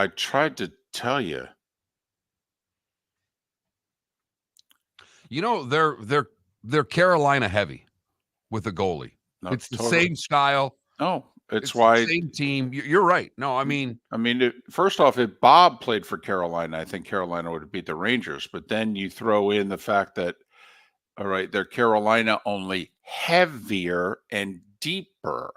I tried to tell you. You know, they're Carolina heavy with the goalie. No, It's the totally. same style. No, it's It's why. the same team. You're right. No, I mean, First off, if Bob played for Carolina, I think Carolina would have beat the Rangers. But then you throw in the fact that, all right, they're Carolina, only heavier and deeper.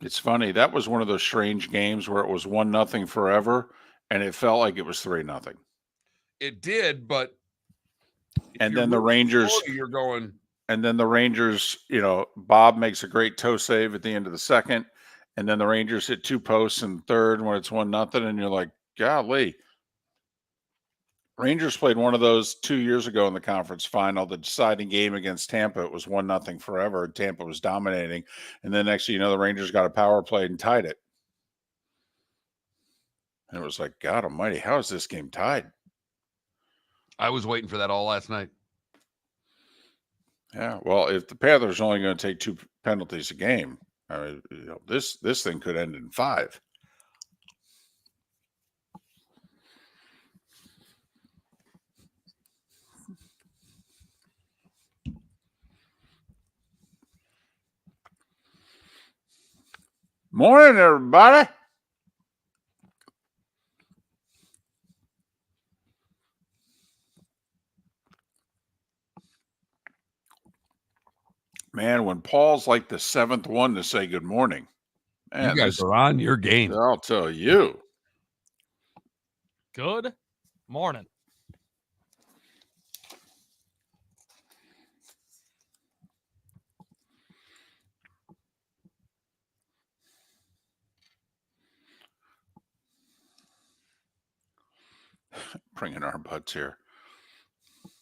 It's funny. That was one of those strange games where it was 1-0 forever, and it felt like it was 3-0. it did, but And then the Rangers, you're going. and then the Rangers, Bob makes a great toe save at the end of the second, and then the Rangers hit 2 posts in third when it's 1-0, and you're like, golly. Rangers played one of those 2 years ago in the conference final, the deciding game against Tampa. It was 1-0 forever, and Tampa was dominating. And then next thing you know, the Rangers got a power play and tied it. And it was like, God almighty, how is this game tied? I was waiting for that all last night. Yeah, well, if the Panthers are only going to take 2 penalties a game, this thing could end in 5. Morning, everybody. Man, when Paul's like the 7th one to say good morning. Man, you guys are on your game. I'll tell you. Good morning. Bringing our butts here.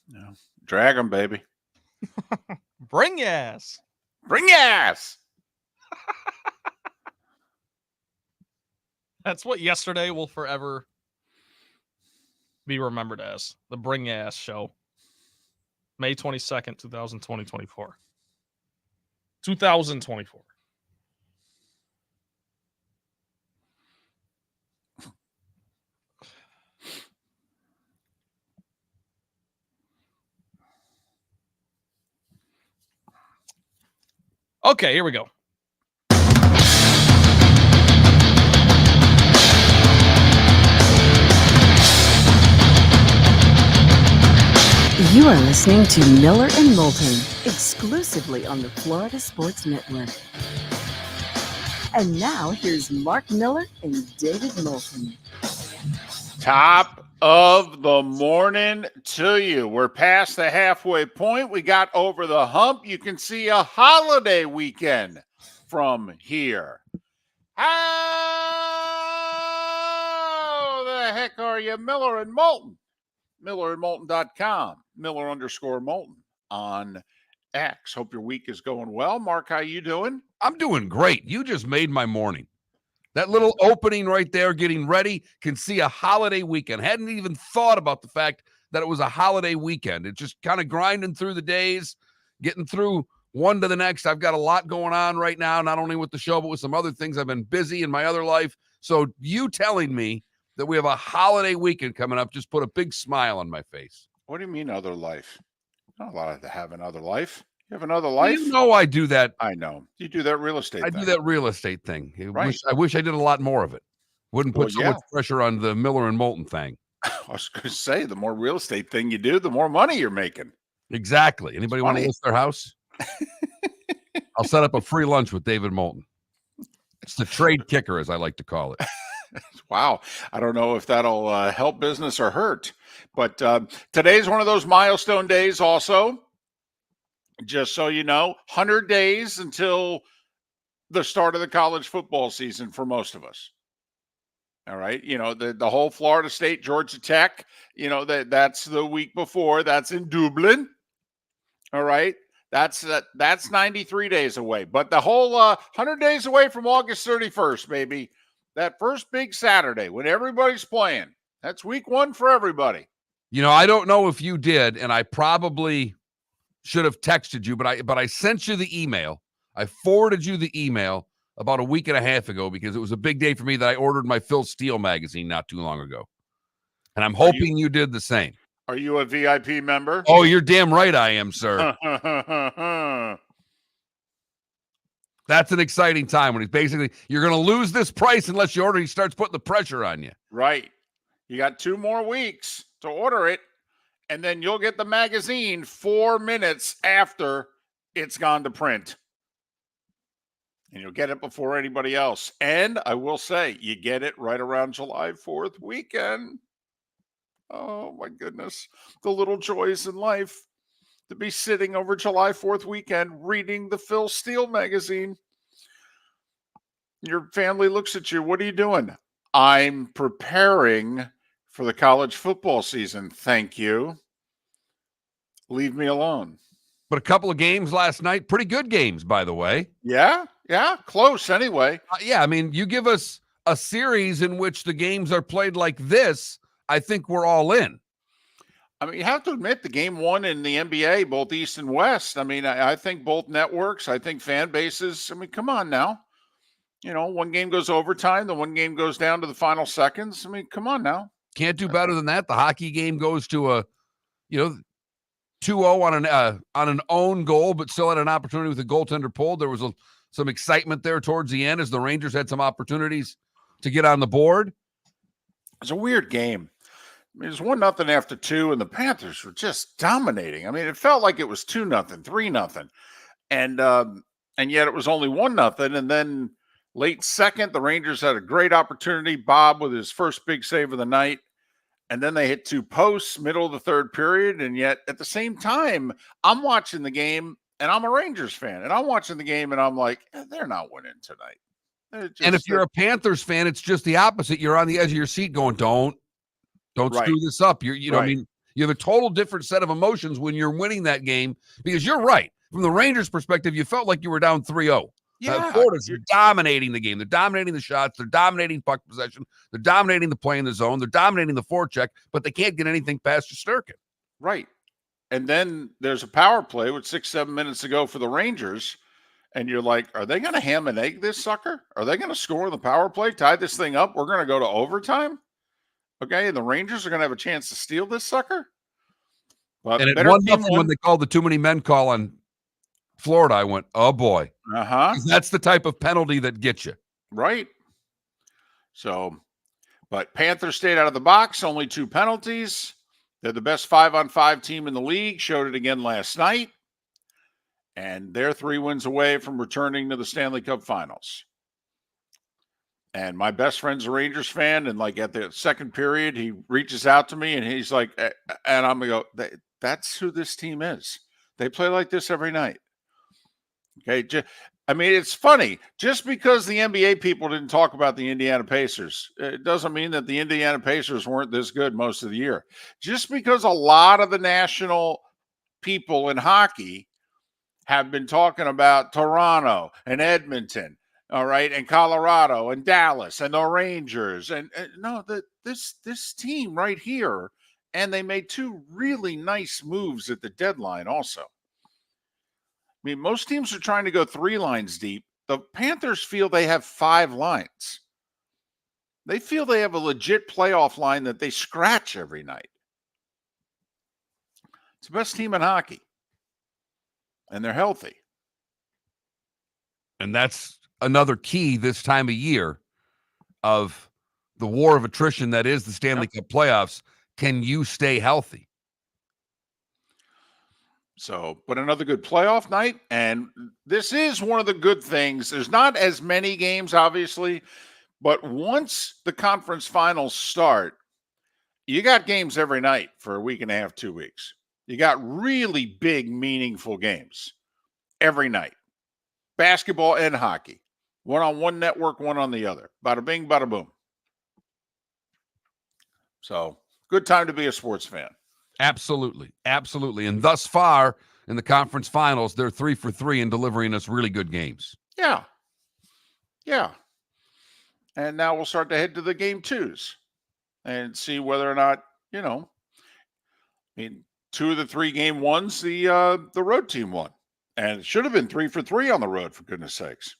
Yeah. Drag them, baby. Bring your ass. Bring your ass. That's what yesterday will forever be remembered as. The Bring Your Ass show. May 22nd, 2024. 2024. Okay, here we go. You are listening to Miller and Moulton, exclusively on the Florida Sports Network. And now, here's Mark Miller and David Moulton. Top of the morning to you. We're past the halfway point. We got over the hump. You can see a holiday weekend from here. How the heck are you, Miller and Moulton? MillerandMoulton.com. Miller_Moulton on X. Hope your week is going well. Mark, how you doing? I'm doing great. You just made my morning. That little opening right there, getting ready, can see a holiday weekend. Hadn't even thought about the fact that it was a holiday weekend. It's just kind of grinding through the days, getting through one to the next. I've got a lot going on right now, not only with the show, but with some other things. I've been busy in my other life. So you telling me that we have a holiday weekend coming up just put a big smile on my face. What do you mean other life? Not a lot to have another life. You have another life? You know I do that. I know. You do that real estate thing. I do that real estate thing. Right. I wish I did a lot more of it. Wouldn't put so much pressure on the Miller and Moulton thing. I was going to say, the more real estate thing you do, the more money you're making. Exactly. Anybody want to list their house? I'll set up a free lunch with David Moulton. It's the trade kicker, as I like to call it. Wow. I don't know if that'll help business or hurt. But today's one of those milestone days also. Just so you know, 100 days until the start of the college football season for most of us. All right. You know, the whole Florida State, Georgia Tech, you know, that's the week before. That's in Dublin. All right. That's 93 days away. But the whole 100 days away from August 31st, baby. That first big Saturday when everybody's playing. That's week 1 for everybody. I don't know if you did, and I probably should have texted you, but I sent you the email. I forwarded you the email about a week and a half ago because it was a big day for me that I ordered my Phil Steele magazine not too long ago. And I'm hoping you did the same. Are you a VIP member? Oh, you're damn right I am, sir. That's an exciting time when he's basically, you're going to lose this price unless you order. He starts putting the pressure on you. Right. You got 2 more weeks to order it, and then you'll get the magazine 4 minutes after it's gone to print. And you'll get it before anybody else. And I will say, you get it right around July 4th weekend. Oh, my goodness. The little joys in life. To be sitting over July 4th weekend reading the Phil Steele magazine. Your family looks at you. What are you doing? I'm preparing for the college football season. Thank you. Leave me alone. But a couple of games last night, pretty good games, by the way. Yeah, close anyway. Yeah, I mean, you give us a series in which the games are played like this, I think we're all in. I mean, you have to admit the game one in the NBA, both East and West. I mean, I think both networks, I think fan bases. I mean, come on now. One game goes overtime, the one game goes down to the final seconds. I mean, come on now. Can't do better than that. The hockey game goes to a, 2-0 on an own goal, but still had an opportunity with the goaltender pulled. There was some excitement there towards the end as the Rangers had some opportunities to get on the board. It's a weird game. I mean, it was 1-0 after 2, and the Panthers were just dominating. I mean, it felt like it was 2-0, 3-0, and yet it was only 1-0. And then late second, the Rangers had a great opportunity. Bob with his first big save of the night, and then they hit 2 posts, middle of the third period. And yet at the same time, I'm watching the game, and I'm a Rangers fan, and I'm watching the game, and I'm like, they're not winning tonight. And if you're a Panthers fan, it's just the opposite. You're on the edge of your seat going, don't screw this up. I mean, you have a total different set of emotions when you're winning that game because you're right. From the Rangers' perspective, you felt like you were down 3-0. Yeah, Florida's dominating the game. They're dominating the shots. They're dominating puck possession. They're dominating the play in the zone. They're dominating the forecheck, but they can't get anything past Shesterkin. Right. And then there's a power play with 6-7 minutes to go for the Rangers. And you're like, are they going to ham and egg this sucker? Are they going to score the power play, tie this thing up? We're going to go to overtime? Okay, and the Rangers are going to have a chance to steal this sucker? But and at 1-0 when they called the too many men call on Florida, I went, oh, boy. Uh-huh. That's the type of penalty that gets you. Right. So, but Panthers stayed out of the box, only 2 penalties. They're the best 5-on-5 team in the league, showed it again last night. And they're 3 wins away from returning to the Stanley Cup Finals. And my best friend's a Rangers fan, and like at the second period, he reaches out to me and he's like, and I'm going to go, that's who this team is. They play like this every night. Okay. I mean, it's funny. Just because the NBA people didn't talk about the Indiana Pacers, it doesn't mean that the Indiana Pacers weren't this good most of the year. Just because a lot of the national people in hockey have been talking about Toronto and Edmonton, all right, and Colorado and Dallas and the Rangers. And no, this team right here, and they made 2 really nice moves at the deadline also. I mean, most teams are trying to go 3 lines deep. The Panthers feel they have 5 lines. They feel they have a legit playoff line that they scratch every night. It's the best team in hockey. And they're healthy. And that's another key this time of year of the war of attrition that is the Stanley Cup playoffs. Can you stay healthy? So, but another good playoff night. And this is one of the good things. There's not as many games, obviously, but once the conference finals start, you got games every night for a week and a half, 2 weeks. You got really big, meaningful games every night. Basketball and hockey. One on one network, one on the other. Bada bing, bada boom. So, good time to be a sports fan. Absolutely. Absolutely. And thus far in the conference finals, they're 3 for 3 in delivering us really good games. Yeah. Yeah. And now we'll start to head to the game 2s and see whether or not, I mean, 2 of the 3 game ones, the road team won. And it should have been 3 for 3 on the road, for goodness sakes.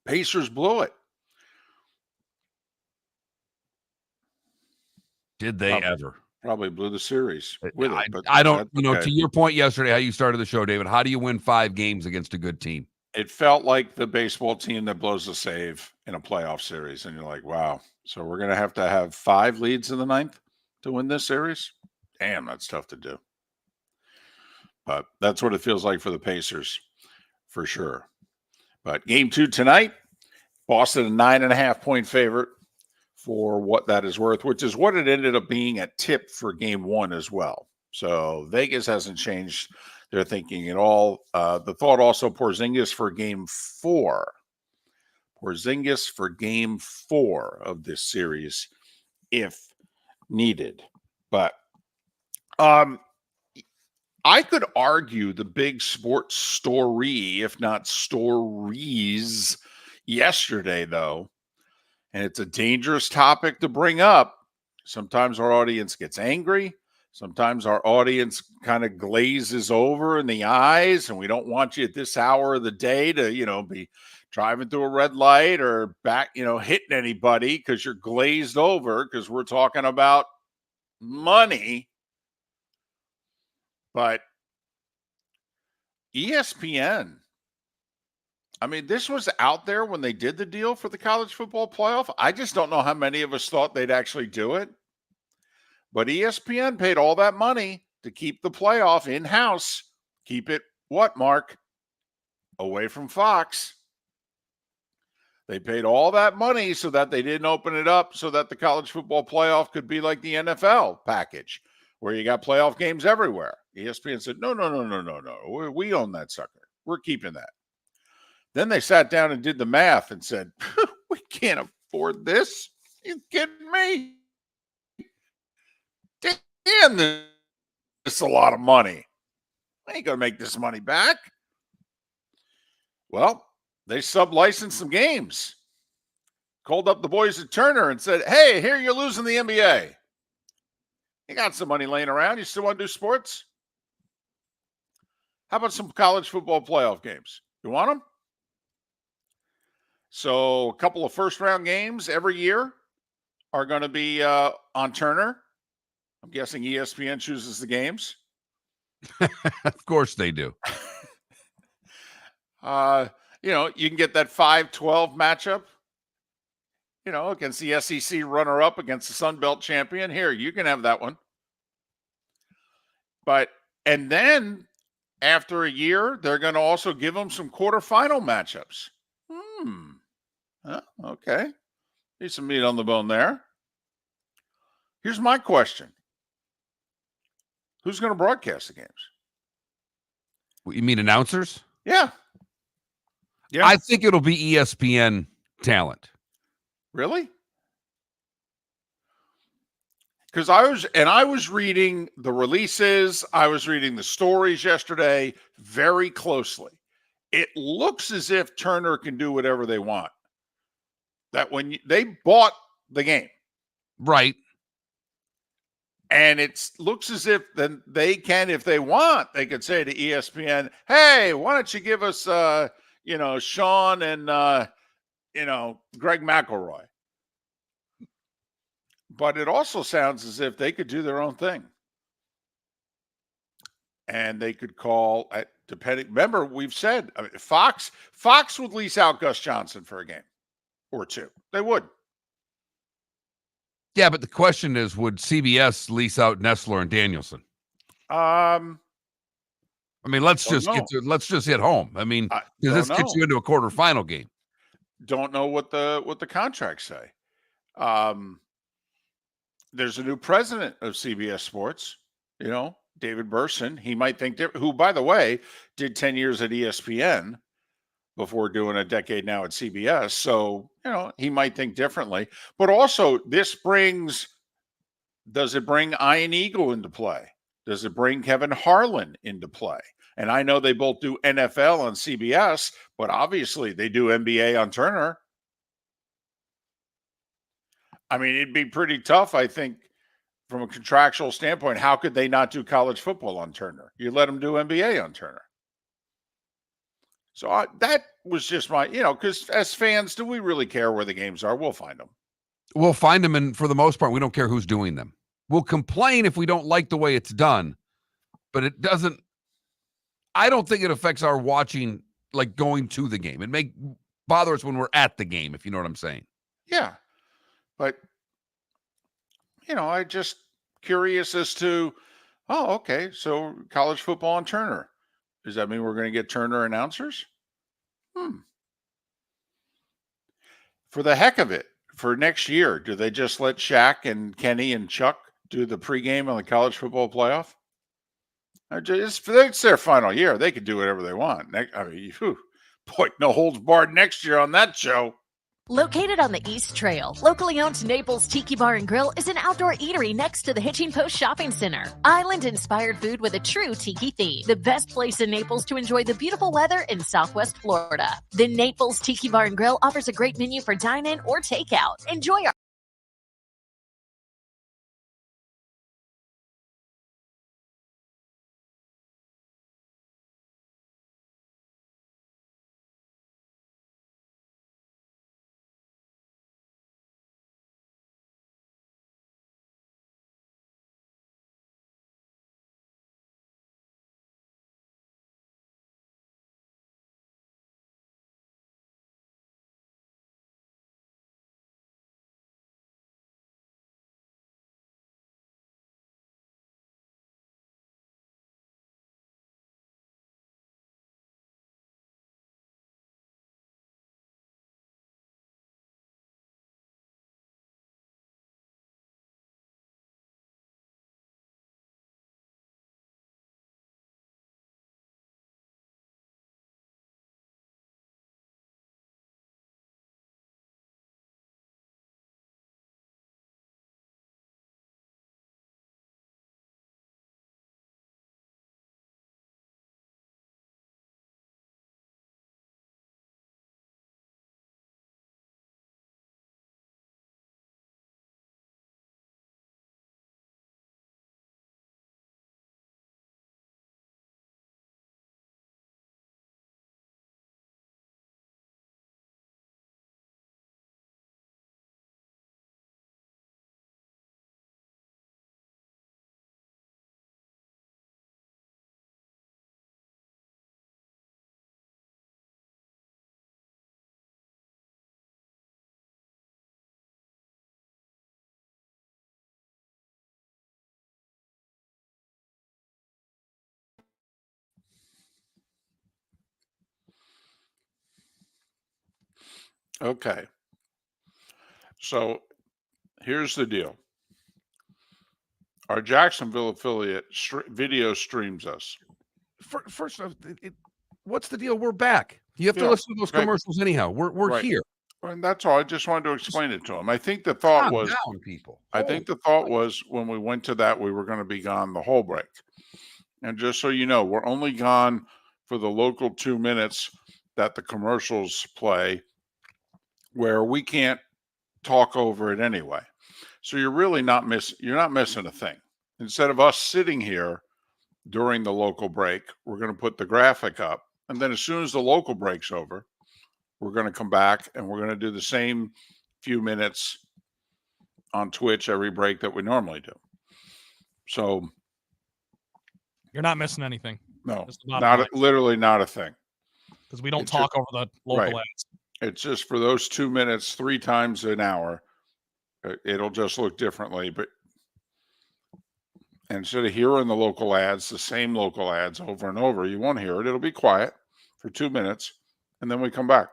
Pacers blew it. Did they ever? Probably blew the series with it. But I don't, okay. to your point yesterday, how you started the show, David, how do you win 5 games against a good team? It felt like the baseball team that blows a save in a playoff series. And you're like, wow. So we're going to have 5 leads in the 9th to win this series? Damn, that's tough to do. But that's what it feels like for the Pacers, for sure. But game 2 tonight, Boston a 9.5-point favorite for what that is worth, which is what it ended up being at tip for game 1 as well. So Vegas hasn't changed their thinking at all. The thought also Porzingis for game 4. Porzingis for game 4 of this series, if needed. But I could argue the big sports story, if not stories, yesterday, though, and it's a dangerous topic to bring up. Sometimes our audience gets angry. Sometimes our audience kind of glazes over in the eyes, and we don't want you at this hour of the day to, be driving through a red light or back, hitting anybody because you're glazed over because we're talking about money. But ESPN, I mean, this was out there when they did the deal for the college football playoff. I just don't know how many of us thought they'd actually do it. But ESPN paid all that money to keep the playoff in-house. Keep it what, Mark? Away from Fox. They paid all that money so that they didn't open it up so that the college football playoff could be like the NFL package, where you got playoff games everywhere. ESPN said, no. We own that sucker. We're keeping that. Then they sat down and did the math and said, we can't afford this. You kidding me? Damn, this is a lot of money. I ain't going to make this money back. Well, they sub-licensed some games. Called up the boys at Turner and said, hey, here you're losing the NBA. You got some money laying around. You still want to do sports? How about some college football playoff games? You want them? So a couple of first-round games every year are going to be on Turner. I'm guessing ESPN chooses the games. Of course they do. You can get that 5-12 matchup, against the SEC runner-up against the Sun Belt champion. Here, you can have that one. And then after a year, they're going to also give them some quarterfinal matchups. Okay. Need some meat on the bone there. Here's my question. Who's going to broadcast the games? You mean announcers? Yeah. I think it'll be ESPN talent. Really? Because I was reading the releases, I was reading the stories yesterday very closely. It looks as if Turner can do whatever they want. That when they bought the game. Right. And it looks as if then they can, if they want, they could say to ESPN, hey, why don't you give us, Sean and, Greg McElroy. But it also sounds as if they could do their own thing. And they could call, remember, we've said, Fox would lease out Gus Johnson for a game or two. They would. Yeah, but the question is, would CBS lease out Nessler and Danielson? Let's just hit home. Because this gets you into a quarterfinal game. Don't know what the contracts say. There's a new president of CBS Sports, David Burson. He might think who, by the way, did 10 years at ESPN before doing a decade now at CBS. So, he might think differently. But also, does it bring Ian Eagle into play? Does it bring Kevin Harlan into play? And I know they both do NFL on CBS, but obviously they do NBA on Turner. It'd be pretty tough, I think, from a contractual standpoint, how could they not do college football on Turner? You let them do NBA on Turner. So that was just my, because as fans, do we really care where the games are? We'll find them. We'll find them, and for the most part, we don't care who's doing them. We'll complain if we don't like the way it's done, but it doesn't. I don't think it affects our watching, like going to the game. It may bother us when we're at the game, if you know what I'm saying. Yeah, but I just curious as to, oh, okay, so college football on Turner. Does that mean we're going to get Turner announcers? For the heck of it, for next year, do they just let Shaq and Kenny and Chuck do the pregame on the college football playoff? It's their final year. They could do whatever they want. Boy, no holds barred next year on that show. Located on the East Trail, locally owned Naples Tiki Bar and Grill is an outdoor eatery next to the Hitching Post Shopping Center. Island-inspired food with a true tiki theme. The best place in Naples to enjoy the beautiful weather in Southwest Florida. The Naples Tiki Bar and Grill offers a great menu for dine-in or takeout. Enjoy our Okay. So here's the deal. Our Jacksonville affiliate video streams us. First off, what's the deal? We're back. You have to Yeah, listen to those right. commercials anyhow. We're Right. here. And that's all. I just wanted to explain it to him. I think the thought Calm was, down, people. I think the thought was when we went to that, we were going to be gone the whole break. And just so you know, we're only gone for the local 2 minutes that the commercials play, where we can't talk over it anyway. So you're really not missing a thing. Instead of us sitting here during the local break, we're going to put the graphic up. And then as soon as the local break's over, we're going to come back and we're going to do the same few minutes on Twitch every break that we normally do. So You're not missing anything. no, That's the bottom line. literally not a thing. Because we don't It's talk over the local right. ads. It's just for those 2 minutes, 3 times an hour. It'll just look differently, but instead of hearing the local ads, the same local ads over and over, you won't hear it. It'll be quiet for 2 minutes, and then we come back.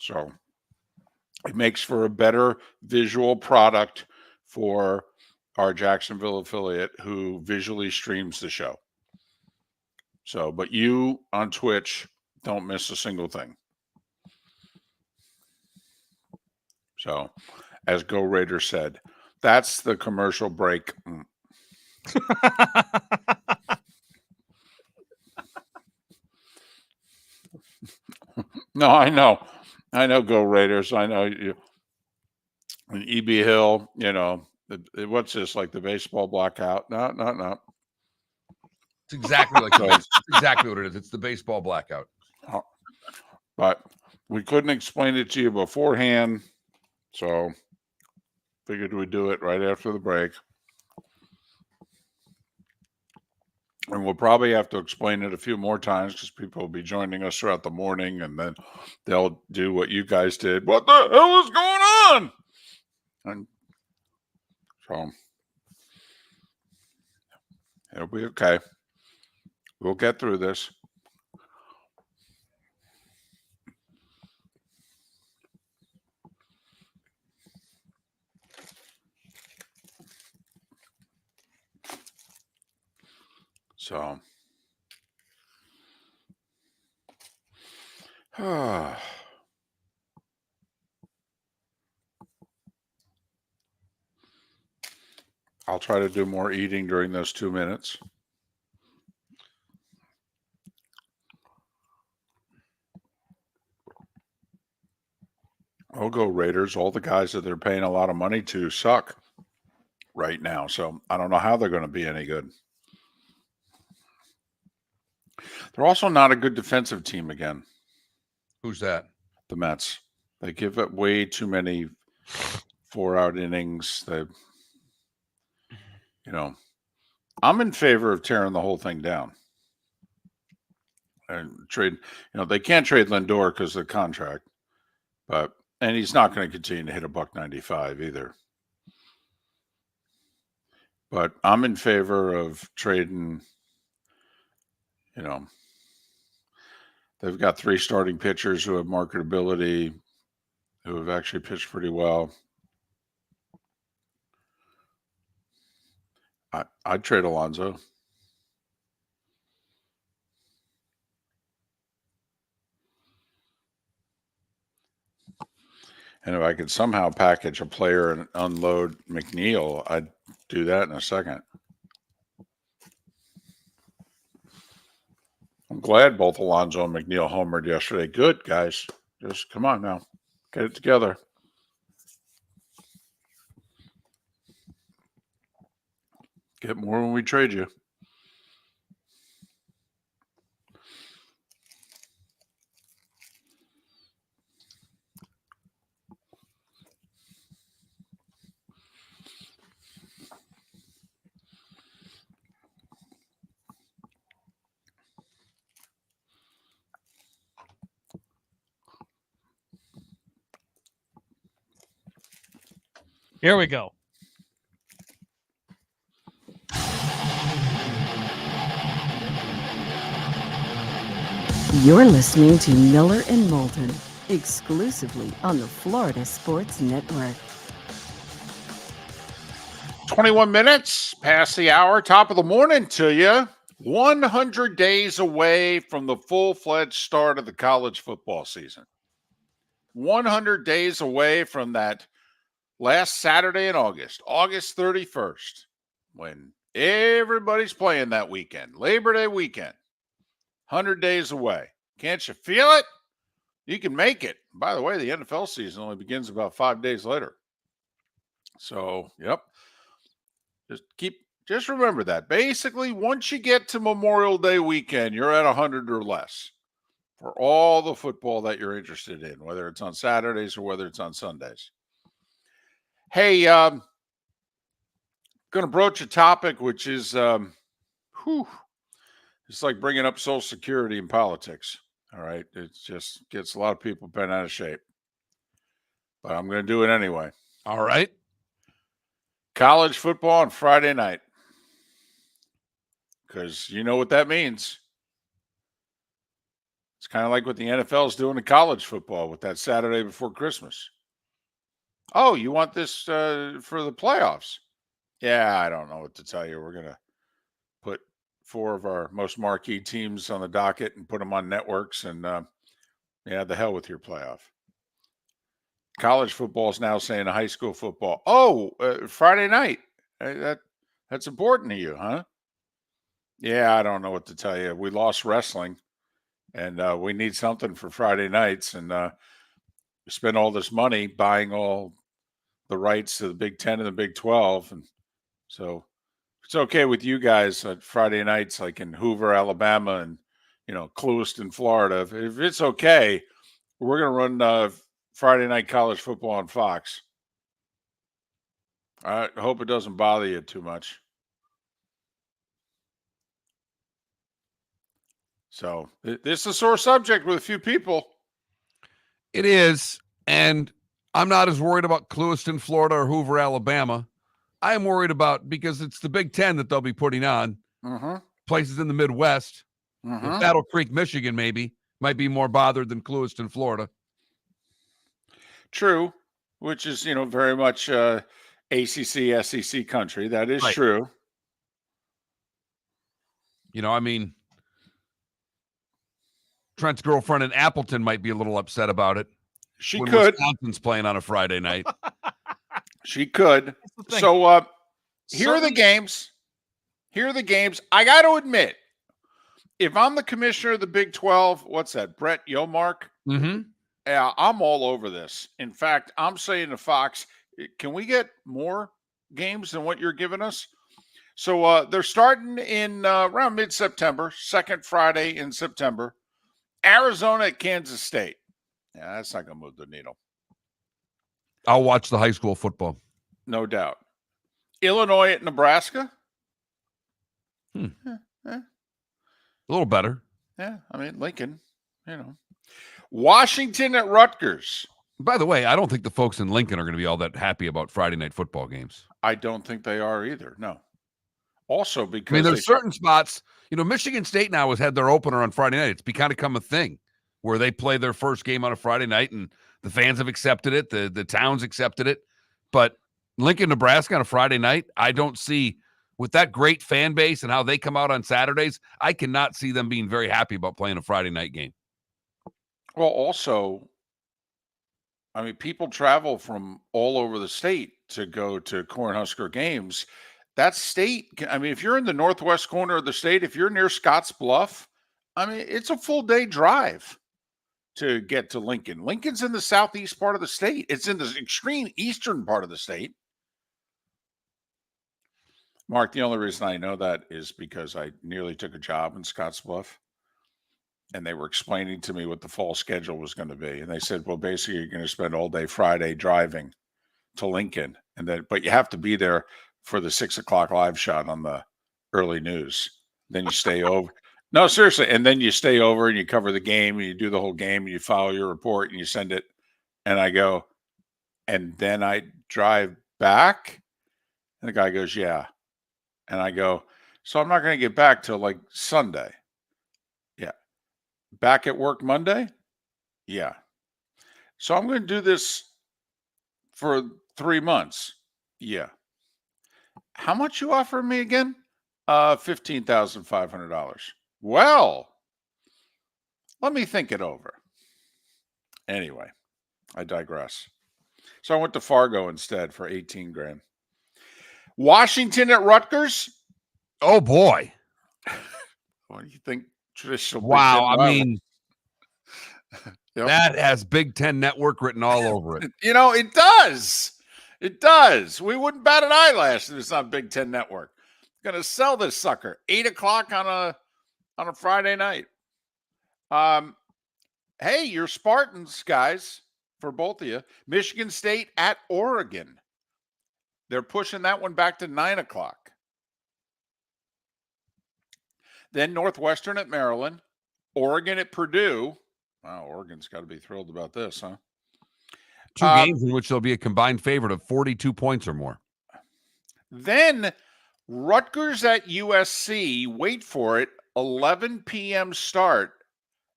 So it makes for a better visual product for our Jacksonville affiliate who visually streams the show. So, but you on Twitch, don't miss a single thing. So, as Go Raider said, that's the commercial break. No, I know, Go Raiders. I know you. And EB Hill, What's this, like the baseball blackout? No. It's exactly like So- it's exactly what it is. It's the baseball blackout. But we couldn't explain it to you beforehand, so figured we'd do it right after the break. And we'll probably have to explain it a few more times because people will be joining us throughout the morning, and then they'll do what you guys did. What the hell is going on? And so it'll be okay. We'll get through this. So, I'll try to do more eating during those 2 minutes. I'll go Raiders. All the guys that they're paying a lot of money to suck right now. So I don't know how they're going to be any good. They're also not a good defensive team again, Who's that? the Mets. They give up way too many 4-out innings. I'm in favor of tearing the whole thing down and trade. They can't trade Lindor because of the contract, and he's not going to continue to hit $1.95 either. But I'm in favor of trading. They've got 3 starting pitchers who have marketability, who have actually pitched pretty well. I'd trade Alonso. And if I could somehow package a player and unload McNeil, I'd do that in a second. I'm glad both Alonso and McNeil homered yesterday. Good, guys. Just come on now. Get it together. Get more when we trade you. Here we go. You're listening to Miller and Moulton, exclusively on the Florida Sports Network. 21 minutes past the hour, top of the morning to you. 100 days away from the full-fledged start of the college football season. 100 days away from that last Saturday in August, August 31st, when everybody's playing that weekend, Labor Day weekend. 100 days away. Can't you feel it? You can make it. By the way, the NFL season only begins about 5 days later. So, yep. Just remember that. Basically, once you get to Memorial Day weekend, you're at 100 or less for all the football that you're interested in, whether it's on Saturdays or whether it's on Sundays. Hey, going to broach a topic which is, it's like bringing up Social Security in politics. All right. It just gets a lot of people bent out of shape. But I'm going to do it anyway. All right. College football on Friday night. Because you know what that means. It's kind of like what the NFL is doing to college football with that Saturday before Christmas. Oh, you want this for the playoffs? Yeah, I don't know what to tell you. We're going to put 4 of our most marquee teams on the docket and put them on networks, and the hell with your playoff. College football is now saying to high school football, Friday night. That's important to you, huh? Yeah, I don't know what to tell you. We lost wrestling, and we need something for Friday nights, and we spend all this money buying all the rights to the Big 10 and the Big 12. And so it's okay with you guys at Friday nights, like in Hoover, Alabama, and, Clewiston, Florida. If it's okay, we're going to run Friday night college football on Fox. I hope it doesn't bother you too much. So this is a sore subject with a few people. It is, and I'm not as worried about Clewiston, Florida, or Hoover, Alabama. I am worried about, because it's the Big 10 that they'll be putting on. Places in the Midwest. Battle Creek, Michigan, maybe, might be more bothered than Clewiston, Florida. True, which is, very much ACC, SEC country. That is Right. true. Trent's girlfriend in Appleton might be a little upset about it. She when could. Wisconsin's playing on a Friday night. She could. So here are the games. Here are the games. I got to admit, if I'm the commissioner of the Big 12, what's that, Brett Yomark? Yeah, I'm all over this. In fact, I'm saying to Fox, can we get more games than what you're giving us? So they're starting in around mid-September, second Friday in September. Arizona at Kansas State. Yeah, that's not going to move the needle. I'll watch the high school football. No doubt. Illinois at Nebraska. A little better. Yeah, I mean, Lincoln, Washington at Rutgers. By the way, I don't think the folks in Lincoln are going to be all that happy about Friday night football games. I don't think they are either, no. Also because there's certain spots, Michigan State now has had their opener on Friday night. It's become a thing where they play their first game on a Friday night, and the fans have accepted it. The towns accepted it. But Lincoln, Nebraska on a Friday night, I don't see, with that great fan base and how they come out on Saturdays, I cannot see them being very happy about playing a Friday night game. Well, also, people travel from all over the state to go to Cornhusker games. That state, if you're in the northwest corner of the state, if you're near Scotts Bluff, it's a full day drive to get to Lincoln. Lincoln's in the southeast part of the state. It's in the extreme eastern part of the state. Mark, the only reason I know that is because I nearly took a job in Scotts Bluff, and they were explaining to me what the fall schedule was going to be. And they said, well, basically, you're going to spend all day Friday driving to Lincoln, but you have to be there for the 6:00 live shot on the early news. Then you stay over. No, seriously. And then you stay over and you cover the game and you do the whole game and you file your report and you send it. And I go, and then I drive back. And the guy goes, yeah. And I go, so I'm not going to get back till like Sunday. Yeah. Back at work Monday? Yeah. So I'm going to do this for 3 months. Yeah. How much you offer me again? $15,500. Well, let me think it over. Anyway, I digress. So I went to Fargo instead for $18,000. Washington at Rutgers. Oh boy! What do you think? Traditional. Wow, Yep. That has Big Ten Network written all over it. It does. It does. We wouldn't bat an eyelash if it's not Big Ten Network. Going to sell this sucker 8:00 on a Friday night. Hey, you're Spartans, guys, for both of you. Michigan State at Oregon. They're pushing that one back to 9:00. Then Northwestern at Maryland. Oregon at Purdue. Wow, Oregon's got to be thrilled about this, huh? Two games in which there'll be a combined favorite of 42 points or more. Then Rutgers at USC. Wait for it. 11 p.m. start.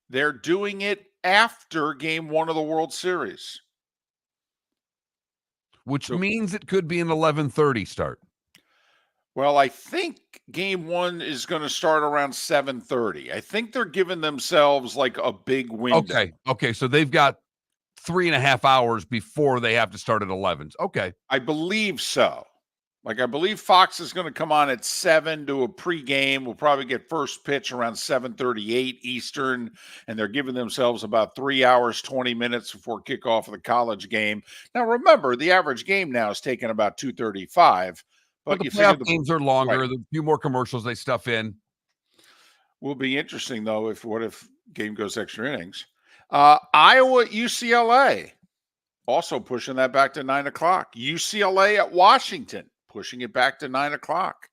They're doing it after game 1 of the World Series. Which means it could be an 11:30 start. Well, I think game 1 is going to start around 7:30. I think they're giving themselves like a big window. Okay. So they've got 3.5 hours before they have to start at 11. Okay. I believe so. Like, I believe Fox is going to come on at 7 to a pregame. We'll probably get first pitch around 7:38 Eastern, and they're giving themselves about 3 hours, 20 minutes before kickoff of the college game. Now, remember, the average game now is taking about 2:35. But the you playoff figure games are longer. right. There's a few more commercials they stuff in. Will be interesting, though, if game goes extra innings. Iowa at UCLA, also pushing that back to 9 o'clock. UCLA at Washington, pushing it back to 9 o'clock.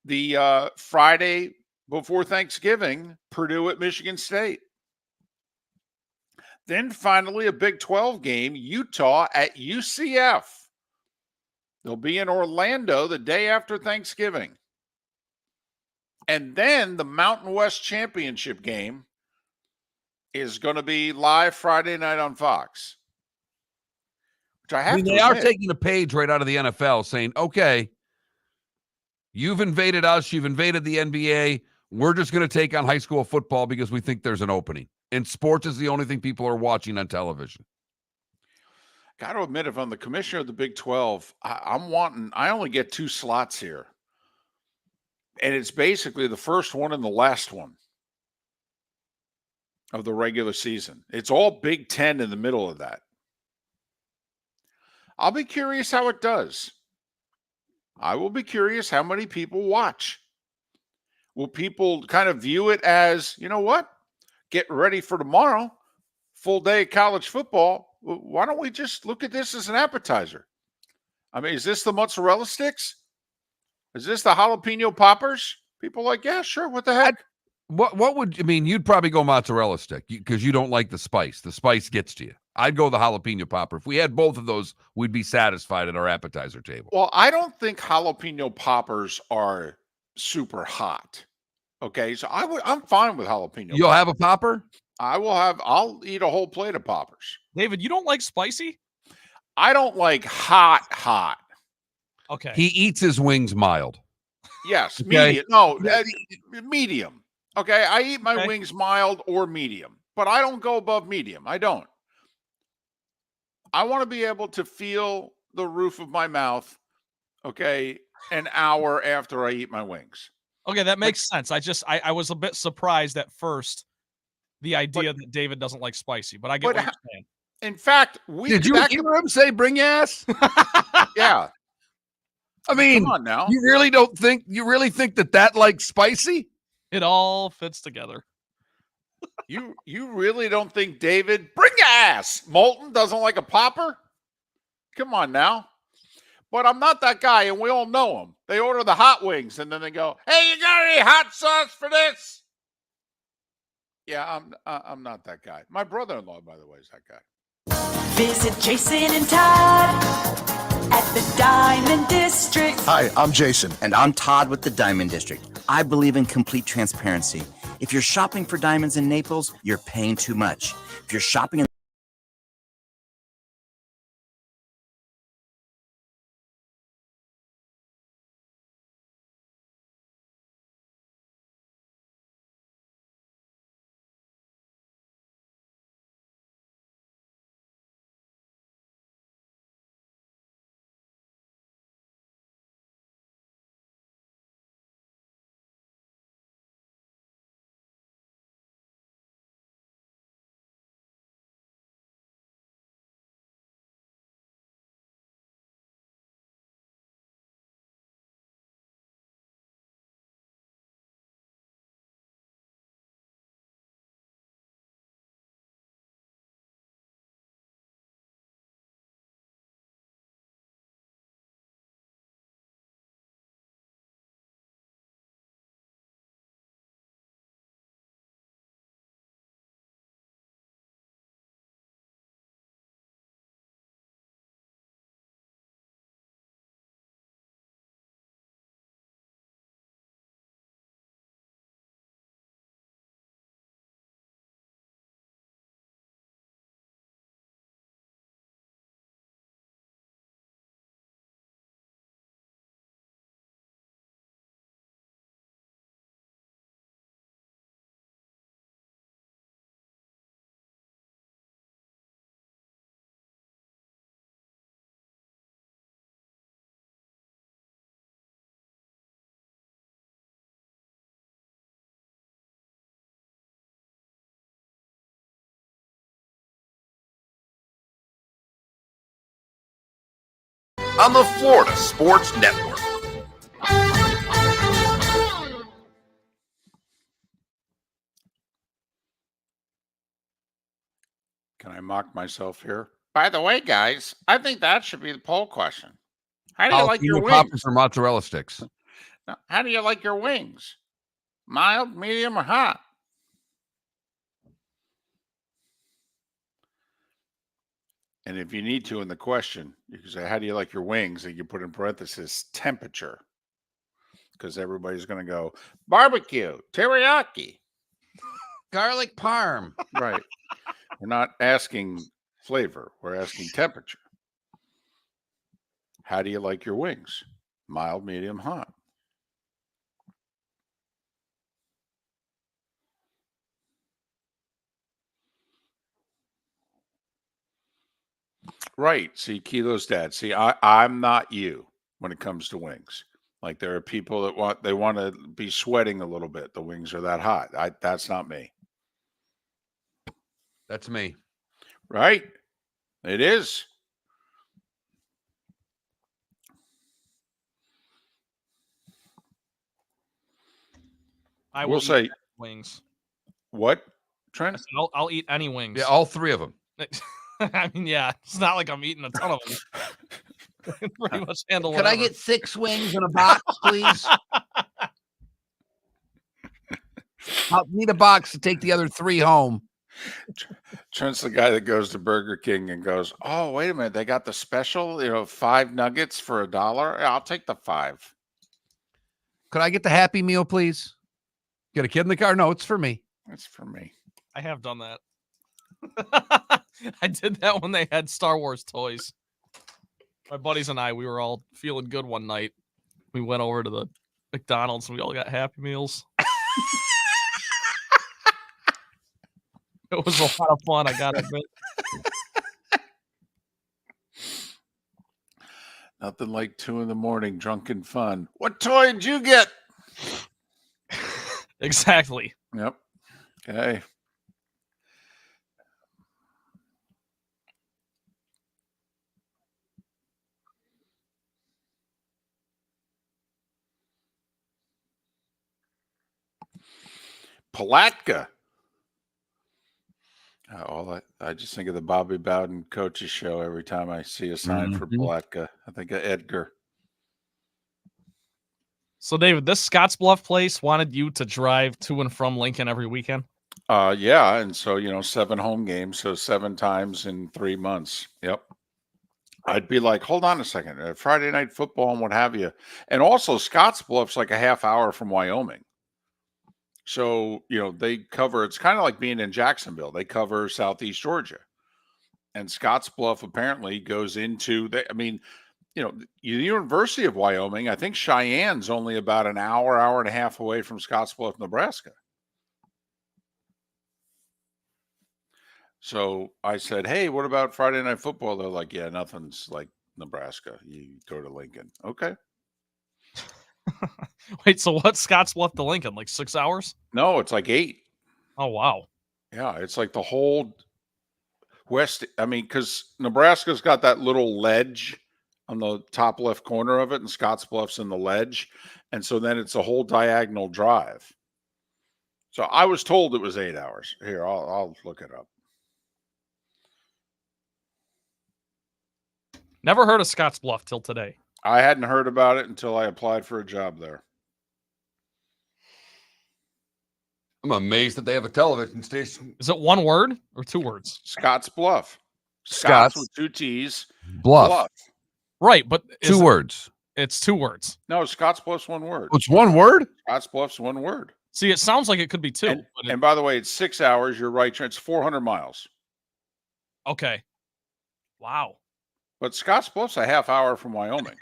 The Friday before Thanksgiving, Purdue at Michigan State. Then finally a Big 12 game, Utah at UCF. They'll be in Orlando the day after Thanksgiving. And then the Mountain West Championship game is going to be live Friday night on Fox. Which I have to they are admit, taking a page right out of the NFL saying, okay, you've invaded us. You've invaded the NBA. We're just going to take on high school football because we think there's an opening. And sports is the only thing people are watching on television. got to admit, if I'm the commissioner of the Big 12, I only get 2 slots here. And it's basically the first one and the last one of the regular season. It's all Big 10 in the middle of that. I'll be curious how it does. I will be curious how many people watch. Will people kind of view it as, you know what? Get ready for tomorrow, full day of college football. Why don't we just look at this as an appetizer? I mean, is this the mozzarella sticks? Is this the jalapeno poppers? People like, yeah, sure. What the heck? What would, I mean, you'd probably go mozzarella stick because you don't like the spice. The spice gets to you. I'd go the jalapeno popper. If we had both of those, we'd be satisfied at our appetizer table. Well, I don't think jalapeno poppers are super hot. Okay, so I'm fine with jalapeno. You'll have a popper? I'll eat a whole plate of poppers. David, you don't like spicy? I don't like hot. Okay. He eats his wings mild. Yes, Okay. medium. No, medium. Okay, I eat my Okay. wings mild or medium, but I don't go above medium. I don't. I want to be able to feel the roof of my mouth, okay, an hour after I eat my wings. Okay, that makes sense. I was a bit surprised at first, the idea that David doesn't like spicy, but I get what you're saying. In fact, Did you hear him say bring your ass? Yeah. I mean, Come on now. you really think that likes spicy? It all fits together. You really don't think David, bring your ass, Moulton doesn't like a popper? Come on now. But I'm not that guy, and we all know him. They order the hot wings, and then they go, hey, you got any hot sauce for this? Yeah, I'm not that guy. My brother-in-law, by the way, is that guy. Visit Jason and Todd at the Diamond District. Hi, I'm Jason. And I'm Todd with the Diamond District. I believe in complete transparency. If you're shopping for diamonds in Naples, you're paying too much. If you're shopping in on the Florida Sports Network. Can I mock myself here? By the way, guys, I think that should be the poll question. How do you like your Jalapeno wings? poppers or mozzarella sticks? No, how do you like your wings? Mild, medium, or hot? And if you need to in the question, you can say, how do you like your wings? And you put in parenthesis, temperature. Because everybody's going to go, barbecue, teriyaki. Garlic parm. Right. We're not asking flavor. We're asking temperature. How do you like your wings? Mild, medium, hot. Right. See, Kilo's dad. See, I'm not you when it comes to wings. Like there are people that want to be sweating a little bit. The wings are that hot. That's not me. That's me. Right? It is. I We'll will say eat wings. what, I Trent? said, I'll eat any wings. Yeah, all three of them. I mean, yeah, it's not like I'm eating a ton of them. I can pretty much handle Could I whatever. get 6 wings in a box, please? I'll need a box to take the other 3 home. Trent's the guy that goes to Burger King and goes, "Oh, wait a minute, they got the special, 5 nuggets for $1. Yeah, I'll take the 5." Could I get the Happy Meal, please? Get a kid in the car? No, it's for me. That's for me. I have done that. I did that when they had Star Wars toys. My buddies and I, we were all feeling good one night. We went over to the McDonald's and we all got Happy Meals. It was a lot of fun, I gotta admit. Nothing like 2 a.m. drunken fun. What toy did you get? Exactly. Yep. Okay. Palatka. I just think of the Bobby Bowden coaches show every time I see a sign for Palatka. I think of Edgar. So, David, this Scottsbluff place wanted you to drive to and from Lincoln every weekend? Yeah, and so 7 home games, so 7 times in 3 months. Yep. I'd be like, hold on a second, Friday night football and what have you. And also, Scottsbluff's like a half hour from Wyoming. So, they cover, it's kind of like being in Jacksonville. They cover Southeast Georgia. And Scottsbluff apparently goes into, the University of Wyoming, I think Cheyenne's only about an hour, hour and a half away from Scottsbluff, Nebraska. So I said, hey, what about Friday night football? They're like, yeah, nothing's like Nebraska. You go to Lincoln. Okay. Wait, so what's Scottsbluff to Lincoln? Like 6 hours? No, it's like 8. Oh, wow. Yeah, it's like the whole west. I mean, because Nebraska's got that little ledge on the top left corner of it, and Scottsbluff's in the ledge. And so then it's a whole diagonal drive. So I was told it was 8 hours. Here, I'll look it up. Never heard of Scottsbluff till today. I hadn't heard about it until I applied for a job there. I'm amazed that they have a television station. Is it one word or 2 words? Scottsbluff. Scott's with 2 T's. Bluff. Right, but 2 words. It's 2 words. No, Scottsbluff's 1 word. It's 1 word? Scottsbluff's 1 word. See, it sounds like it could be 2. And by the way, it's 6 hours. You're right. It's 400 miles. Okay. Wow. But Scottsbluff's a half hour from Wyoming.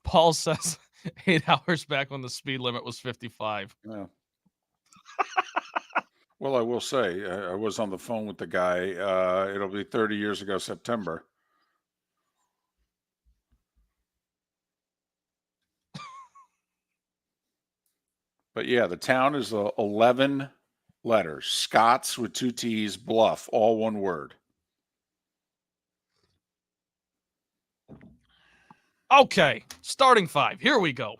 Paul says 8 hours back when the speed limit was 55. Yeah. Well, I will say, I was on the phone with the guy. It'll be 30 years ago, September. But yeah, the town is 11 letters. Scots with 2 T's, Bluff, all 1 word. Okay, starting 5. Here we go.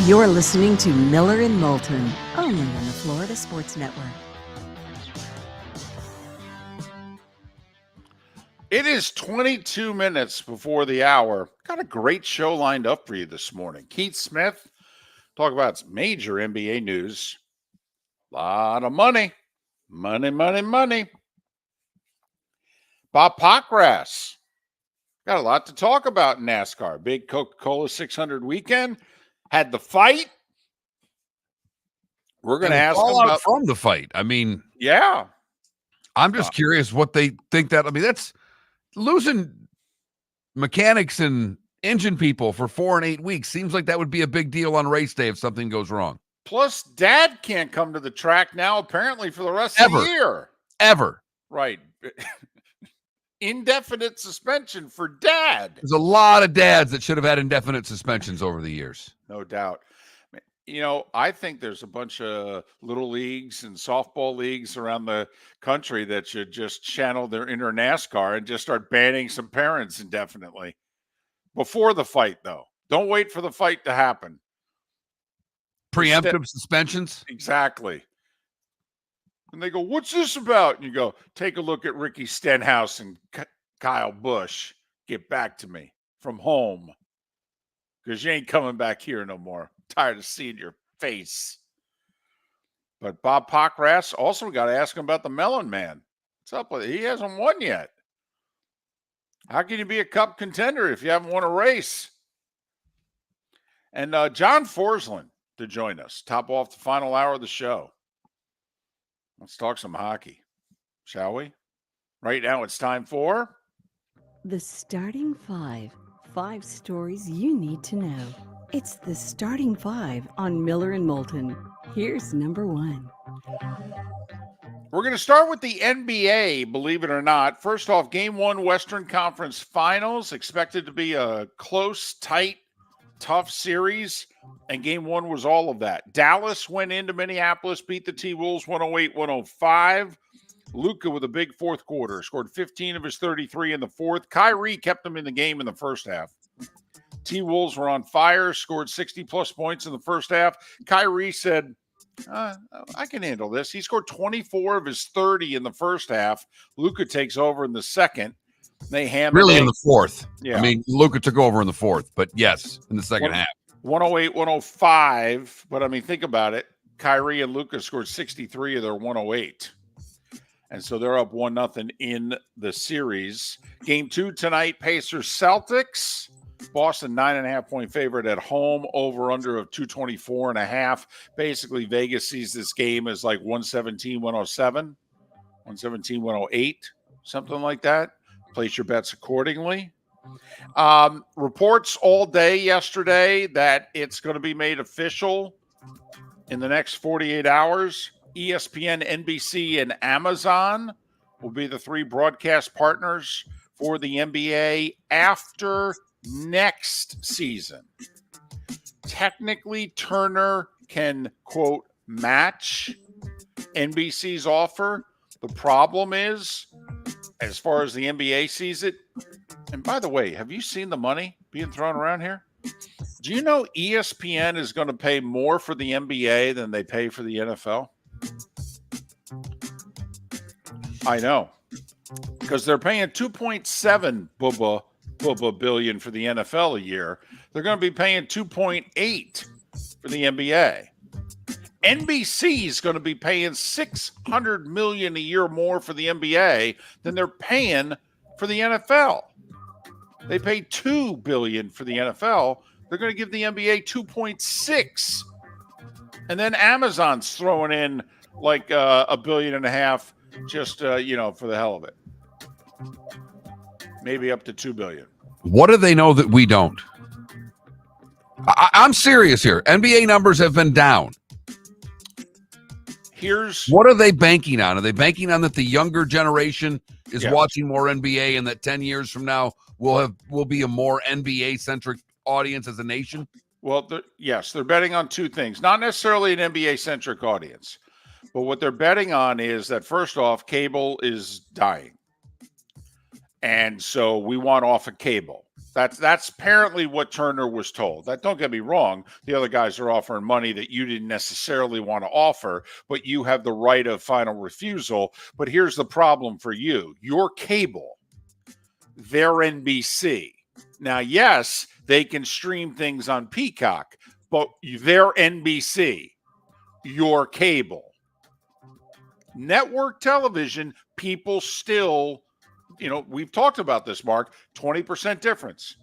You're listening to Miller and Moulton, only on the Florida Sports Network. It is 22 minutes before the hour. Got a great show lined up for you this morning. Keith Smith, talk about some major NBA news. A lot of money. Money. Bob Pockrass. Got a lot to talk about in NASCAR. Big Coca-Cola 600 weekend. Had the fight. We're going to ask him about from the fight. I mean, yeah. I'm just curious what they think that. I mean, that's losing mechanics and engine people for 4 and 8 weeks. Seems like that would be a big deal on race day if something goes wrong. Plus, Dad can't come to the track now, apparently, for the rest of the year. Ever. Right. Indefinite suspension for Dad. There's a lot of dads that should have had indefinite suspensions over the years. No doubt. You know, I think there's a bunch of little leagues and softball leagues around the country that should just channel their inner NASCAR and just start banning some parents indefinitely. Before the fight, though. Don't wait for the fight to happen. Preemptive suspensions? Exactly. And they go, what's this about? And you go, take a look at Ricky Stenhouse and Kyle Busch. Get back to me from home. Because you ain't coming back here no more. Tired of seeing your face. But Bob Pockrass, also got to ask him about the Melon Man. What's up with it? He hasn't won yet. How can you be a Cup contender if you haven't won a race? And John Forslund to join us. Top off the final hour of the show. Let's talk some hockey, shall we? Right now it's time for The Starting 5. 5 stories you need to know. It's the Starting 5 on Miller and Moulton. Here's number 1. We're going to start with the NBA, believe it or not. First off, Game 1 Western Conference Finals, expected to be a close, tight, tough series, and Game 1 was all of that. Dallas went into Minneapolis, beat the T-Wolves 108-105. Luka with a big fourth quarter, scored 15 of his 33 in the fourth. Kyrie kept them in the game in the first half. T-Wolves were on fire, scored 60-plus points in the first half. Kyrie said, I can handle this. He scored 24 of his 30 in the first half. Luka takes over in the second. They hammered really in the fourth. Yeah. I mean, Luka took over in the fourth, but yes, in the second half. 108-105. But I mean, think about it. Kyrie and Luka scored 63 of their 108. And so they're up 1-0 in the series. Game 2 tonight, Pacers Celtics. Boston 9.5-point favorite at home, over under of 224.5. Basically, Vegas sees this game as like 117-107, 117-108, something like that. Place your bets accordingly. Reports all day yesterday that it's going to be made official in the next 48 hours. ESPN, NBC, and Amazon will be the 3 broadcast partners for the NBA after next season. Technically, Turner can, quote, match NBC's offer. The problem is, as far as the NBA sees it, and by the way, have you seen the money being thrown around here? Do you know ESPN is going to pay more for the NBA than they pay for the NFL? I know, because they're paying 2.7 billion for the NFL a year. They're going to be paying 2.8 for the NBA. NBC is going to be paying $600 million a year more for the NBA than they're paying for the NFL. They pay $2 billion for the NFL. They're going to give the NBA 2.6, and then Amazon's throwing in like $1.5 billion, just for the hell of it. Maybe up to $2 billion. What do they know that we don't? I'm serious here. NBA numbers have been down. What are they banking on? Are they banking on that the younger generation is watching more NBA, and that 10 years from now we'll be a more NBA centric audience as a nation? Well, yes, they're betting on 2 things. Not necessarily an NBA centric audience, But what they're betting on is that, first off, cable is dying. And so we want off of cable. That's apparently what Turner was told. That, don't get me wrong, the other guys are offering money that you didn't necessarily want to offer, but you have the right of final refusal. But here's the problem for you. Your cable, they're NBC. Now, yes, they can stream things on Peacock, but they're NBC. Your cable. Network television, people still, we've talked about this, Mark, 20% difference.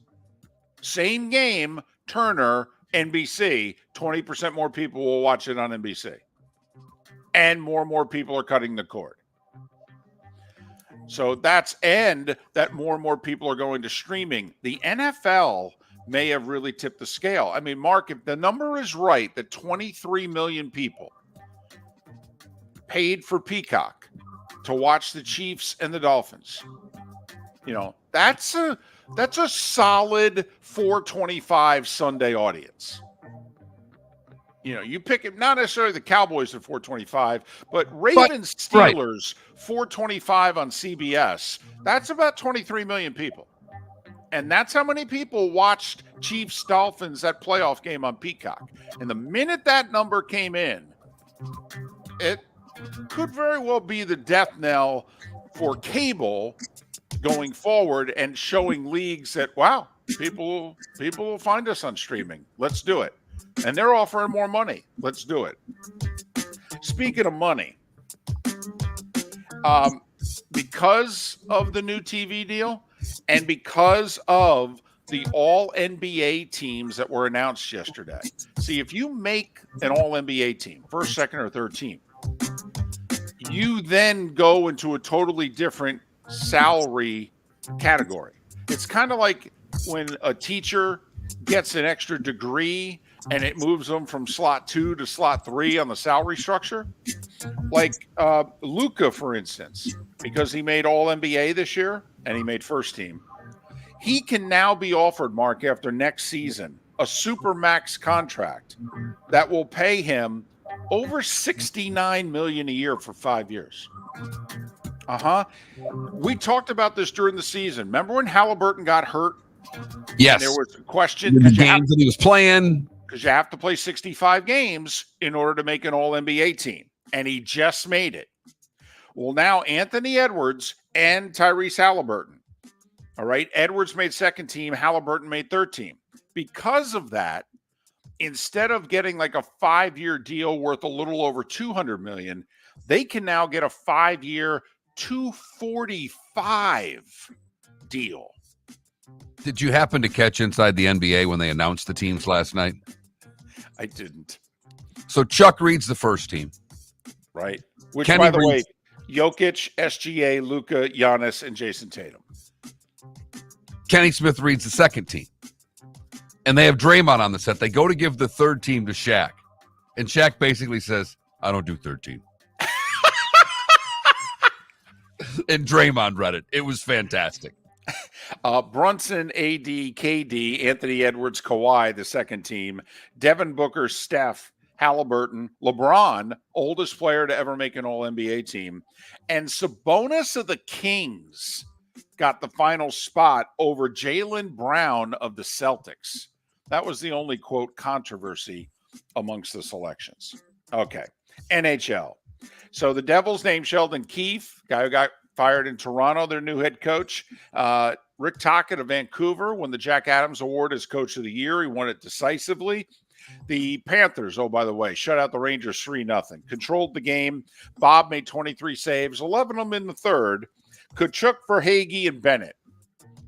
Same game, Turner, NBC, 20% more people will watch it on NBC. And more people are cutting the cord. So that more and more people are going to streaming. The NFL may have really tipped the scale. I mean, Mark, if the number is right, that 23 million people paid for Peacock to watch the Chiefs and the Dolphins, that's a solid 425 Sunday audience. You pick it, not necessarily the Cowboys at 425, but Ravens Steelers 425 on CBS. That's about 23 million people. And that's how many people watched Chiefs Dolphins, that playoff game on Peacock. And the minute that number came in, it could very well be the death knell for cable going forward and showing leagues that, wow, people will find us on streaming. Let's do it. And they're offering more money. Let's do it. Speaking of money, because of the new TV deal and because of the all NBA teams that were announced yesterday. See, if you make an all NBA team, first, second, or third team, you then go into a totally different salary category. It's kind of like when a teacher gets an extra degree and it moves them from slot 2 to slot 3 on the salary structure. Like Luka, for instance, because he made all NBA this year and he made first team, he can now be offered, Mark, after next season, a super max contract that will pay him over $69 million a year for 5 years. We talked about this during the season. Remember when Halliburton got hurt? Yes. And there was a question. The games that he was playing. Because you have to play 65 games in order to make an all-NBA team. And he just made it. Well, now Anthony Edwards and Tyrese Halliburton. All right. Edwards made second team. Halliburton made third team. Because of that, instead of getting like a 5-year deal worth a little over $200 million, they can now get a 5-year $245 deal. Did you happen to catch Inside the NBA when they announced the teams last night? I didn't. So Chuck reads the first team. Right. Which, Kenny by the reads, way, Jokic, SGA, Luka, Giannis, and Jason Tatum. Kenny Smith reads the second team. And they have Draymond on the set. They go to give the third team to Shaq. And Shaq basically says, I don't do third team. And Draymond read it. It was fantastic. Brunson, AD, KD, Anthony Edwards, Kawhi, the second team. Devin Booker, Steph, Halliburton, LeBron, oldest player to ever make an all-NBA team. And Sabonis of the Kings got the final spot over Jaylen Brown of the Celtics. That was the only, quote, controversy amongst the selections. Okay. NHL. So the Devils named Sheldon Keefe, guy who got fired in Toronto, their new head coach. Rick Tocchet of Vancouver won the Jack Adams Award as Coach of the Year. He won it decisively. The Panthers, oh, by the way, shut out the Rangers 3-0. Controlled the game. Bob made 23 saves, 11 of them in the third. Kachuk, Verhaeghe, and Bennett.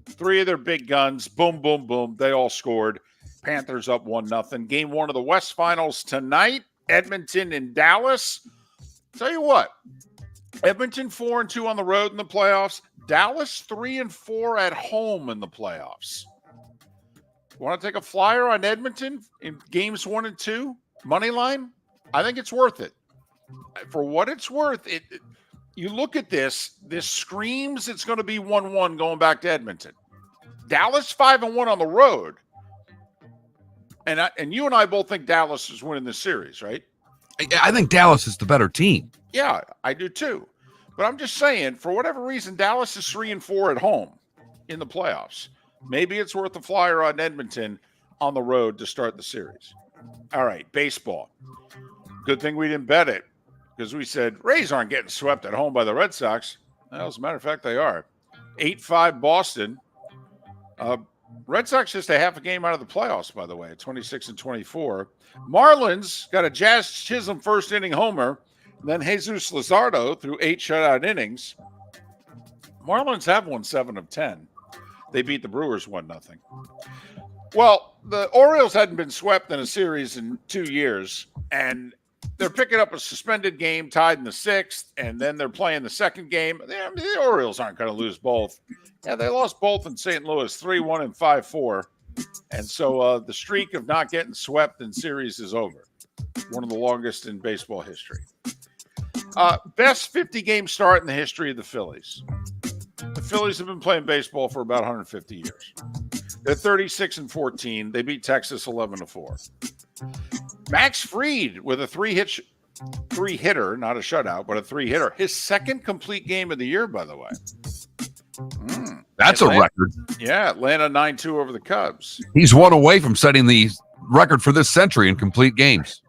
3 of their big guns. Boom, boom, boom. They all scored. Panthers up 1-0. Game 1 of the West Finals tonight. Edmonton and Dallas. Tell you what, Edmonton 4-2 on the road in the playoffs. Dallas 3-4 at home in the playoffs. Want to take a flyer on Edmonton in games 1 and 2? Money line? I think it's worth it. For what it's worth, you look at this screams it's going to be 1-1 going back to Edmonton. Dallas 5-1 on the road. And you and I both think Dallas is winning this series, right? I think Dallas is the better team. Yeah, I do too. But I'm just saying, for whatever reason, Dallas is 3-4 at home in the playoffs. Maybe it's worth a flyer on Edmonton on the road to start the series. All right, baseball. Good thing we didn't bet it because we said Rays aren't getting swept at home by the Red Sox. Well, as a matter of fact, they are. 8-5 Boston. Red Sox just a half a game out of the playoffs, by the way, 26-24. Marlins got a Jazz Chisholm first inning homer. And then Jesus Luzardo threw 8 shutout innings. Marlins have won 7 of 10. They beat the Brewers 1-0. Well, the Orioles hadn't been swept in a series in 2 years, and they're picking up a suspended game tied in the 6th, and then they're playing the second game. The Orioles aren't going to lose both. Yeah, they lost both in St. Louis, 3-1 and 5-4. And so the streak of not getting swept in series is over. One of the longest in baseball history. Best 50-game start in the history of the Phillies. The Phillies have been playing baseball for about 150 years. They're 36-14. They beat Texas 11-4. Max Fried with a three-hitter, not a shutout, but a three-hitter. His second complete game of the year, by the way. That's Atlanta, a record. Yeah, Atlanta 9-2 over the Cubs. He's one away from setting the record for this century in complete games.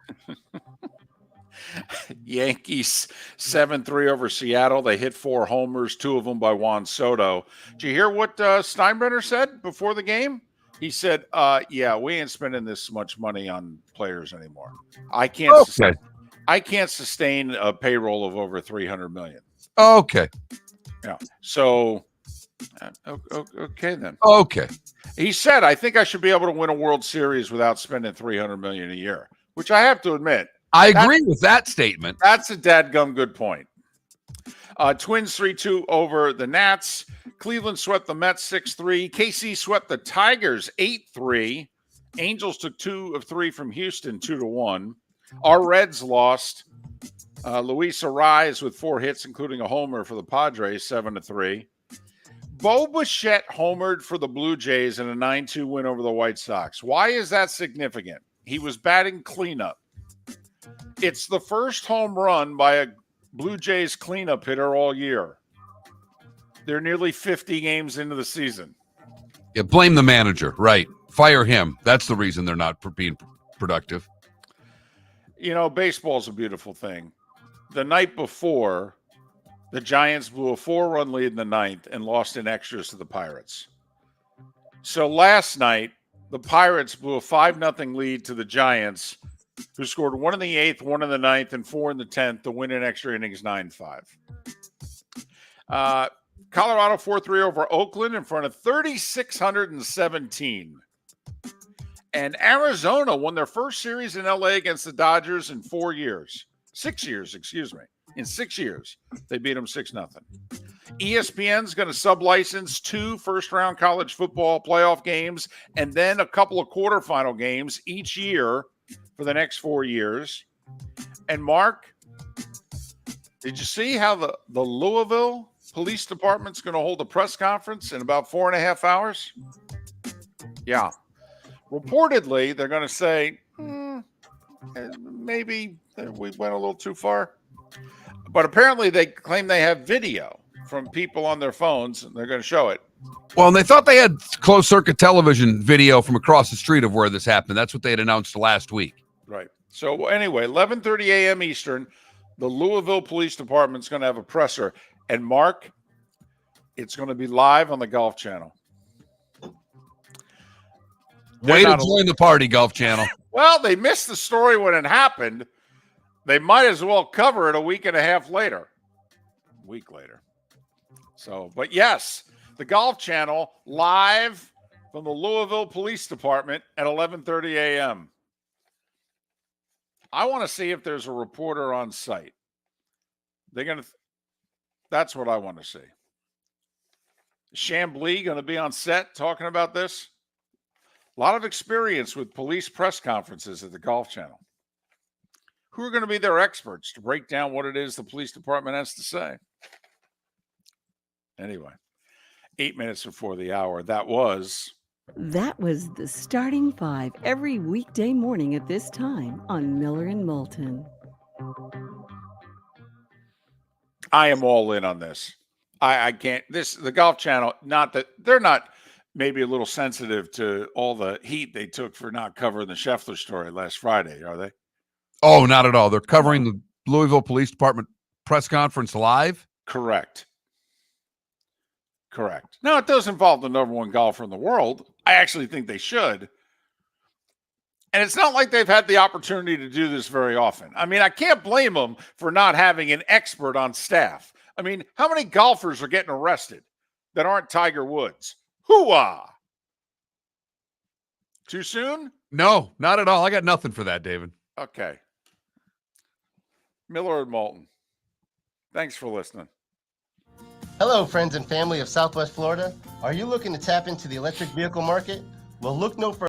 Yankees 7-3 over Seattle. They hit 4 homers, 2 of them by Juan Soto. Did you hear what Steinbrenner said before the game? He said, yeah, we ain't spending this much money on players anymore. I can't sustain a payroll of over $300 million. Okay. Yeah. So, okay then. Okay. He said, I think I should be able to win a World Series without spending $300 million a year, which I have to admit. I agree with that statement. That's a dadgum good point. Twins 3-2 over the Nats. Cleveland swept the Mets 6-3. KC swept the Tigers 8-3. Angels took 2 of 3 from Houston 2-1. Our Reds lost. Luis Arraez with 4 hits, including a homer for the Padres 7-3. Bo Bichette homered for the Blue Jays in a 9-2 win over the White Sox. Why is that significant? He was batting cleanup. It's the first home run by a Blue Jays cleanup hitter all year. They're nearly 50 games into the season. Yeah, blame the manager. Right. Fire him. That's the reason they're not being productive. You know, baseball's a beautiful thing. The night before, the Giants blew a 4-run lead in the 9th and lost in extras to the Pirates. So last night, the Pirates blew a 5-0 lead to the Giants, who scored 1 in the 8th, 1 in the 9th, and 4 in the 10th to win in extra innings 9-5. Colorado 4-3 over Oakland in front of 3,617. And Arizona won their first series in LA against the Dodgers in 4 years. 6 years, excuse me. In 6 years, they beat them 6-0. ESPN's going to sublicense 2 first-round college football playoff games and then a couple of quarterfinal games each year for the next 4 years. And Mark, did you see how the Louisville Police Department's going to hold a press conference in about 4.5 hours? Yeah. Reportedly, they're going to say, maybe we went a little too far. But apparently they claim they have video from people on their phones, and they're going to show it. Well, and they thought they had closed-circuit television video from across the street of where this happened. That's what they had announced last week. Right. So anyway, 11:30 a.m. Eastern, the Louisville Police Department's going to have a presser. And Mark, it's going to be live on the Golf Channel. Way to join the party, Golf Channel. Well, they missed the story when it happened. They might as well cover it a week and a half later. A week later. So, but yes, the Golf Channel live from the Louisville Police Department at 11:30 a.m. I want to see if there's a reporter on site. That's what I want to see. Chambly going to be on set talking about this. A lot of experience with police press conferences at the Golf Channel. Who are going to be their experts to break down what it is the police department has to say? Anyway, 8 minutes before the hour. That was the Starting Five every weekday morning at this time on Miller and Moulton. I am all in on this. I can't. The Golf Channel. Not that they're not maybe a little sensitive to all the heat they took for not covering the Scheffler story last Friday, are they? Oh, not at all. They're covering the Louisville Police Department press conference live. Correct. Now, it does involve the number one golfer in the world. I actually think they should. And it's not like they've had the opportunity to do this very often. I mean, I can't blame them for not having an expert on staff. I mean, how many golfers are getting arrested that aren't Tiger Woods? Hoo-ah! Too soon? No, not at all. I got nothing for that, David. Okay. Miller and Moulton. Thanks for listening. Hello, friends and family of Southwest Florida. Are you looking to tap into the electric vehicle market? Well, look no further.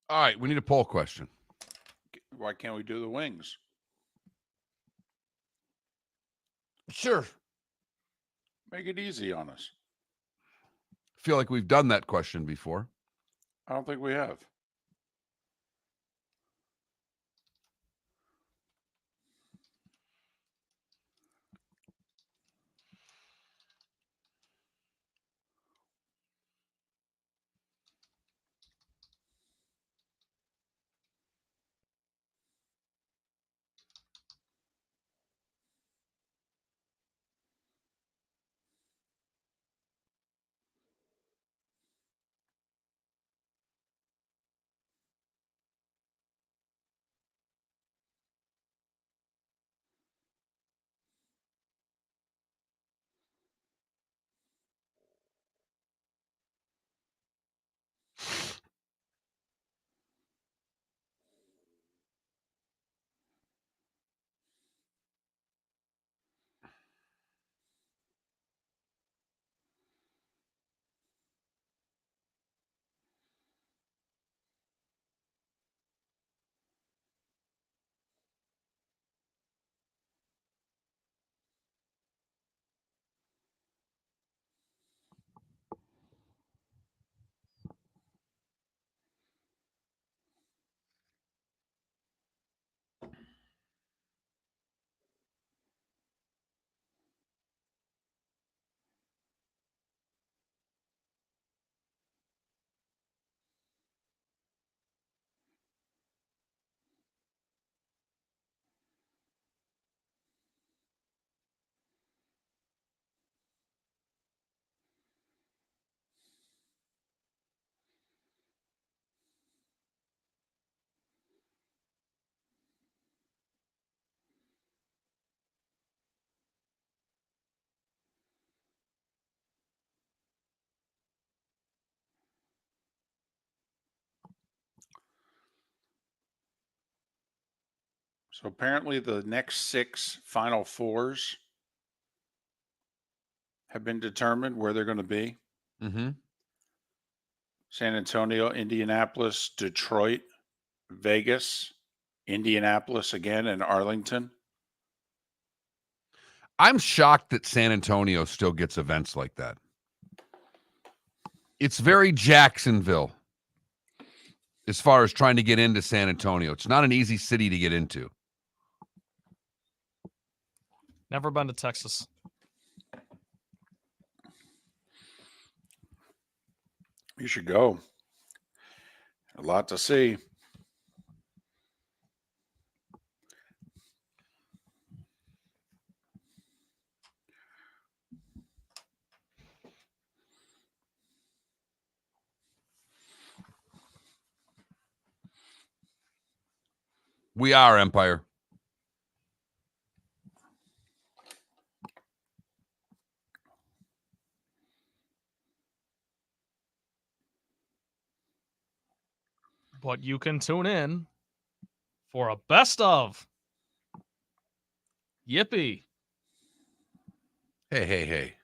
All right, we need a poll question. Why can't we do the wings? Sure. Make it easy on us. I feel like we've done that question before. I don't think we have. So apparently the next 6 Final Fours have been determined where they're going to be. Mm-hmm. San Antonio, Indianapolis, Detroit, Vegas, Indianapolis again, and Arlington. I'm shocked that San Antonio still gets events like that. It's very Jacksonville as far as trying to get into San Antonio. It's not an easy city to get into. Never been to Texas. You should go. A lot to see. We are Empire. But you can tune in for a best of. Yippee. Hey.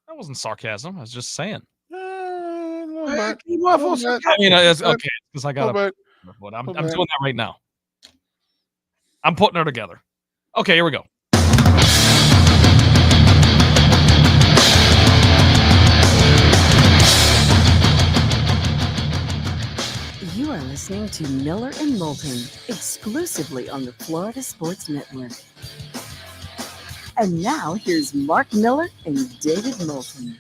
That wasn't sarcasm. I was just saying. A little Hey, bit. keep off us. I mean, it's okay because I got Little to. bit. But I'm Little doing bit. that right now. I'm putting her together. Okay, here we go. You are listening to Miller and Moulton, exclusively on the Florida Sports Network. And now here's Mark Miller and David Moulton.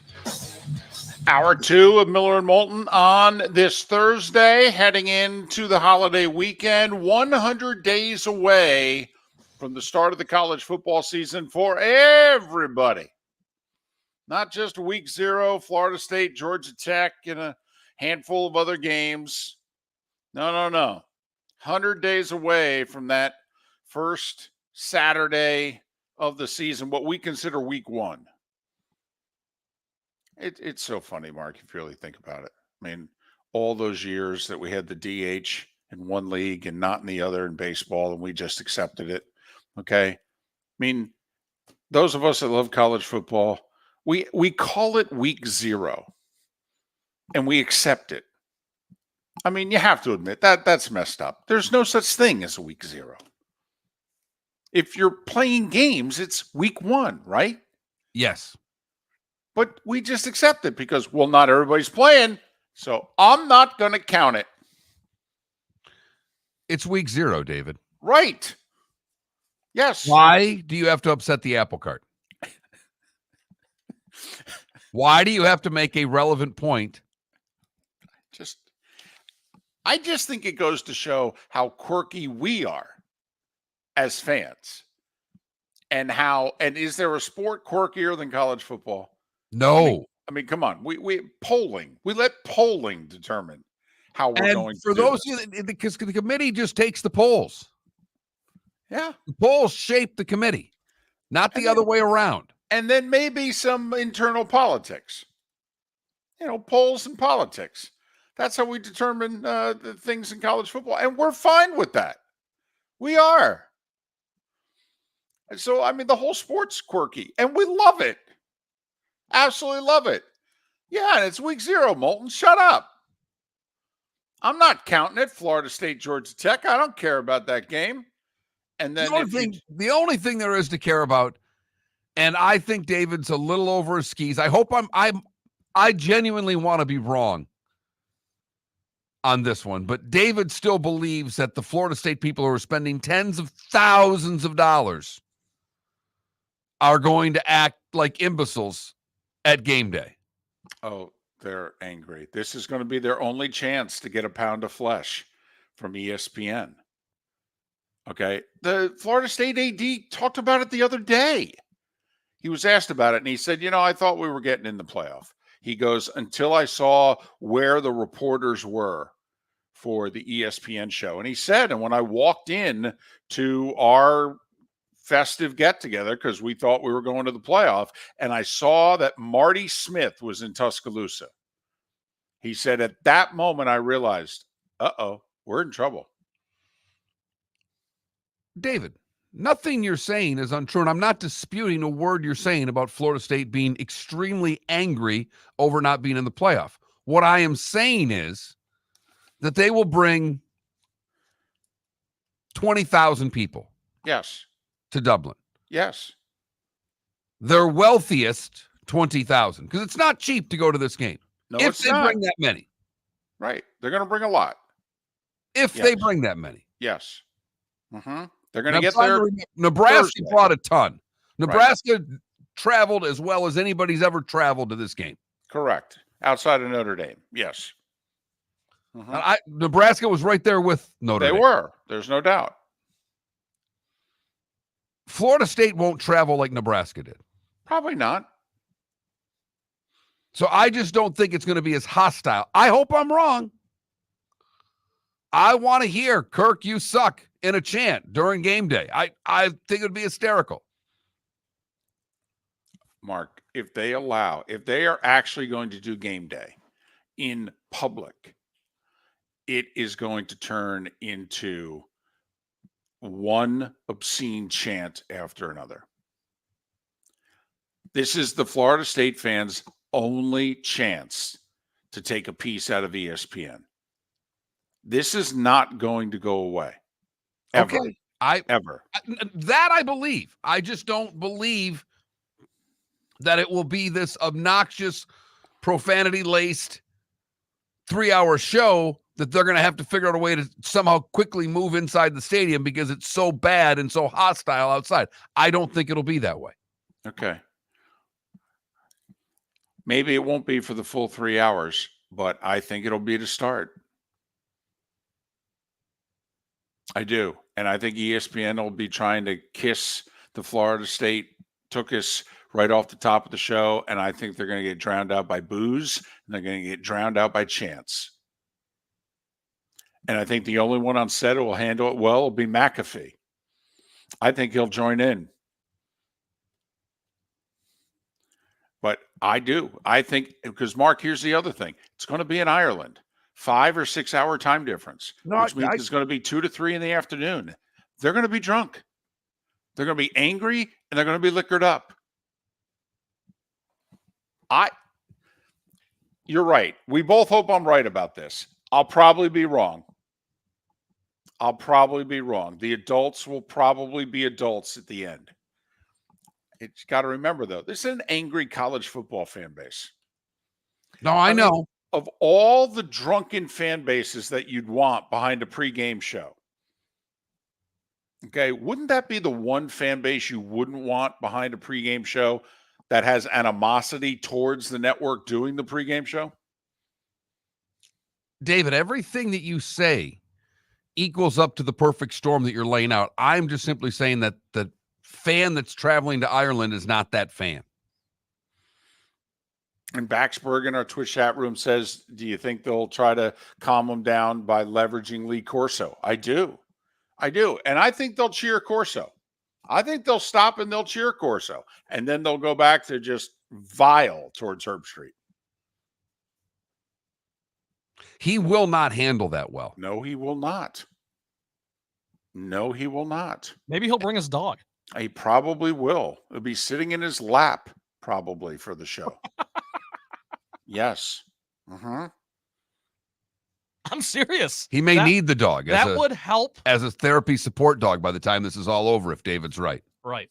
Hour 2 of Miller and Moulton on this Thursday, heading into the holiday weekend, 100 days away from the start of the college football season for everybody. Not just week 0, Florida State, Georgia Tech, and a handful of other games. No. 100 days away from that first Saturday of the season, what we consider week 1. It's so funny, Mark, if you really think about it. I mean, all those years that we had the DH in one league and not in the other in baseball, and we just accepted it. Okay. I mean, those of us that love college football, we call it week 0 and we accept it. I mean, you have to admit that's messed up. There's no such thing as a week 0. If you're playing games, it's week 1, right? Yes. But we just accept it because, well, not everybody's playing, so I'm not going to count it. It's week 0, David. Right. Yes. Why do you have to upset the apple cart? Why do you have to make a relevant point? I just think it goes to show how quirky we are as fans. And is there a sport quirkier than college football? No. I mean, come on. We let polling determine how we're going for to do those this. because the committee just takes the polls. Yeah. The polls shape the committee, not the other way around. And then maybe some internal politics. Polls and politics. That's how we determine the things in college football. And we're fine with that. We are. And so, I mean, the whole sport's quirky. And we love it. Absolutely love it. Yeah, and it's week 0, Moulton. Shut up. I'm not counting it. Florida State, Georgia Tech. I don't care about that game. And then the only thing there is to care about, and I think David's a little over his skis. I hope I genuinely want to be wrong on this one, but David still believes that the Florida State people who are spending tens of thousands of dollars are going to act like imbeciles at game day. Oh, they're angry. This is going to be their only chance to get a pound of flesh from ESPN. Okay. The Florida State AD talked about it the other day. He was asked about it, and he said, I thought we were getting in the playoff. He goes, until I saw where the reporters were for the ESPN show. And he said, and when I walked in to our festive get-together, because we thought we were going to the playoff, and I saw that Marty Smith was in Tuscaloosa. He said, at that moment, I realized, we're in trouble. David, nothing you're saying is untrue, and I'm not disputing a word you're saying about Florida State being extremely angry over not being in the playoff. What I am saying is that they will bring 20,000 people Yes. to Dublin. Yes. Their wealthiest 20,000, because it's not cheap to go to this game. No, if it's they not. bring that many. Right. They're going to bring a lot. If they bring that many. Yes. Mm-hmm. They're going to get there. Nebraska Thursday. brought a ton. Nebraska traveled as well as anybody's ever traveled to this game. Correct. Outside of Notre Dame. Yes. Mm-hmm. Nebraska was right there with Notre Dame. They were. There's no doubt. Florida State won't travel like Nebraska did. Probably not. So I just don't think it's going to be as hostile. I hope I'm wrong. I want to hear Kirk, you suck in a chant during game day. I think it would be hysterical. Mark, if they are actually going to do game day in public, it is going to turn into one obscene chant after another. This is the Florida State fans' only chance to take a piece out of ESPN. This is not going to go away. Ever. Okay. Ever. That I believe. I just don't believe that it will be this obnoxious, profanity-laced 3-hour show that they're going to have to figure out a way to somehow quickly move inside the stadium because it's so bad and so hostile outside. I don't think it'll be that way. Okay. Maybe it won't be for the full 3 hours, but I think it'll be to start. I do. And I think ESPN will be trying to kiss the Florida State took us right off the top of the show. And I think they're going to get drowned out by boos and they're going to get drowned out by chants. And I think the only one on set who will handle it well will be McAfee. I think he'll join in. But I do. I think, because Mark, here's the other thing. It's going to be in Ireland. 5 or 6 hour time difference, which means it's going to be 2 to 3 in the afternoon. They're going to be drunk. They're going to be angry and they're going to be liquored up. You're right. We both hope I'm right about this. I'll probably be wrong. The adults will probably be adults at the end. It's got to remember, though, this is an angry college football fan base. No, I know. Of all the drunken fan bases that you'd want behind a pregame show, okay, wouldn't that be the one fan base you wouldn't want behind a pregame show that has animosity towards the network doing the pregame show? David, everything that you say equals up to the perfect storm that you're laying out. I'm just simply saying that the fan that's traveling to Ireland is not that fan. And Baxberg in our Twitch chat room says, do you think they'll try to calm them down by leveraging Lee Corso? I do. And I think they'll cheer Corso. I think they'll stop and they'll cheer Corso. And then they'll go back to just vile towards Herb Street. He will not handle that well. No, he will not. Maybe he'll bring his dog. He probably will. It'll be sitting in his lap probably for the show. Yes. Mm-hmm. I'm serious. He may need the dog. That would help. As a therapy support dog by the time this is all over, if David's right. Right.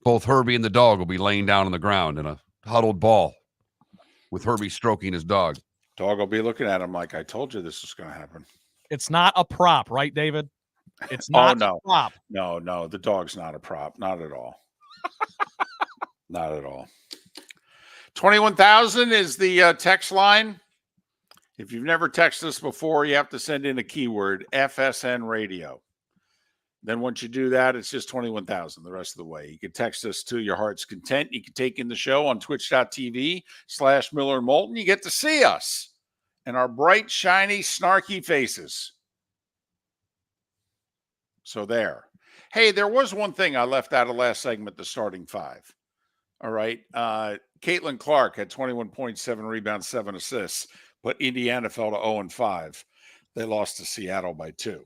Both Herbie and the dog will be laying down on the ground in a huddled ball with Herbie stroking his dog. Dog will be looking at him like, I told you this was going to happen. It's not a prop, right, David? It's not a prop. No, the dog's not a prop. Not at all. Not at all. 21,000 is the text line. If you've never texted us before, you have to send in a keyword, FSN Radio. Then once you do that, it's just 21,000 the rest of the way. You can text us to your heart's content. You can take in the show on twitch.tv/Miller and Moulton. You get to see us and our bright, shiny, snarky faces. So there. Hey, there was one thing I left out of last segment, the starting five. All right. Caitlin Clark had 21.7 rebounds, 7 assists, but Indiana fell to 0-5. They lost to Seattle by 2.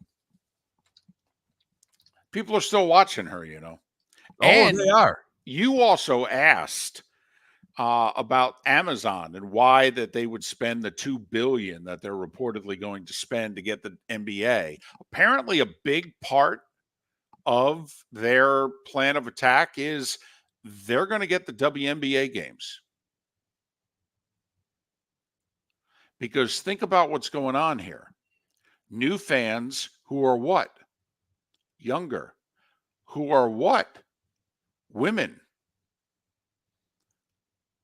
People are still watching her, you know. Oh, And they are. you also asked about Amazon and why that they would spend the $2 billion that they're reportedly going to spend to get the NBA. Apparently, a big part of their plan of attack is they're going to get the WNBA games. Because think about what's going on here. New fans who are what? Younger. Who are what? Women.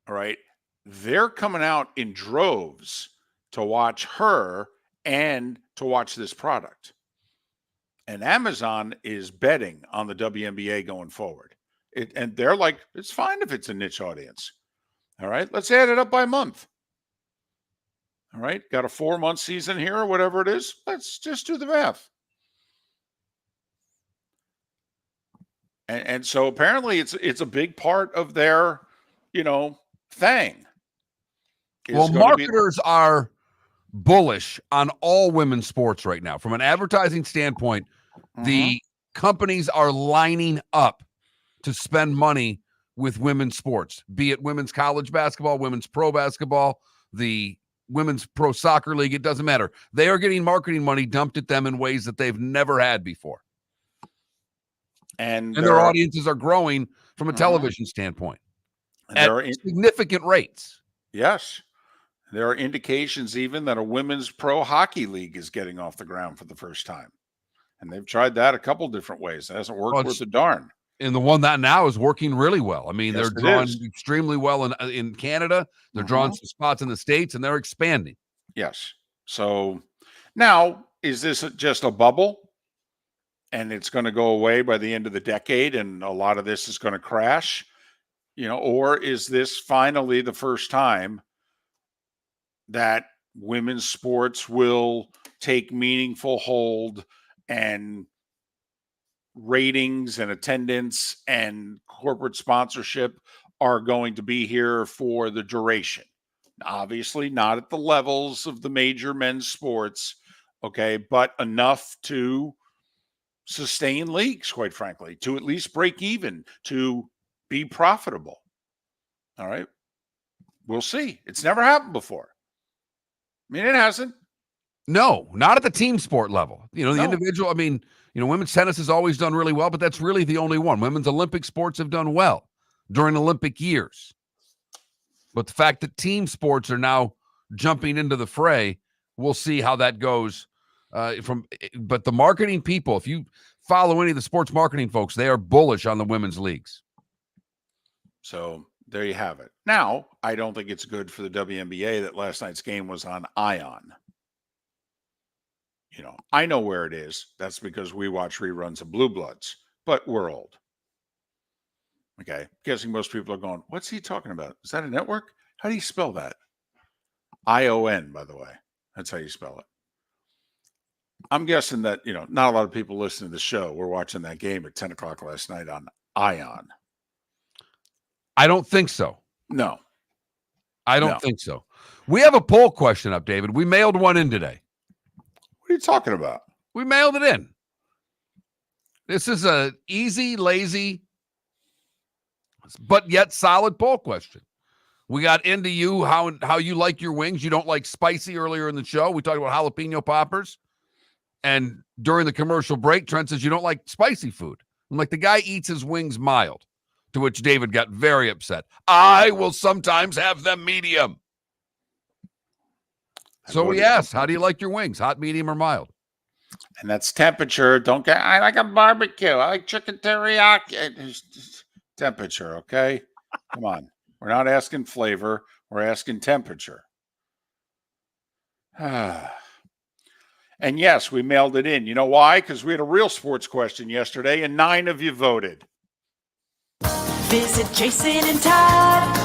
All right. They're coming out in droves to watch her and to watch this product. And Amazon is betting on the WNBA going forward. And they're like, it's fine if it's a niche audience. All right. Let's add it up by month. All right. Got a 4-month season here or whatever it is. Let's just do the math. And so apparently it's a big part of their, thing. Well, marketers are bullish on all women's sports right now. From an advertising standpoint, the companies are lining up to spend money with women's sports, be it women's college basketball, women's pro basketball, the women's pro soccer league. It doesn't matter. They are getting marketing money dumped at them in ways that they've never had before. And their audiences are growing from a television standpoint at significant rates. Yes. There are indications even that a women's pro hockey league is getting off the ground for the first time. And they've tried that a couple different ways. It hasn't worked worth a darn. And the one that now is working really well. I mean, they're drawing extremely well in Canada. They're drawing some spots in the States, and they're expanding. Yes. So now, is this just a bubble? And it's going to go away by the end of the decade, and a lot of this is going to crash, or is this finally the first time that women's sports will take meaningful hold and ratings and attendance and corporate sponsorship are going to be here for the duration? Obviously not at the levels of the major men's sports, okay, but enough to sustain leagues, quite frankly, to at least break even, to be profitable. All right. We'll see. It's never happened before. I mean, it hasn't. No, not at the team sport level. The individual, women's tennis has always done really well, but that's really the only one. Women's Olympic sports have done well during Olympic years. But the fact that team sports are now jumping into the fray, we'll see how that goes. But the marketing people, if you follow any of the sports marketing folks, they are bullish on the women's leagues. So there you have it. Now, I don't think it's good for the WNBA that last night's game was on Ion. I know where it is. That's because we watch reruns of Blue Bloods, but we're old. Okay. Guessing most people are going, what's he talking about? Is that a network? How do you spell that? ION, by the way. That's how you spell it. I'm guessing that, not a lot of people listening to the show were watching that game at 10 o'clock last night on Ion. I don't think so. No. I don't think so. We have a poll question up, David. We mailed one in today. What are you talking about? We mailed it in. This is a easy, lazy, but yet solid poll question. We got into you, how you like your wings. You don't like spicy earlier in the show. We talked about jalapeno poppers. And during the commercial break, Trent says you don't like spicy food. I'm like, the guy eats his wings mild, to which David got very upset. I will sometimes have them medium. So we asked, how do you like your wings? Hot, medium, or mild? And that's temperature. I like a barbecue. I like chicken teriyaki. Temperature, okay? Come on. We're not asking flavor. We're asking temperature. And yes, we mailed it in. You know why? Because we had a real sports question yesterday, and 9 of you voted. Visit Jason and Todd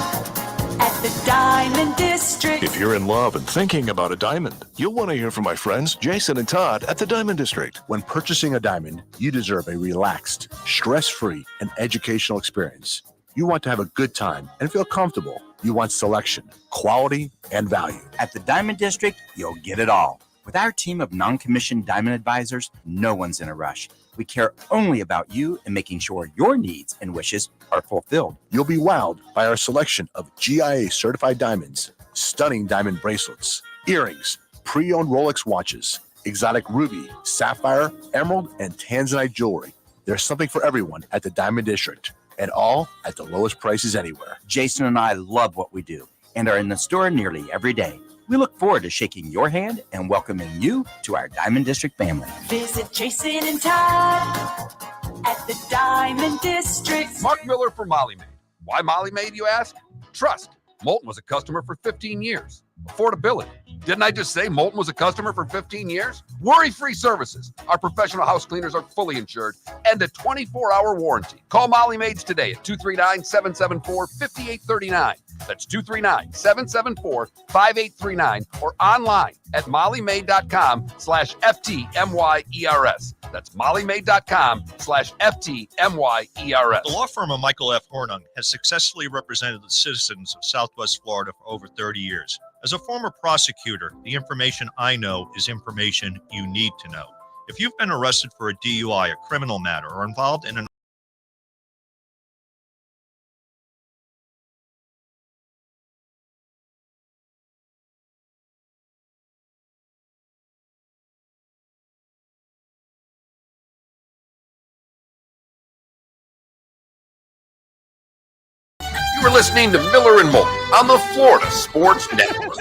at the Diamond District. If you're in love and thinking about a diamond, you'll want to hear from my friends Jason and Todd at the Diamond District. When purchasing a diamond, you deserve a relaxed, stress-free, and educational experience. You want to have a good time and feel comfortable. You want selection, quality, and value. At the Diamond District, you'll get it all. With our team of non-commissioned diamond advisors, no one's in a rush. We care only about you and making sure your needs and wishes are fulfilled. You'll be wowed by our selection of GIA certified diamonds, stunning diamond bracelets, earrings, pre-owned Rolex watches, exotic ruby, sapphire, emerald, and tanzanite jewelry. There's something for everyone at the Diamond District, and all at the lowest prices anywhere. Jason and I love what we do and are in the store nearly every day. We look forward to shaking your hand and welcoming you to our Diamond District family. Visit Jason and Todd at the Diamond District. Mark Miller for Molly Maid. Why Molly Maid, you ask? Trust. Moulton was a customer for 15 years. Affordability. Didn't I just say Moulton was a customer for 15 years? Worry-free services. Our professional house cleaners are fully insured and a 24-hour warranty. Call Molly Maids today at 239-774-5839. That's 239-774-5839 or online at mollymaid.com/FTMYERS. That's mollymaid.com/FTMYERS. The law firm of Michael F. Hornung has successfully represented the citizens of Southwest Florida for over 30 years. As a former prosecutor, the information I know is information you need to know. If you've been arrested for a DUI, a criminal matter, or involved in an You are listening to Miller and Moulton on the Florida Sports Network.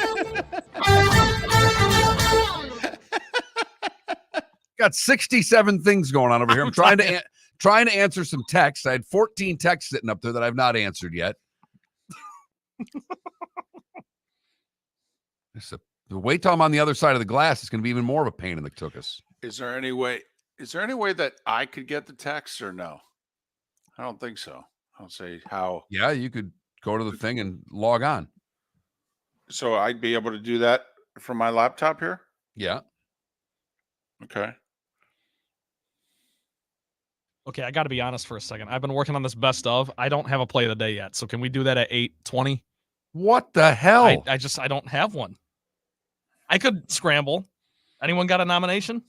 Got 67 things going on over here. I'm trying to answer some texts. I had 14 texts sitting up there that I've not answered yet. The wait till I'm on the other side of the glass is going to be even more of a pain in the tuchus. Is there any way that I could get the text or no? I don't think so. I'll say how. Yeah, you could go to the thing and log on. So I'd be able to do that from my laptop here? Yeah. Okay. Okay, I got to be honest for a second. I've been working on this best of. I don't have a play of the day yet. So can we do that at 8:20? What the hell? I don't have one. I could scramble. Anyone got a nomination?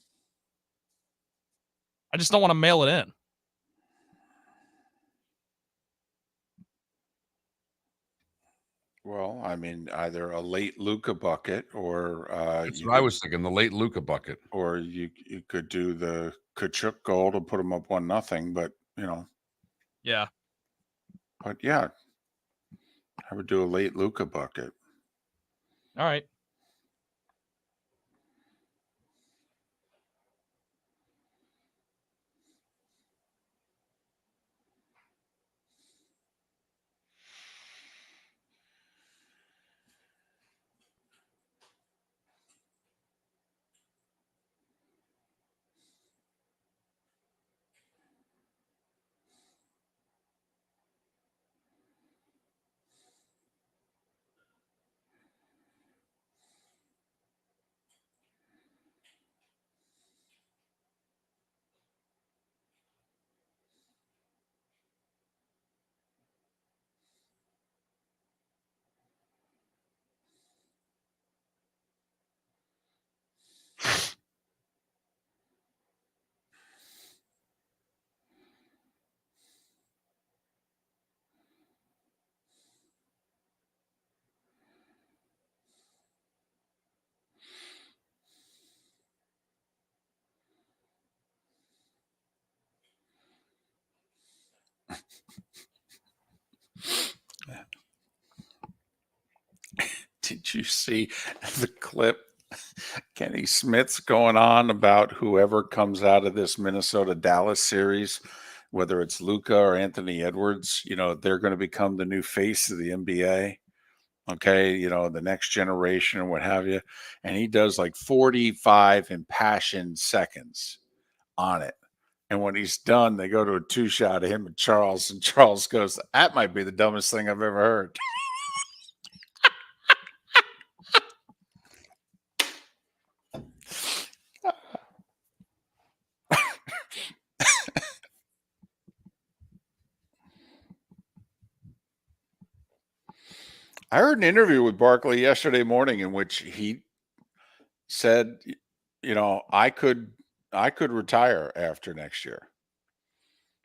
I just don't want to mail it in. Well, I mean, either a late Luca bucket or That's what I was thinking, the late Luca bucket. Or you could do the Kachuk goal to put them up 1-0, but Yeah. But yeah, I would do a late Luca bucket. All right. Did you see the clip Kenny Smith's going on about whoever comes out of this Minnesota Dallas series, whether it's Luca or Anthony Edwards, they're going to become the new face of the NBA. Okay, the next generation or what have you. And he does like 45 impassioned seconds on it. And when he's done, they go to a 2-shot of him and Charles goes, "That might be the dumbest thing I've ever heard." I heard an interview with Barkley yesterday morning in which he said I could retire after next year.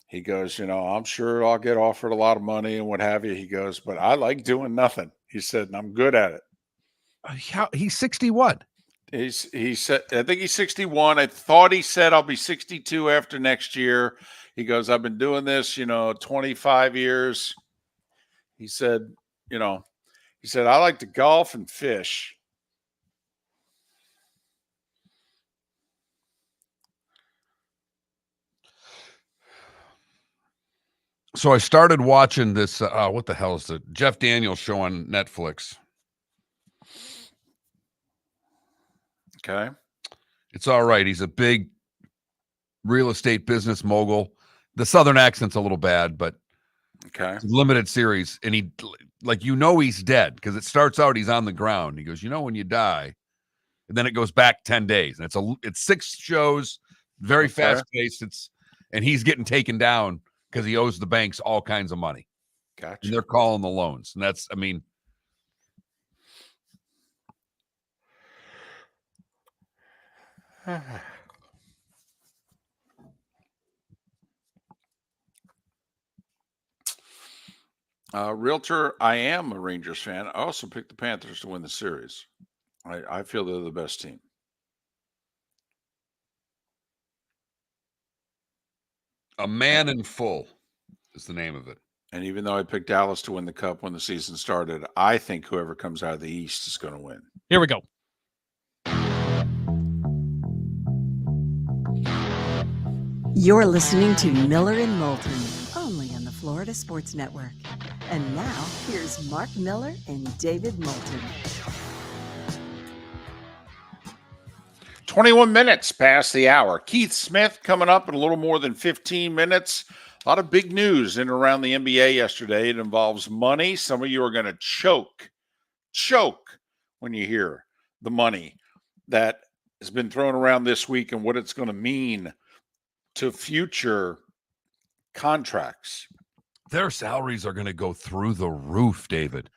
He goes, I'm sure I'll get offered a lot of money and what have you. He goes, but I like doing nothing. He said, and I'm good at it. He's 61. He said, I think he's 61. I thought he said I'll be 62 after next year. He goes, I've been doing this, 25 years. He said, I like to golf and fish. So I started watching this. What the hell is the Jeff Daniels show on Netflix? Okay. It's all right. He's a big real estate business mogul. The Southern accent's a little bad, but okay. It's a limited series. And he, he's dead because it starts out he's on the ground. He goes, when you die, and then it goes back 10 days. And it's 6 shows, very fast paced. And he's getting taken down because he owes the banks all kinds of money. Gotcha. And they're calling the loans. And that's, Realtor, I am a Rangers fan. I also picked the Panthers to win the series. I feel they're the best team. A Man in Full is the name of it. And even though I picked Dallas to win the cup when the season started, I think whoever comes out of the East is going to win. Here we go. You're listening to Miller and Moulton, only on the Florida Sports Network. And now, here's Mark Miller and David Moulton. 21 minutes past the hour. Keith Smith coming up in a little more than 15 minutes. A lot of big news in and around the NBA yesterday. It involves money. Some of you are going to choke when you hear the money that has been thrown around this week and what it's going to mean to future contracts. Their salaries are going to go through the roof, David.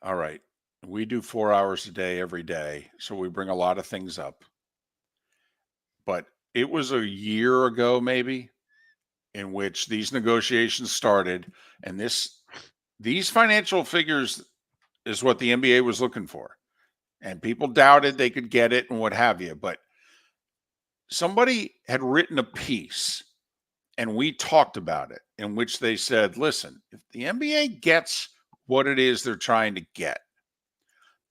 All right. We do 4 hours a day every day, so we bring a lot of things up. But it was a year ago, maybe, in which these negotiations started, and these financial figures is what the NBA was looking for. And people doubted they could get it and what have you. But somebody had written a piece, and we talked about it, in which they said, listen, if the NBA gets what it is they're trying to get,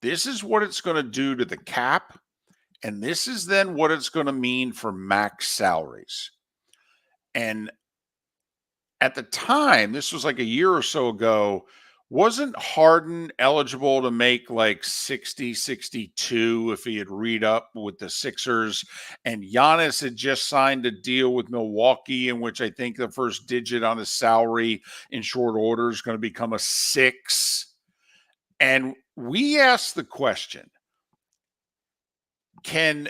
this is what it's going to do to the cap, and this is then what it's going to mean for max salaries. And at the time, this was like a year or so ago, wasn't Harden eligible to make like 60, 62 if he had re-up with the Sixers? And Giannis had just signed a deal with Milwaukee, in which I think the first digit on his salary in short order is going to become a 6. And we asked the question, can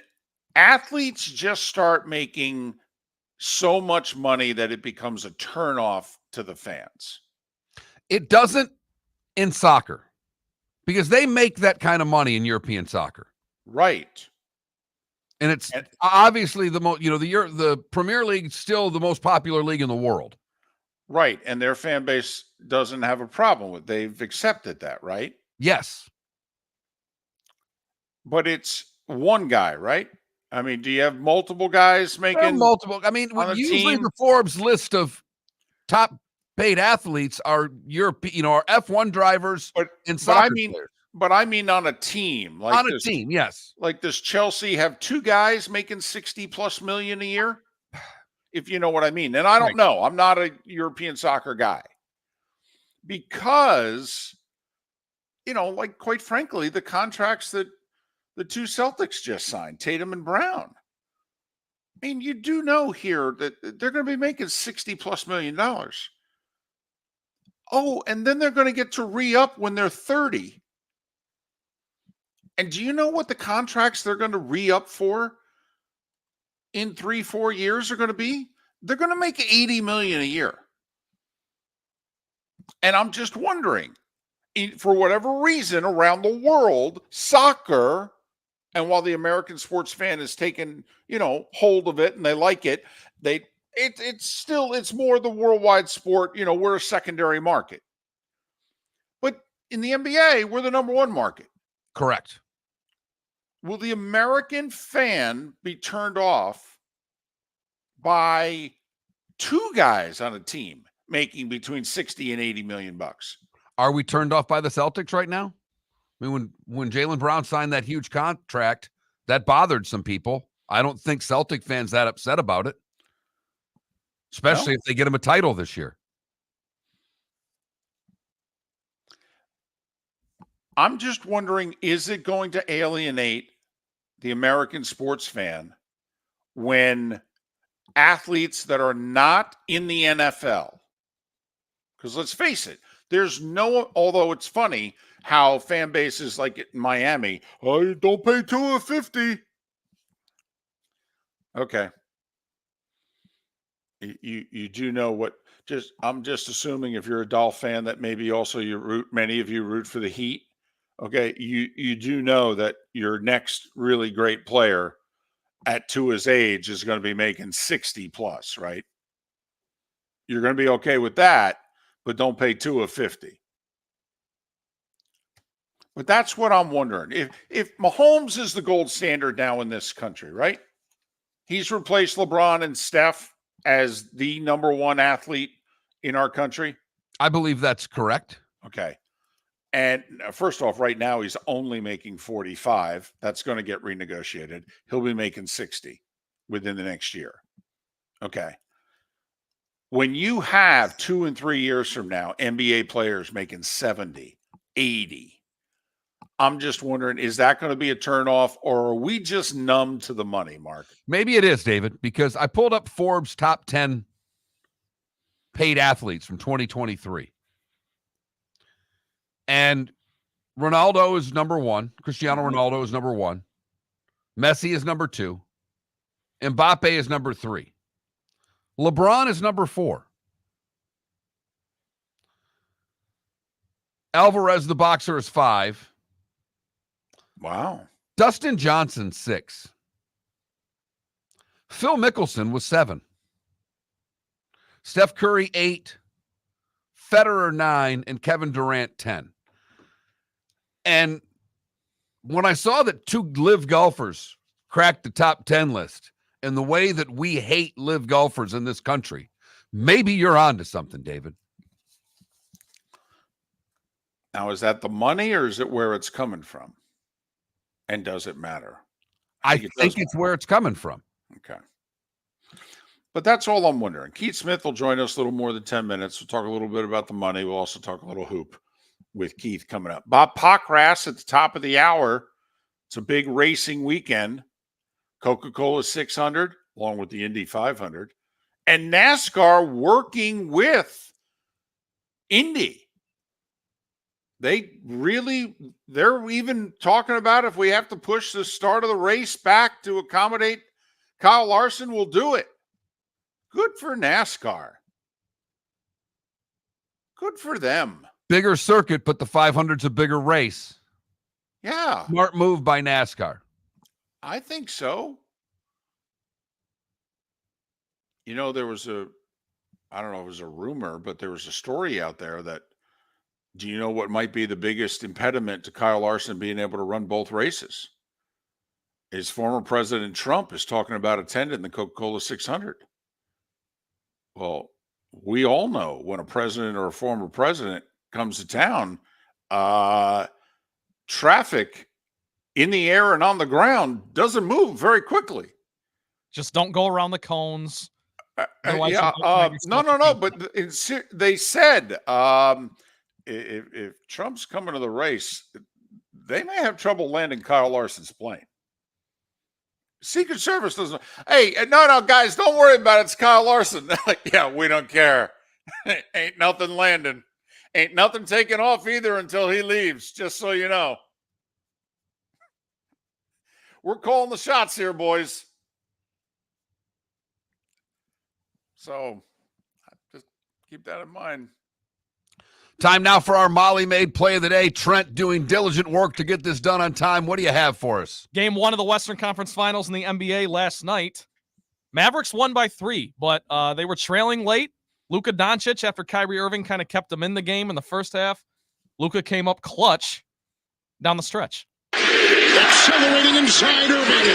athletes just start making so much money that it becomes a turnoff to the fans? It doesn't in soccer, because they make that kind of money in European soccer. Right. And it's obviously the Premier League still the most popular league in the world. Right. And their fan base doesn't have a problem with it. They've accepted that, right? Yes. But it's one guy, right? I mean, do you have multiple guys making multiple? I mean, usually the Forbes list of top paid athletes are European, are F1 drivers and soccer players. But I mean on a team. Like on a team, yes. Like, does Chelsea have 2 guys making 60+ million a year? If you know what I mean. And I don't know. I'm not a European soccer guy. Because, like, quite frankly, the contracts that the 2 Celtics just signed, Tatum and Brown. I mean, you do know here that they're going to be making $60+ million. Oh, and then they're going to get to re-up when they're 30. And do you know what the contracts they're going to re-up for in 3-4 years are going to be? They're going to make $80 million a year. And I'm just wondering, for whatever reason around the world, soccer And while the American sports fan has taken, hold of it and they like it, it's more the worldwide sport. We're a secondary market. But in the NBA, we're the number one market. Correct. Will the American fan be turned off by two guys on a team making between 60 and 80 million bucks? Are we turned off by the Celtics right now? I mean, when Jaylen Brown signed that huge contract, that bothered some people. I don't think Celtic fans that upset about it, especially if they get him a title this year. I'm just wondering, is it going to alienate the American sports fan when athletes that are not in the NFL, because let's face it, although it's funny how fan bases like in Miami, oh, don't pay $250. Okay. You do know what, I'm just assuming if you're a Dolph fan that maybe also many of you root for the Heat. Okay. You do know that your next really great player to his age is going to be making 60 plus, right? You're going to be okay with that, but don't pay $250. But that's what I'm wondering. If Mahomes is the gold standard now in this country, right? He's replaced LeBron and Steph as the number one athlete in our country. I believe that's correct. Okay. And first off, right now he's only making 45. That's going to get renegotiated. He'll be making 60 within the next year. Okay. When you have 2 and 3 years from now, NBA players making 70, 80, I'm just wondering, is that going to be a turnoff, or are we just numb to the money, Mark? Maybe it is, David, because I pulled up Forbes' top 10 paid athletes from 2023. And Ronaldo is number one. Cristiano Ronaldo is number one. Messi is number two. Mbappe is number three. LeBron is number four. Alvarez, the boxer, is 5. Wow. Dustin Johnson, 6. Phil Mickelson was 7. Steph Curry, 8. Federer, 9. And Kevin Durant, 10. And when I saw that 2 live golfers cracked the top 10 list and the way that we hate live golfers in this country, maybe you're onto something, David. Now, is that the money or is it where it's coming from? And does it matter? I think it's where it's coming from. Okay. But that's all I'm wondering. Keith Smith will join us a little more than 10 minutes. We'll talk a little bit about the money. We'll also talk a little hoop with Keith coming up. Bob Pockrass at the top of the hour. It's a big racing weekend. Coca-Cola 600, along with the Indy 500. And NASCAR working with Indy. They're even talking about if we have to push the start of the race back to accommodate Kyle Larson, we'll do it. Good for NASCAR. Good for them. Bigger circuit, but the 500's a bigger race. Yeah. Smart move by NASCAR. I think so. There was I don't know if it was a rumor, but there was a story out there that, do you know what might be the biggest impediment to Kyle Larson being able to run both races? His former President Trump is talking about attending the Coca-Cola 600. Well, we all know when a president or a former president comes to town, traffic in the air and on the ground doesn't move very quickly. Just don't go around the cones. No. But they said if Trump's coming to the race, they may have trouble landing Kyle Larson's plane. Secret Service doesn't. Hey, no, guys, don't worry about it. It's Kyle Larson. Yeah, we don't care. Ain't nothing landing. Ain't nothing taking off either until he leaves, just so you know. We're calling the shots here, boys. So just keep that in mind. Time now for our Molly Made play of the day. Trent doing diligent work to get this done on time. What do you have for us? Game 1 of the Western Conference Finals in the NBA last night. Mavericks won by 3, but they were trailing late. Luka Doncic, after Kyrie Irving kind of kept them in the game in the first half, Luka came up clutch down the stretch. Accelerating inside Irving.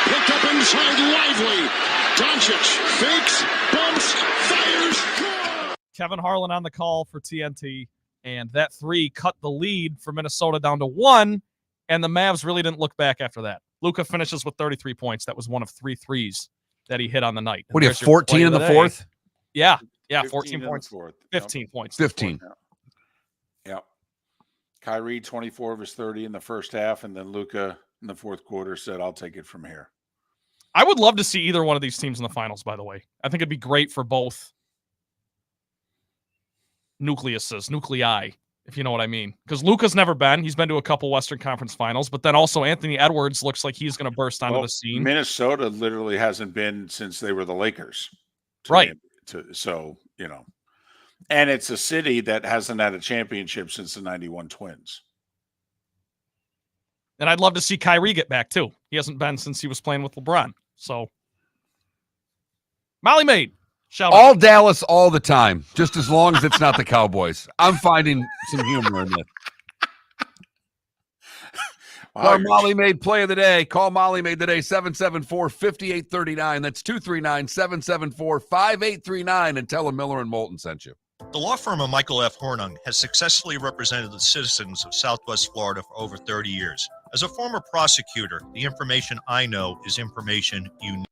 Picked up inside Lively. Doncic fakes, bumps, fires. Kevin Harlan on the call for TNT, and that 3 cut the lead for Minnesota down to 1, and the Mavs really didn't look back after that. Luka finishes with 33 points. That was one of 3 threes that he hit on the night. What do you have, 14 in the fourth? Yeah, 14 points. 15 Yep. points. 15. Yep. Kyrie, 24 of his 30 in the first half, and then Luka in the fourth quarter said, I'll take it from here. I would love to see either one of these teams in the finals, by the way. I think it'd be great for both nuclei, if you know what I mean. Because Luka's never been. He's been to a couple Western Conference Finals, but then also Anthony Edwards looks like he's going to burst onto the scene. Minnesota literally hasn't been since they were the Lakers. Right. So, and it's a city that hasn't had a championship since the 91 Twins. And I'd love to see Kyrie get back, too. He hasn't been since he was playing with LeBron. So, Molly Maid. Shout all out. Dallas all the time, just as long as it's not the Cowboys. I'm finding some humor in this. Our Molly Made play of the day. Call Molly Made today, 774-5839. That's 239-774-5839, and tell them Miller and Moulton sent you. The law firm of Michael F. Hornung has successfully represented the citizens of Southwest Florida for over 30 years. As a former prosecutor, the information I know is information you need.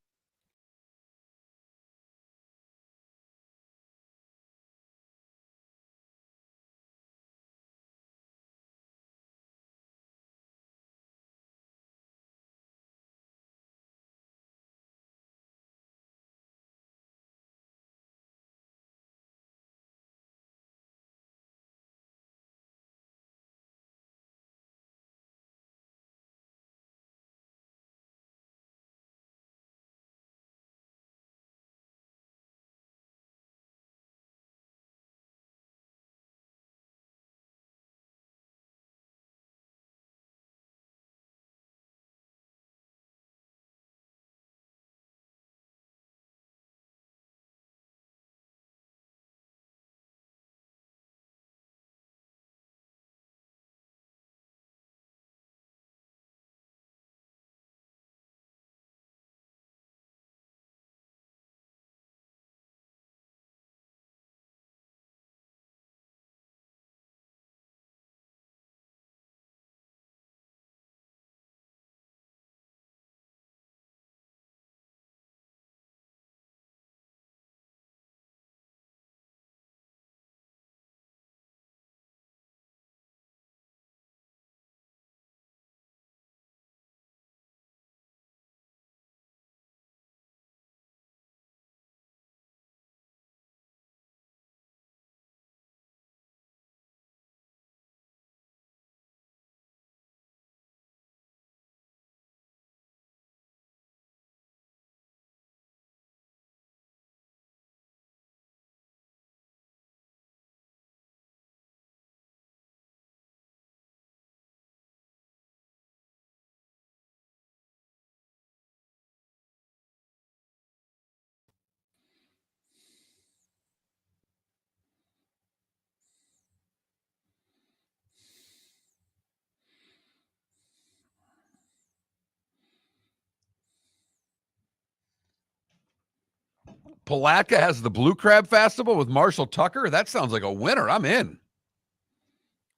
Palatka has the Blue Crab Festival with Marshall Tucker. That sounds like a winner. I'm in.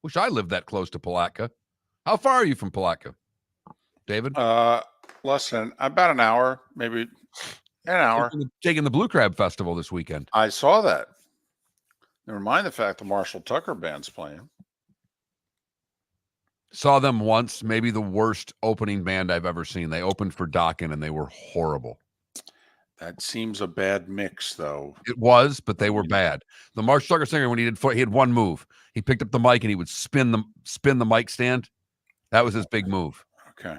Wish I lived that close to Palatka. How far are you from Palatka, David? Less than about an hour, maybe an hour. Taking the Blue Crab Festival this weekend. I saw that. Never mind the fact the Marshall Tucker band's playing. Saw them once, maybe the worst opening band I've ever seen. They opened for Dokken, and they were horrible. That seems a bad mix, though. It was, but they were bad. The Marshall Tucker singer, when he had one move. He picked up the mic and he would spin the mic stand. That was his big move. Okay.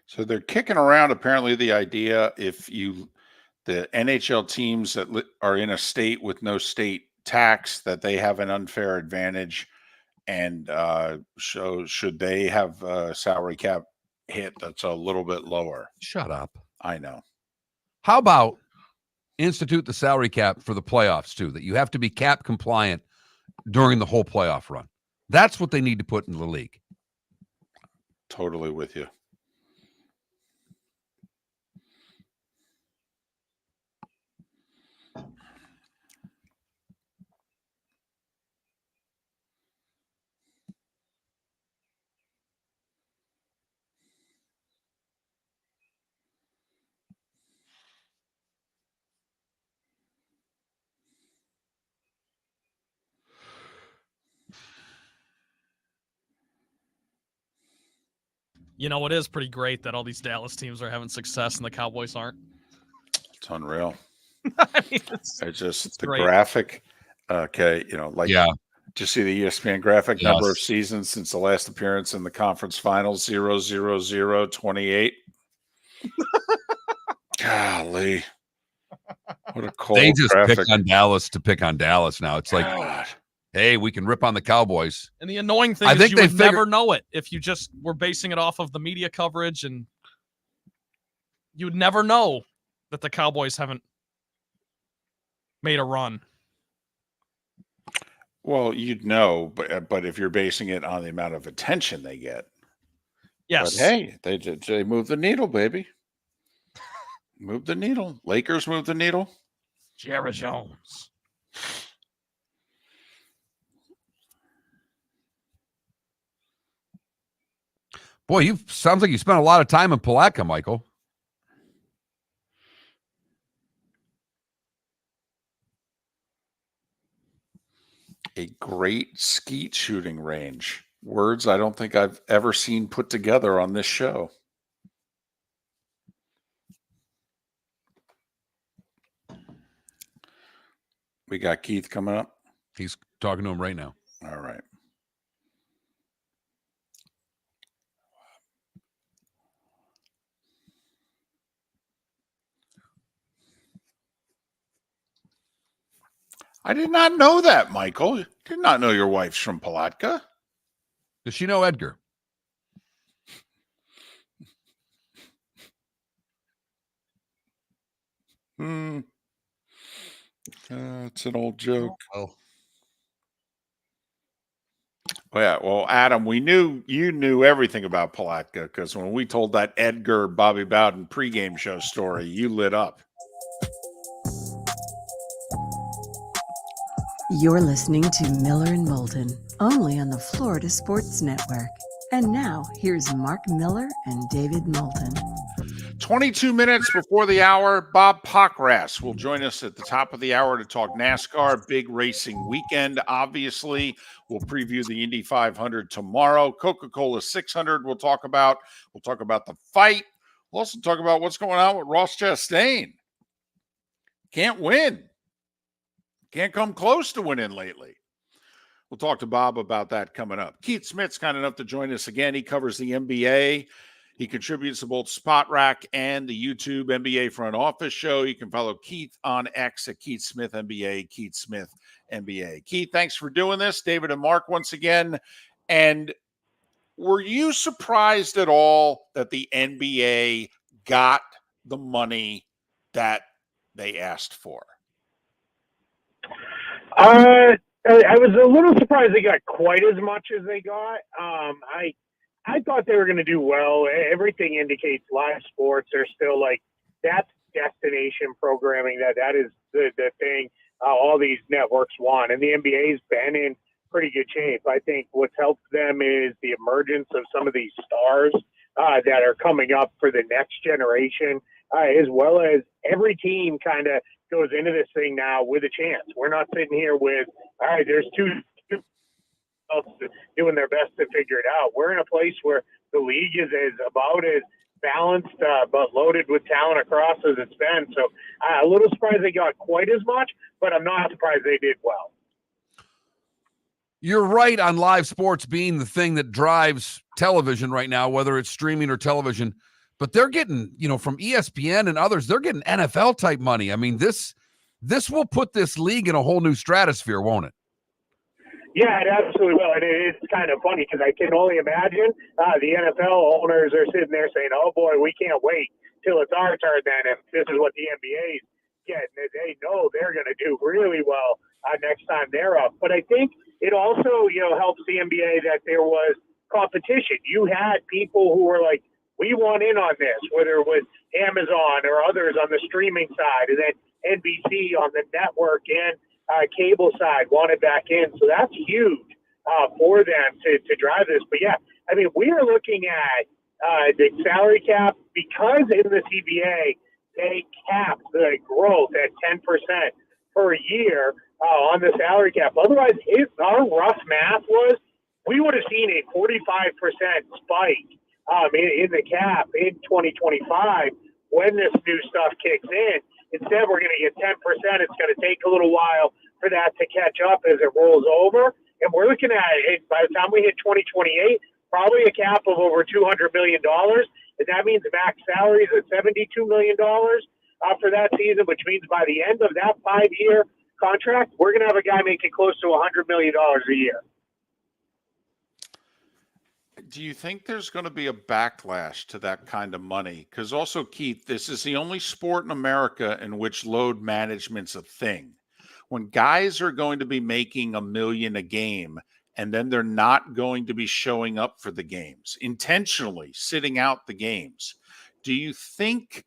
So they're kicking around apparently the idea the NHL teams that are in a state with no state tax, that they have an unfair advantage, and so should they have a salary cap hit that's a little bit lower. Shut up. I know. How about institute the salary cap for the playoffs too, that you have to be cap compliant during the whole playoff run? That's what they need to put in the league. Totally with you. You know, it is pretty great that all these Dallas teams are having success and the Cowboys aren't. It's unreal. I mean, it's the great. graphic. Okay, yeah. Did you see the ESPN graphic? Yes. Number of seasons since the last appearance in the conference finals, 0-0-0-28. Golly. What a cold They just graphic. pick on Dallas to pick on Dallas now. It's like, God. hey, we can rip on the Cowboys. And the annoying thing I is think you they would never figured- know it if you just were basing it off of the media coverage, and you would never know that the Cowboys haven't made a run. Well, you'd know, but if you're basing it on the amount of attention they get. Yes. But hey, they move the needle, baby. Move the needle. Lakers move the needle. Jerry Jones. Boy, sounds like you spent a lot of time in Palatka, Michael. A great skeet shooting range. Words I don't think I've ever seen put together on this show. We got Keith coming up. He's talking to him right now. All right. I did not know that, Michael. Did not know your wife's from Palatka. Does she know Edgar? It's an old joke. Oh. Well, yeah. Well, Adam, we knew you knew everything about Palatka because when we told that Edgar Bobby Bowden pregame show story, you lit up. You're listening to Miller and Moulton, only on the Florida Sports Network. And now, here's Mark Miller and David Moulton. 22 minutes before the hour, Bob Pockrass will join us at the top of the hour to talk NASCAR, big racing weekend. Obviously, we'll preview the Indy 500 tomorrow. Coca-Cola 600 we'll talk about. We'll talk about the fight. We'll also talk about what's going on with Ross Chastain. Can't win. Can't come close to winning lately. We'll talk to Bob about that coming up. Keith Smith's kind enough to join us again. He covers the NBA. He contributes to both Spot Rack and the YouTube NBA Front Office Show. You can follow Keith on X at Keith Smith NBA, Keith Smith NBA. Keith, thanks for doing this. David and Mark once again. And were you surprised at all that the NBA got the money that they asked for? I was a little surprised they got quite as much as they got. I thought they were going to do well. Everything indicates live sports are still like that's destination programming. That is the thing all these networks want, and the NBA's been in pretty good shape. I think what's helped them is the emergence of some of these stars that are coming up for the next generation, as well as every team kind of goes into this thing now with a chance. We're not sitting here with, all right, there's two doing their best to figure it out. We're in a place where the league is about as balanced but loaded with talent across as it's been. So a little surprised they got quite as much, but I'm not surprised they did well. You're right on live sports being the thing that drives television right now, whether it's streaming or television. But they're getting, from ESPN and others, they're getting NFL type money. I mean, this will put this league in a whole new stratosphere, won't it? Yeah, it absolutely will. And it's kind of funny because I can only imagine the NFL owners are sitting there saying, oh, boy, we can't wait till it's our turn then if this is what the NBA is getting. They know they're going to do really well next time they're up. But I think it also, helps the NBA that there was competition. You had people who were like, we want in on this, whether it was Amazon or others on the streaming side, and then NBC on the network and cable side wanted back in. So that's huge for them to drive this. But yeah, I mean, we are looking at the salary cap because in the CBA, they capped the growth at 10% per year on the salary cap. Otherwise, if our rough math was, we would have seen a 45% spike in the cap in 2025 when this new stuff kicks in. Instead, we're going to get 10%. It's going to take a little while for that to catch up as it rolls over. And we're looking at it, by the time we hit 2028, probably a cap of over $200 million. And that means max salaries at $72 million for that season, which means by the end of that 5-year contract, we're going to have a guy making close to $100 million a year. Do you think there's going to be a backlash to that kind of money? Because also, Keith, this is the only sport in America in which load management's a thing. When guys are going to be making $1 million a game and then they're not going to be showing up for the games, intentionally sitting out the games, do you think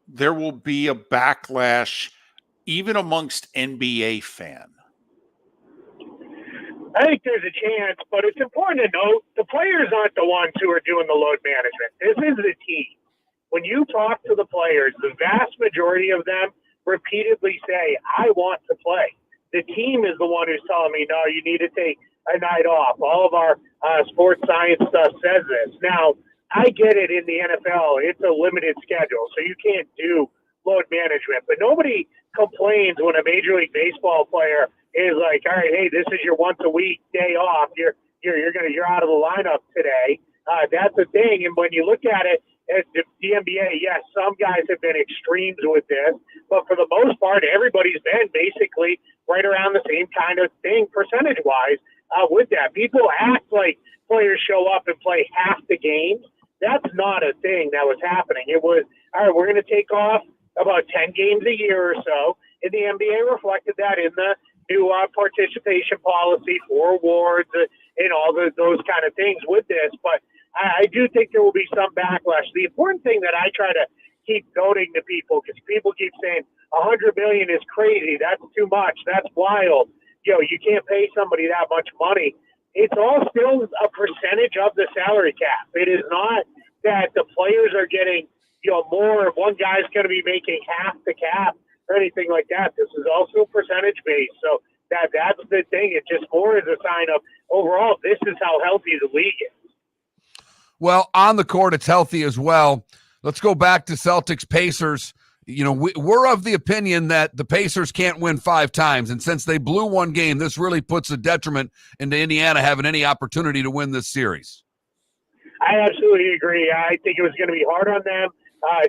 there will be a backlash even amongst NBA fans? I think there's a chance, but it's important to note the players aren't the ones who are doing the load management. This is the team. When you talk to the players, the vast majority of them repeatedly say, I want to play. The team is the one who's telling me, no, you need to take a night off. All of our sports science stuff says this. Now, I get it in the NFL. It's a limited schedule, so you can't do load management. But nobody complains when a Major League Baseball player is like, all right, hey, this is your once a week day off. You're out of the lineup today. That's a thing. And when you look at it, at the NBA, yes, some guys have been extremes with this, but for the most part, everybody's been basically right around the same kind of thing percentage-wise with that. People act like players show up and play half the games. That's not a thing that was happening. It was, all right, we're going to take off about 10 games a year or so, and the NBA reflected that in the new participation policy for awards and all those kind of things with this. But I do think there will be some backlash. The important thing that I try to keep noting to people, because people keep saying $100 million is crazy, that's too much, that's wild, you can't pay somebody that much money. It's all still a percentage of the salary cap. It is not that the players are getting more. One guy's going to be making half the cap or anything like that. This is also percentage based. So that's the thing. It just more is a sign of overall, this is how healthy the league is. Well, on the court, it's healthy as well. Let's go back to Celtics Pacers. We're of the opinion that the Pacers can't win 5 times. And since they blew one game, this really puts a detriment into Indiana having any opportunity to win this series. I absolutely agree. I think it was going to be hard on them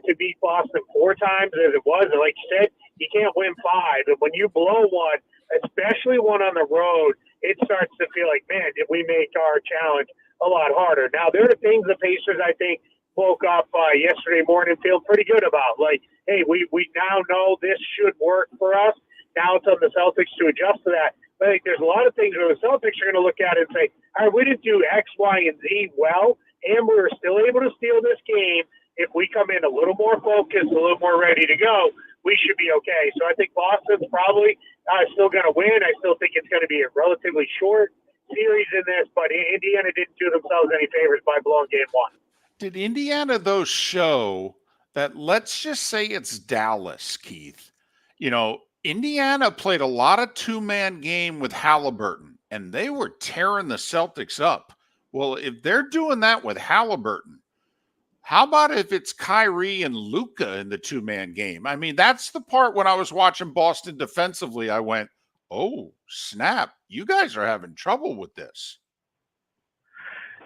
to beat Boston 4 times as it was. And like you said, you can't win 5. And when you blow one, especially one on the road, it starts to feel like, man, did we make our challenge a lot harder? Now, there are things the Pacers, I think, woke up yesterday morning feeling pretty good about. Like, hey, we now know this should work for us. Now it's on the Celtics to adjust to that. But I think there's a lot of things where the Celtics are going to look at it and say, all right, we didn't do X, Y, and Z well, and we were still able to steal this game. If we come in a little more focused, a little more ready to go, we should be okay. So I think Boston's probably still going to win. I still think it's going to be a relatively short series in this, but Indiana didn't do themselves any favors by blowing game 1. Did Indiana, though, show that, let's just say it's Dallas, Keith? Indiana played a lot of 2-man game with Halliburton, and they were tearing the Celtics up. Well, if they're doing that with Halliburton, how about if it's Kyrie and Luka in the 2-man game? I mean, that's the part when I was watching Boston defensively, I went, Oh, snap. You guys are having trouble with this.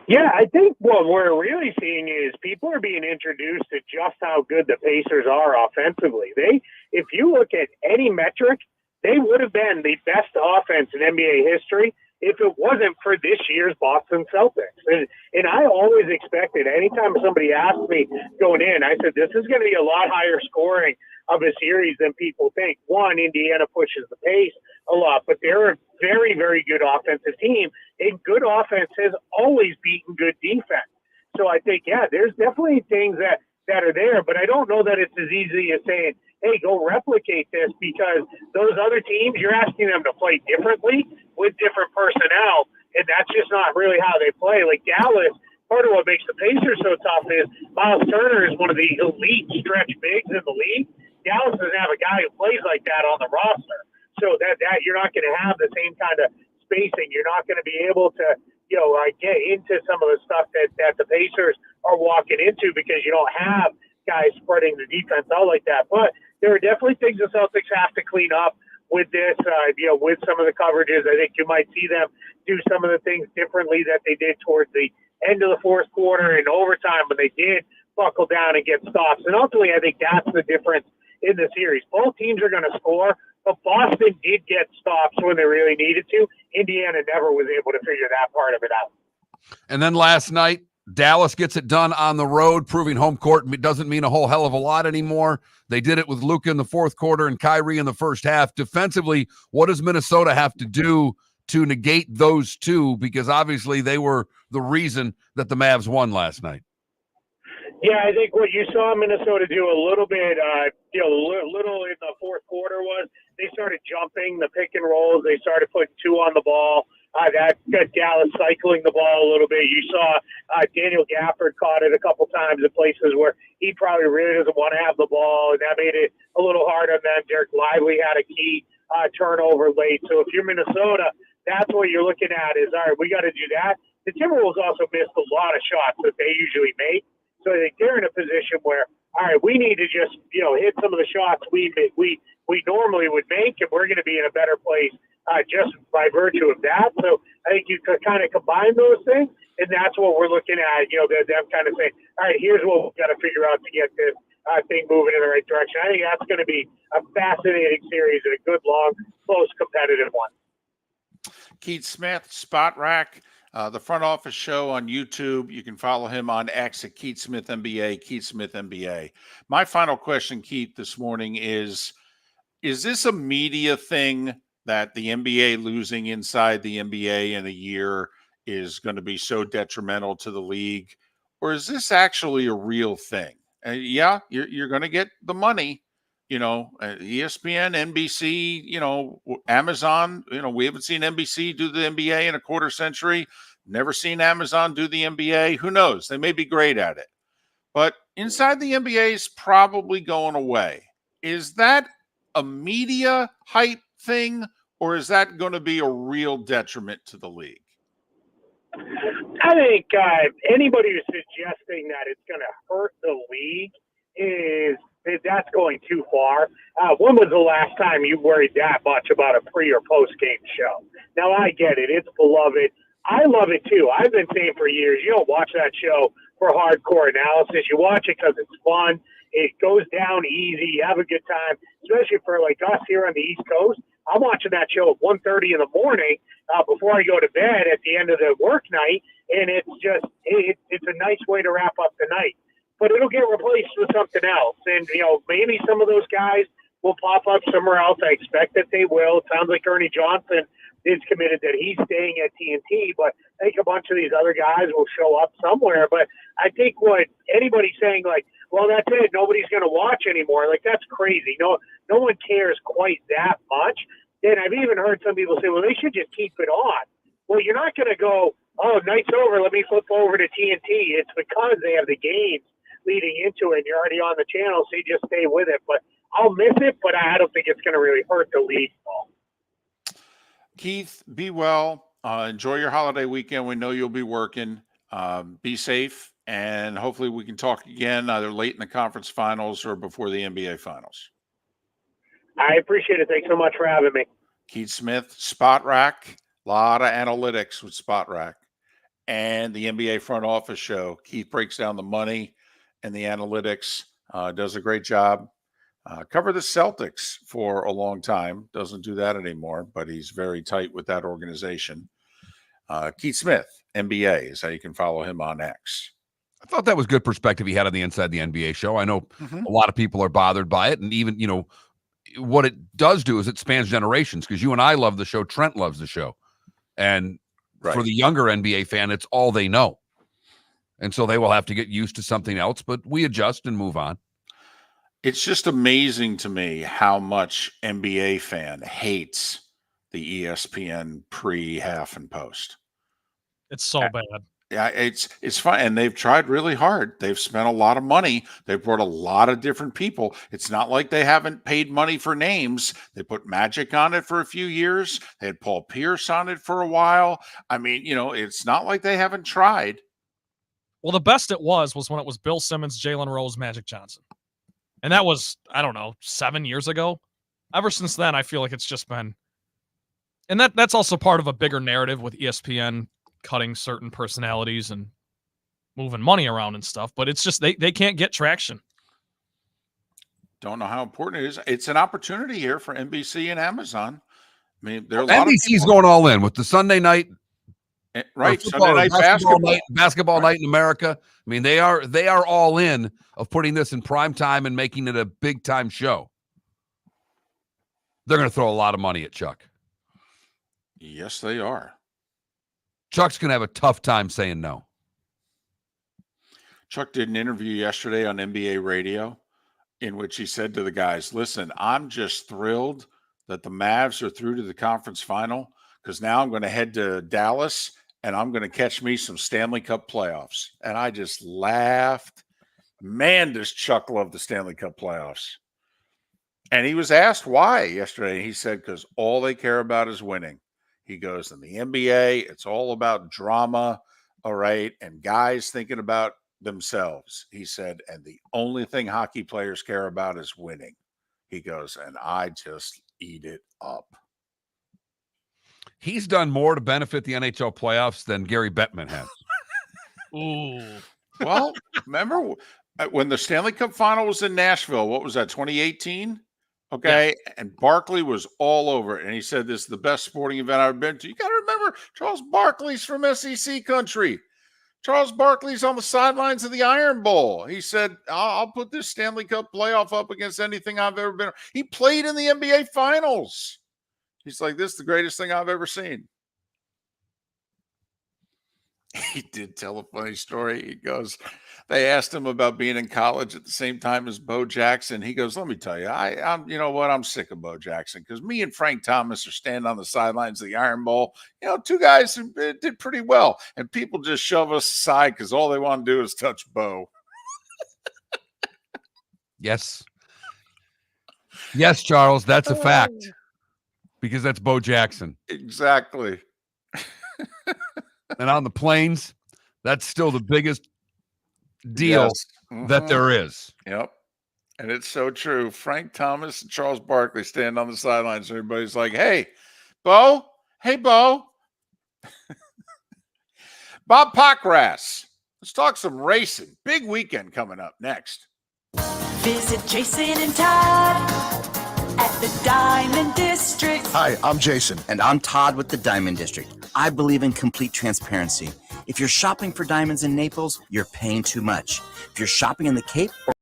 Yeah, I think what we're really seeing is people are being introduced to just how good the Pacers are offensively. If you look at any metric, they would have been the best offense in NBA history if it wasn't for this year's Boston Celtics. And I always expected, anytime somebody asked me going in, I said, this is going to be a lot higher scoring of a series than people think. One, Indiana pushes the pace a lot, but they're a very, very good offensive team, and good offense has always beaten good defense. So I think, yeah, there's definitely things that are there, but I don't know that it's as easy as saying, hey, go replicate this, because those other teams, you're asking them to play differently with different personnel, and that's just not really how they play. Like Dallas, part of what makes the Pacers so tough is Miles Turner is one of the elite stretch bigs in the league. Dallas doesn't have a guy who plays like that on the roster. So that you're not going to have the same kind of spacing. You're not going to be able to, get into some of the stuff that the Pacers are walking into, because you don't have guys spreading the defense out like that. But there are definitely things the Celtics have to clean up with this, with some of the coverages. I think you might see them do some of the things differently that they did towards the end of the fourth quarter and overtime, when they did buckle down and get stops. And ultimately, I think that's the difference in the series. Both teams are going to score, but Boston did get stops when they really needed to. Indiana never was able to figure that part of it out. And then last night, Dallas gets it done on the road, proving home court doesn't mean a whole hell of a lot anymore. They did it with Luka in the fourth quarter and Kyrie in the first half. Defensively, what does Minnesota have to do to negate those two? Because obviously they were the reason that the Mavs won last night. Yeah, I think what you saw Minnesota do a little bit, little in the fourth quarter was they started jumping the pick and rolls. They started putting two on the ball. That got Dallas cycling the ball a little bit. You saw Daniel Gafford caught it a couple times in places where he probably really doesn't want to have the ball, and that made it a little hard on them. Derek Lively had a key turnover late. So if you're Minnesota, that's what you're looking at is, all right, we got to do that. The Timberwolves also missed a lot of shots that they usually make. So I think they're in a position where, all right, we need to just, hit some of the shots we normally would make, and we're going to be in a better place just by virtue of that. So I think you could kind of combine those things, and that's what we're looking at, them kind of saying, all right, here's what we've got to figure out to get this thing moving in the right direction. I think that's going to be a fascinating series and a good, long, close, competitive one. Keith Smith, Spot Rack, the front office show on YouTube. You can follow him on X at Keith Smith NBA, Keith Smith NBA. My final question, Keith, this morning is this a media thing that the NBA losing inside the NBA in a year is going to be so detrimental to the league? Or is this actually a real thing? Yeah, you're going to get the money. ESPN, NBC, Amazon, we haven't seen NBC do the NBA in a quarter century. Never seen Amazon do the NBA. Who knows? They may be great at it. But inside the NBA is probably going away. Is that a media hype thing, or is that going to be a real detriment to the league? I think anybody who's suggesting that it's going to hurt the league that's going too far. When was the last time you worried that much about a pre or post game show? Now I get it; it's beloved. I love it too. I've been saying for years, you don't watch that show for hardcore analysis. You watch it because it's fun. It goes down easy. You have a good time, especially for like us here on the East Coast. I'm watching that show at 1:30 in the morning before I go to bed at the end of the work night, and it's a nice way to wrap up the night. But it'll get replaced with something else, and maybe some of those guys will pop up somewhere else. I expect that they will. It sounds like Ernie Johnson is committed that he's staying at TNT, but I think a bunch of these other guys will show up somewhere. But I think what anybody's saying, like, well, that's it, nobody's going to watch anymore, like, that's crazy. No one cares quite that much. And I've even heard some people say, well, they should just keep it on. Well, you're not going to go, oh, night's over, let me flip over to TNT. It's because they have the games leading into it, and you're already on the channel, so you just stay with it. But I'll miss it, but I don't think it's going to really hurt the league. Keith, be well. Enjoy your holiday weekend. We know you'll be working. Be safe, and hopefully we can talk again either late in the conference finals or before the NBA finals. I appreciate it. Thanks so much for having me. Keith Smith, Spot Rack, a lot of analytics with Spot Rack. And the NBA front office show. Keith breaks down the money and the analytics, does a great job. Covered the Celtics for a long time. Doesn't do that anymore, but he's very tight with that organization. Keith Smith, NBA, is how you can follow him on X. I thought that was good perspective he had on the Inside the NBA show. I know a lot of people are bothered by it, and even, what it does do is it spans generations, because you and I love the show. Trent loves the show. And for the younger NBA fan, it's all they know. And so they will have to get used to something else, but we adjust and move on. It's just amazing to me how much NBA fan hates the ESPN pre, half, and post. It's so bad. Yeah, it's fun, and they've tried really hard. They've spent a lot of money. They've brought a lot of different people. It's not like they haven't paid money for names. They put Magic on it for a few years. They had Paul Pierce on it for a while. I mean, it's not like they haven't tried. Well, the best it was when it was Bill Simmons, Jalen Rose, Magic Johnson. And that was, I don't know, 7 years ago. Ever since then, I feel like it's just been... And that's also part of a bigger narrative with ESPN cutting certain personalities and moving money around and stuff. But it's just, they can't get traction. Don't know how important it is. It's an opportunity here for NBC and Amazon. I mean, there are a lot of NBC's going all in with the Sunday night... Right, football, Sunday night basketball night in America. I mean, they are all in of putting this in prime time and making it a big time show. They're going to throw a lot of money at Chuck. Yes, they are. Chuck's going to have a tough time saying no. Chuck did an interview yesterday on NBA radio in which he said to the guys, "Listen, I'm just thrilled that the Mavs are through to the conference final, because now I'm going to head to Dallas and I'm going to catch me some Stanley Cup playoffs." And I just laughed. Man, does Chuck love the Stanley Cup playoffs. And he was asked why yesterday. He said, because all they care about is winning. He goes, in the NBA, it's all about drama, all right, and guys thinking about themselves. He said, and the only thing hockey players care about is winning. He goes, and I just eat it up. He's done more to benefit the NHL playoffs than Gary Bettman has. Ooh. Well, remember when the Stanley Cup final was in Nashville? What was that, 2018? Okay. Yeah. And Barkley was all over it. And he said, this is the best sporting event I've ever been to. You got to remember, Charles Barkley's from SEC country. Charles Barkley's on the sidelines of the Iron Bowl. He said, I'll put this Stanley Cup playoff up against anything I've ever been. He played in the NBA Finals. He's like, this is the greatest thing I've ever seen. He did tell a funny story. He goes, they asked him about being in college at the same time as Bo Jackson. He goes, let me tell you, I'm, you know what? I'm sick of Bo Jackson, because me and Frank Thomas are standing on the sidelines of the Iron Bowl. Two guys who did pretty well, and people just shove us aside because all they want to do is touch Bo. Yes. Yes, Charles, that's a fact. Because that's Bo Jackson. Exactly. And on the plains, that's still the biggest deal that there is. Yep. And it's so true. Frank Thomas and Charles Barkley stand on the sidelines. Everybody's like, hey, Bo. Hey, Bo. Bob Pockrass. Let's talk some racing. Big weekend coming up next. Visit Jason and Todd at the Diamond District. Hi, I'm Jason. And I'm Todd with the Diamond District. I believe in complete transparency. If you're shopping for diamonds in Naples, you're paying too much. If you're shopping in the Cape or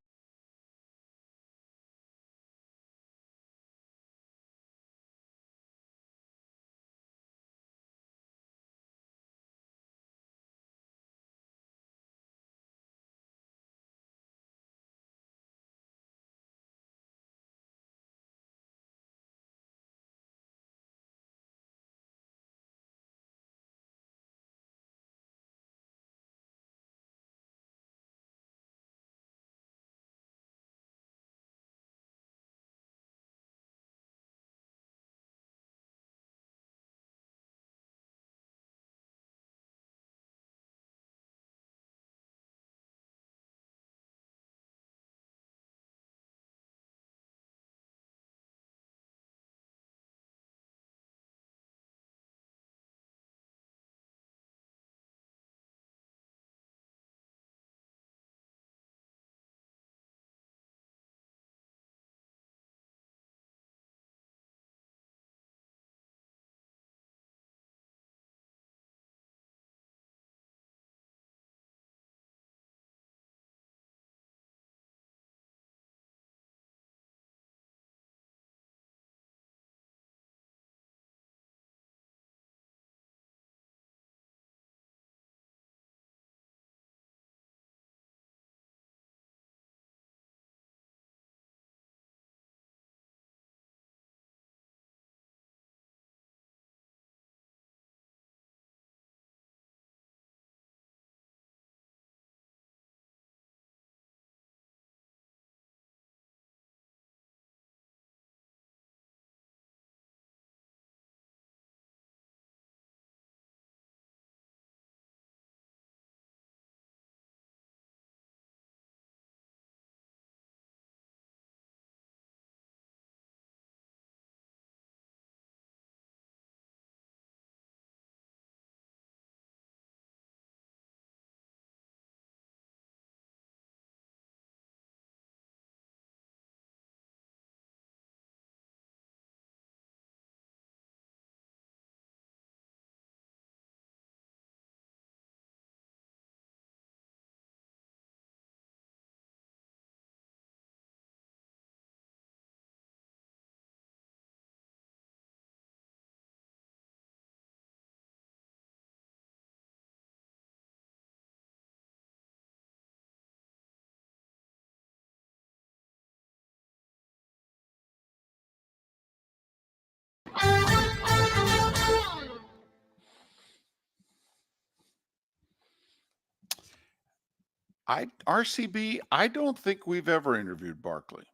RCB, I don't think we've ever interviewed Barkley.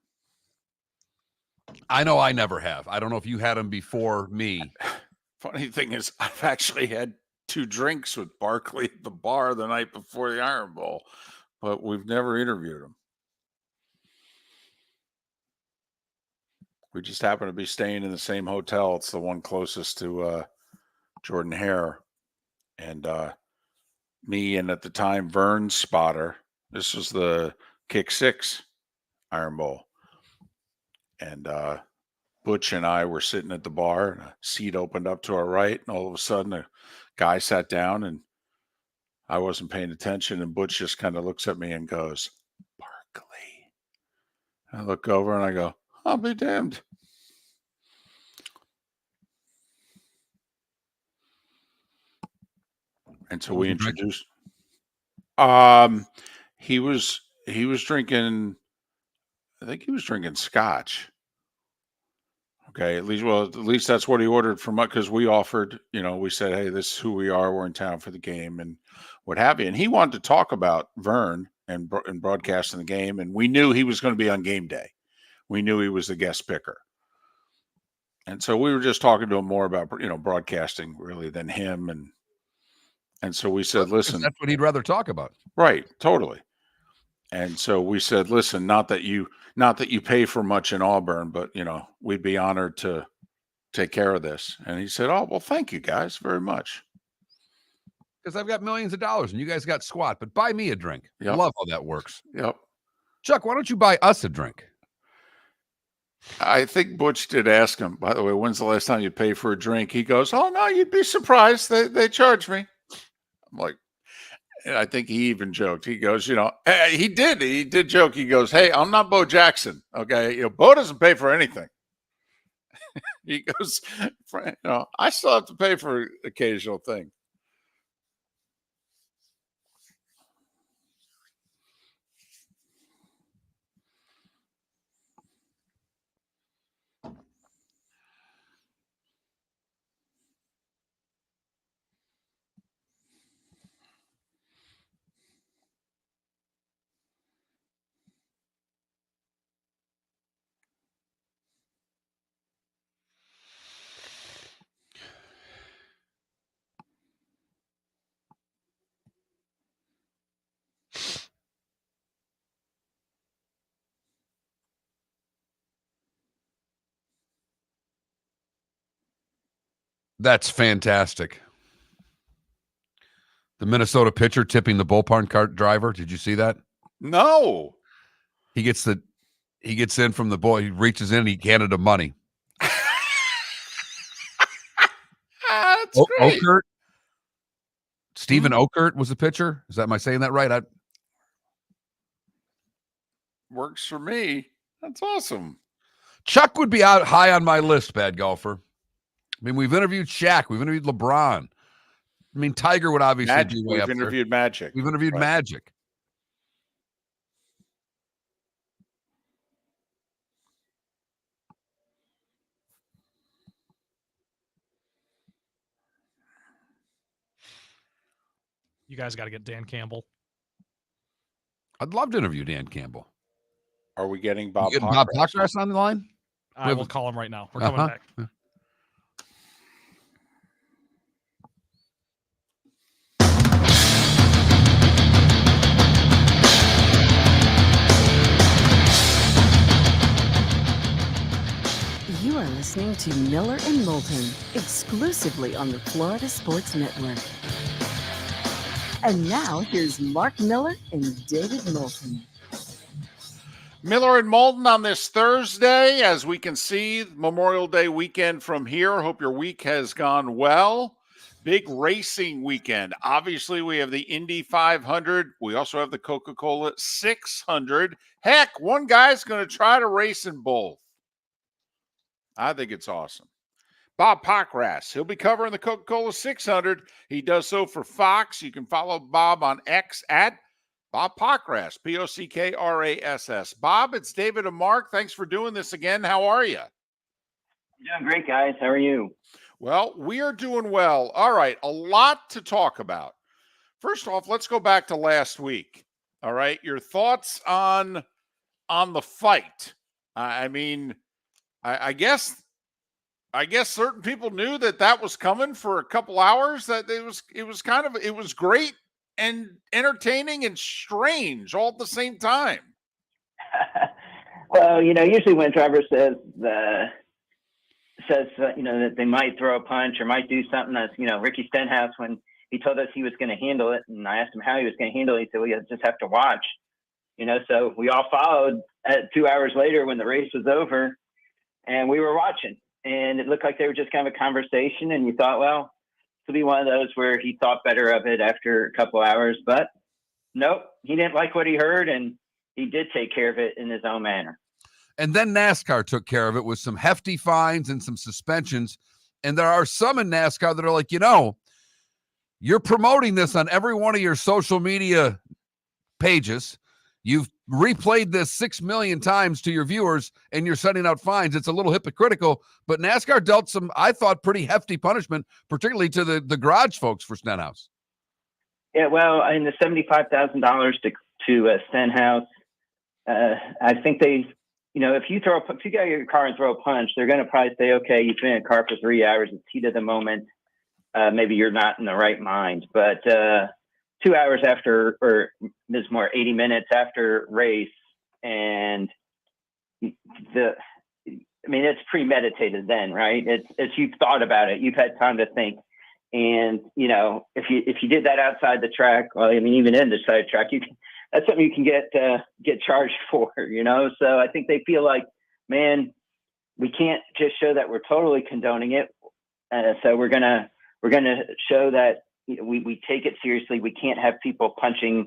I know I never have. I don't know if you had him before me. Funny thing is, I've actually had 2 drinks with Barkley at the bar the night before the Iron Bowl, but we've never interviewed him. We just happen to be staying in the same hotel. It's the one closest to Jordan Hare. And me and at the time Vern Spotter. This was the Kick 6 Iron Bowl. And Butch and I were sitting at the bar, and a seat opened up to our right, and all of a sudden a guy sat down, and I wasn't paying attention, and Butch just kind of looks at me and goes, Barkley. I look over and I go, I'll be damned. And so we introduced. He was drinking. I think he was drinking scotch. Okay, at least that's what he ordered from us, because we offered. We said, hey, this is who we are. We're in town for the game and what have you. And he wanted to talk about Vern and broadcasting the game, and we knew he was going to be on game day. We knew he was the guest picker. And so we were just talking to him more about broadcasting really than him, and so we said, listen, that's what he'd rather talk about. Right, totally. And so we said, listen, not that you pay for much in Auburn, but we'd be honored to take care of this. And he said, oh, well, thank you guys very much. Because I've got millions of dollars and you guys got squat, but buy me a drink. Yep. Love how that works. Yep. Chuck, why don't you buy us a drink? I think Butch did ask him, by the way, when's the last time you paid for a drink? He goes, oh, no, you'd be surprised. They charge me. I'm like, and I think he even joked. He goes, he did joke. He goes, hey, I'm not Bo Jackson. Okay. Bo doesn't pay for anything. He goes, I still have to pay for occasional thing. That's fantastic. The Minnesota pitcher tipping the bullpen cart driver. Did you see that? No. He gets in from the boy. He reaches in. He handed him money. That's great. Okert. Stephen Okert was the pitcher. Am I saying that right? Works for me. That's awesome. Chuck would be out high on my list, bad golfer. I mean, we've interviewed Shaq. We've interviewed LeBron. I mean, Tiger would obviously be way up there. We've interviewed Magic. We've interviewed Magic. You guys got to get Dan Campbell. I'd love to interview Dan Campbell. Are we getting Bob Pockrass on the line? I will call him right now. We're coming back. You are listening to Miller and Moulton, exclusively on the Florida Sports Network. And now, here's Mark Miller and David Moulton. Miller and Moulton on this Thursday. As we can see, Memorial Day weekend from here. Hope your week has gone well. Big racing weekend. Obviously, we have the Indy 500. We also have the Coca-Cola 600. Heck, one guy's going to try to race in both. I think it's awesome. Bob Pockrass, he'll be covering the Coca-Cola 600. He does so for Fox. You can follow Bob on X at Bob Pockrass, Pockrass. Bob, it's David and Mark. Thanks for doing this again. How are you? Doing great, guys. How are you? Well, we are doing well. All right, a lot to talk about. First off, let's go back to last week. All right, your thoughts on the fight. I mean, I guess certain people knew that was coming for a couple hours. That it was great and entertaining and strange all at the same time. Well, usually when a driver says that they might throw a punch or might do something, that's Ricky Stenhouse, when he told us he was going to handle it, and I asked him how he was going to handle it, he said, "We just have to watch." So we all followed at 2 hours later when the race was over, and we were watching, and it looked like they were just kind of a conversation, and you thought, well, this will be one of those where he thought better of it after a couple hours, but nope, he didn't like what he heard, and he did take care of it in his own manner. And then NASCAR took care of it with some hefty fines and some suspensions. And there are some in NASCAR that are like, you're promoting this on every one of your social media pages. You've replayed this 6 million times to your viewers, and you're sending out fines. It's a little hypocritical, but NASCAR dealt some, I thought, pretty hefty punishment, particularly to the garage folks for Stenhouse. Yeah, well, in the $75,000 to Stenhouse, I think they, if you get out of your car and throw a punch, they're going to probably say, okay, you've been in a car for 3 hours. It's heat of the moment. Maybe you're not in the right mind. But 2 hours after, or Ms. Moore, 80 minutes after race, and it's premeditated then, right? It's you've thought about it. You've had time to think. And, if you did that outside the track, well, even in the side track, that's something you can get charged for, So I think they feel like, man, we can't just show that we're totally condoning it. So we're gonna show that we take it seriously. We can't have people punching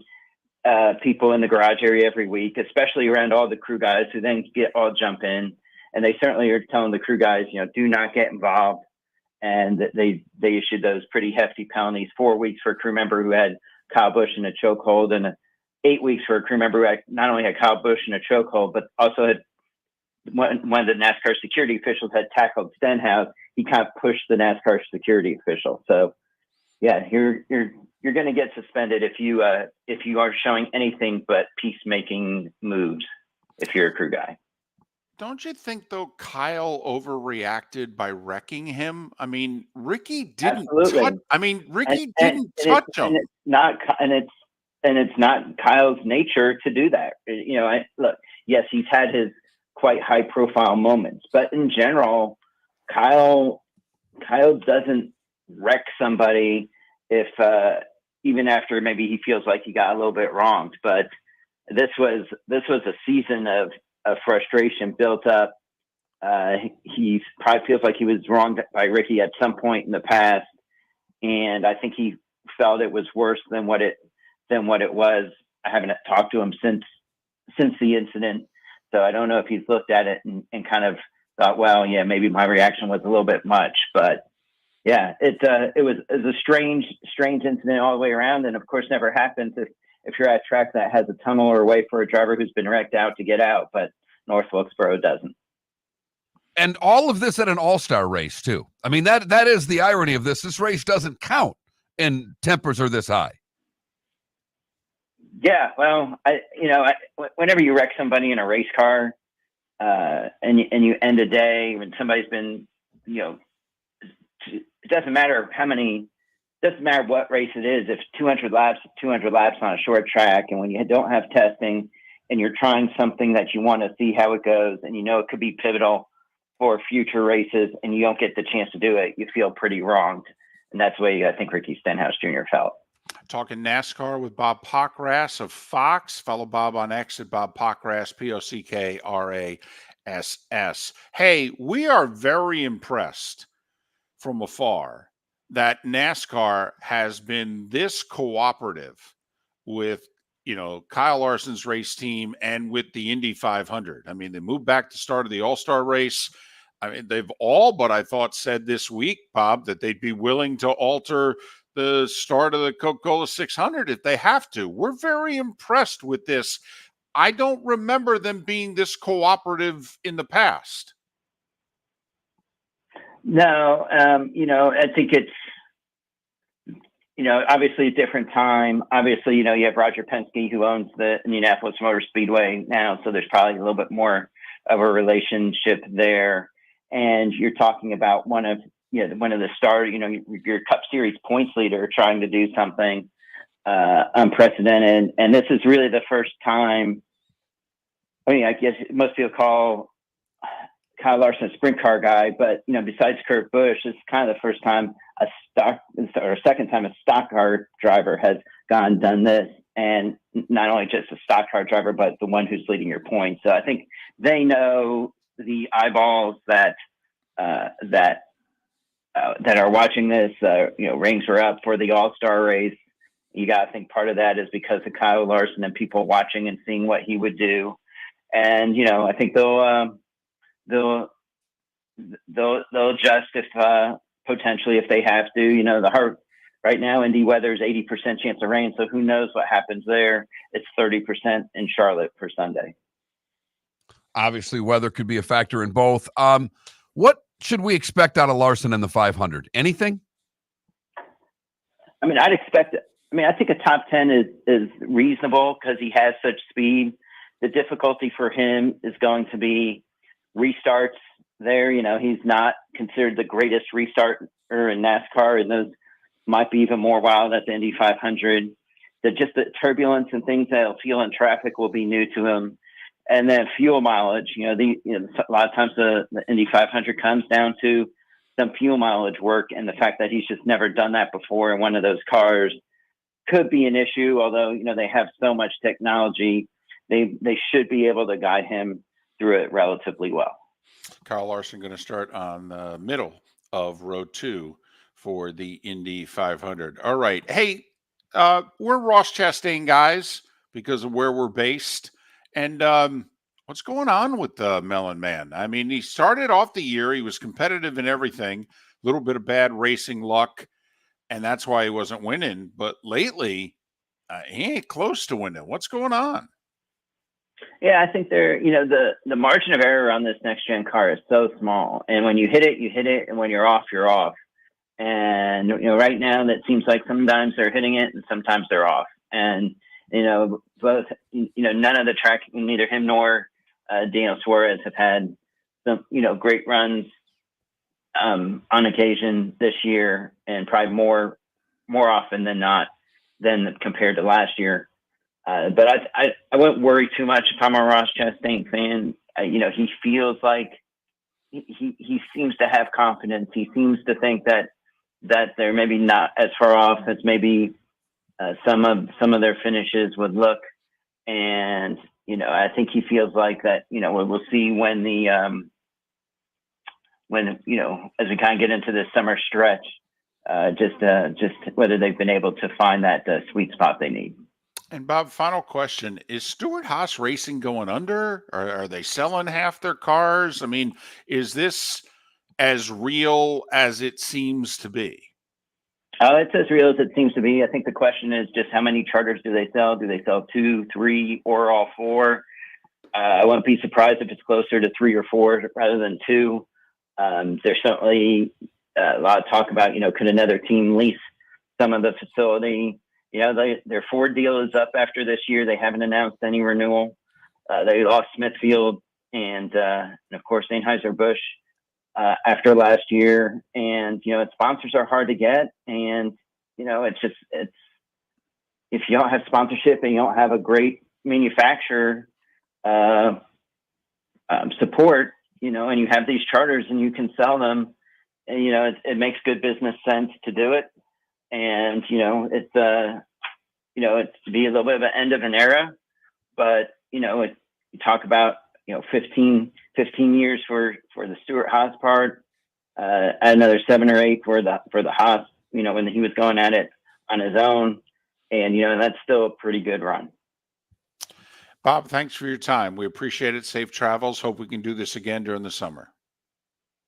people in the garage area every week, especially around all the crew guys who then all jump in. And they certainly are telling the crew guys, do not get involved. And they issued those pretty hefty penalties: 4 weeks for a crew member who had Kyle Busch in a chokehold, and 8 weeks for a crew member who not only had Kyle Busch in a chokehold, but also had one of the NASCAR security officials had tackled Stenhouse. He kind of pushed the NASCAR security official. So, yeah, you're going to get suspended if you are showing anything but peacemaking moves if you're a crew guy. Don't you think, though, Kyle overreacted by wrecking him? I mean, Ricky didn't touch. Ricky didn't touch him. It's not Kyle's nature to do that. Look, yes, he's had his quite high profile moments, but in general, Kyle doesn't wreck somebody if even after maybe he feels like he got a little bit wronged. But this was a season of frustration built up. He probably feels like he was wronged by Ricky at some point in the past, and I think he felt it was worse than what it was. I haven't talked to him since the incident, so I don't know if he's looked at it and kind of thought, well, yeah, maybe my reaction was a little bit much. But yeah, it was a strange incident all the way around, and of course never happens if you're at a track that has a tunnel or a way for a driver who's been wrecked out to get out, but North Wilkesboro doesn't. And all of this at an all-star race too. I mean, that is the irony of this. This race doesn't count and tempers are this high. Yeah, well, whenever you wreck somebody in a race car, and you end a day when somebody's been, it doesn't matter what race it is. If 200 laps on a short track, and when you don't have testing and you're trying something that you want to see how it goes, and it could be pivotal for future races, and you don't get the chance to do it, you feel pretty wronged. And that's the way I think Ricky Stenhouse Jr. felt. Talking NASCAR with Bob Pockrass of Fox. Follow Bob on X at Bob Pockrass, Pockrass. Hey, we are very impressed from afar that NASCAR has been this cooperative with, Kyle Larson's race team and with the Indy 500. I mean, they moved back to start of the All-Star race. I mean, they've all but I thought said this week, Bob, that they'd be willing to alter the start of the Coca-Cola 600 if they have to. We're very impressed with this. I don't remember them being this cooperative in the past. No, I think obviously a different time. Obviously, you have Roger Penske, who owns the Indianapolis Motor Speedway now, so there's probably a little bit more of a relationship there. And you're talking about one of the stars, your Cup Series points leader trying to do something unprecedented. And this is really the first time. I mean, I guess most people call Kyle Larson a sprint car guy, but besides Kurt Busch, it's kind of the first time second time a stock car driver has done this, and not only just a stock car driver, but the one who's leading your points. So I think they know the eyeballs that are watching this. Rings are up for the All-Star race. You got to think part of that is because of Kyle Larson and people watching and seeing what he would do. And I think they'll adjust if potentially if they have to. Right now Indy weather is 80% chance of rain, so who knows what happens there. It's 30% in Charlotte for Sunday. Obviously, weather could be a factor in both. What should we expect out of Larson in the 500? Anything? I mean, I think a top 10 is reasonable because he has such speed. The difficulty for him is going to be restarts there. He's not considered the greatest restarter in NASCAR, and those might be even more wild at the Indy 500. Just the turbulence and things that he'll feel in traffic will be new to him. And then fuel mileage, a lot of times the Indy 500 comes down to some fuel mileage work, and the fact that he's just never done that before in one of those cars could be an issue. Although, they have so much technology, they should be able to guide him through it relatively well. Kyle Larson going to start on the middle of row 2 for the Indy 500. All right. Hey, we're Ross Chastain guys because of where we're based. And what's going on with the Melon Man? I mean, he started off the year, he was competitive in everything, a little bit of bad racing luck, and that's why he wasn't winning. But lately, he ain't close to winning. What's going on? Yeah, I think the margin of error on this next gen car is so small. And when you hit it, you hit it. And when you're off, you're off. And, right now that seems like sometimes they're hitting it and sometimes they're off. And, both, none of the track, neither him nor Daniel Suarez have had some, great runs on occasion this year, and probably more often than not than compared to last year. But I wouldn't worry too much if I'm a Ross Chastain fan. He feels like he seems to have confidence. He seems to think that they're maybe not as far off as maybe some of their finishes would look. And, I think he feels like that, we'll see when as we kind of get into this summer stretch, just whether they've been able to find that sweet spot they need. And Bob, final question. Is Stewart Haas Racing going under? Or are they selling half their cars? I mean, is this as real as it seems to be? It's as real as it seems to be. I think the question is just how many charters do they sell? Do they sell 2, 3, or all 4? I wouldn't be surprised if it's closer to 3 or 4 rather than 2. There's certainly a lot of talk about, could another team lease some of the facility? Their Ford deal is up after this year. They haven't announced any renewal. They lost Smithfield and of course, Anheuser-Busch after last year. And, sponsors are hard to get. And, it's if you don't have sponsorship and you don't have a great manufacturer support, and you have these charters and you can sell them, and, it makes good business sense to do it. And, it's to be a little bit of an end of an era, but, you talk about, 15 years for the Stewart Haas part, another 7 or 8 for the Haas, when he was going at it on his own. And, that's still a pretty good run. Bob, thanks for your time. We appreciate it. Safe travels. Hope we can do this again during the summer.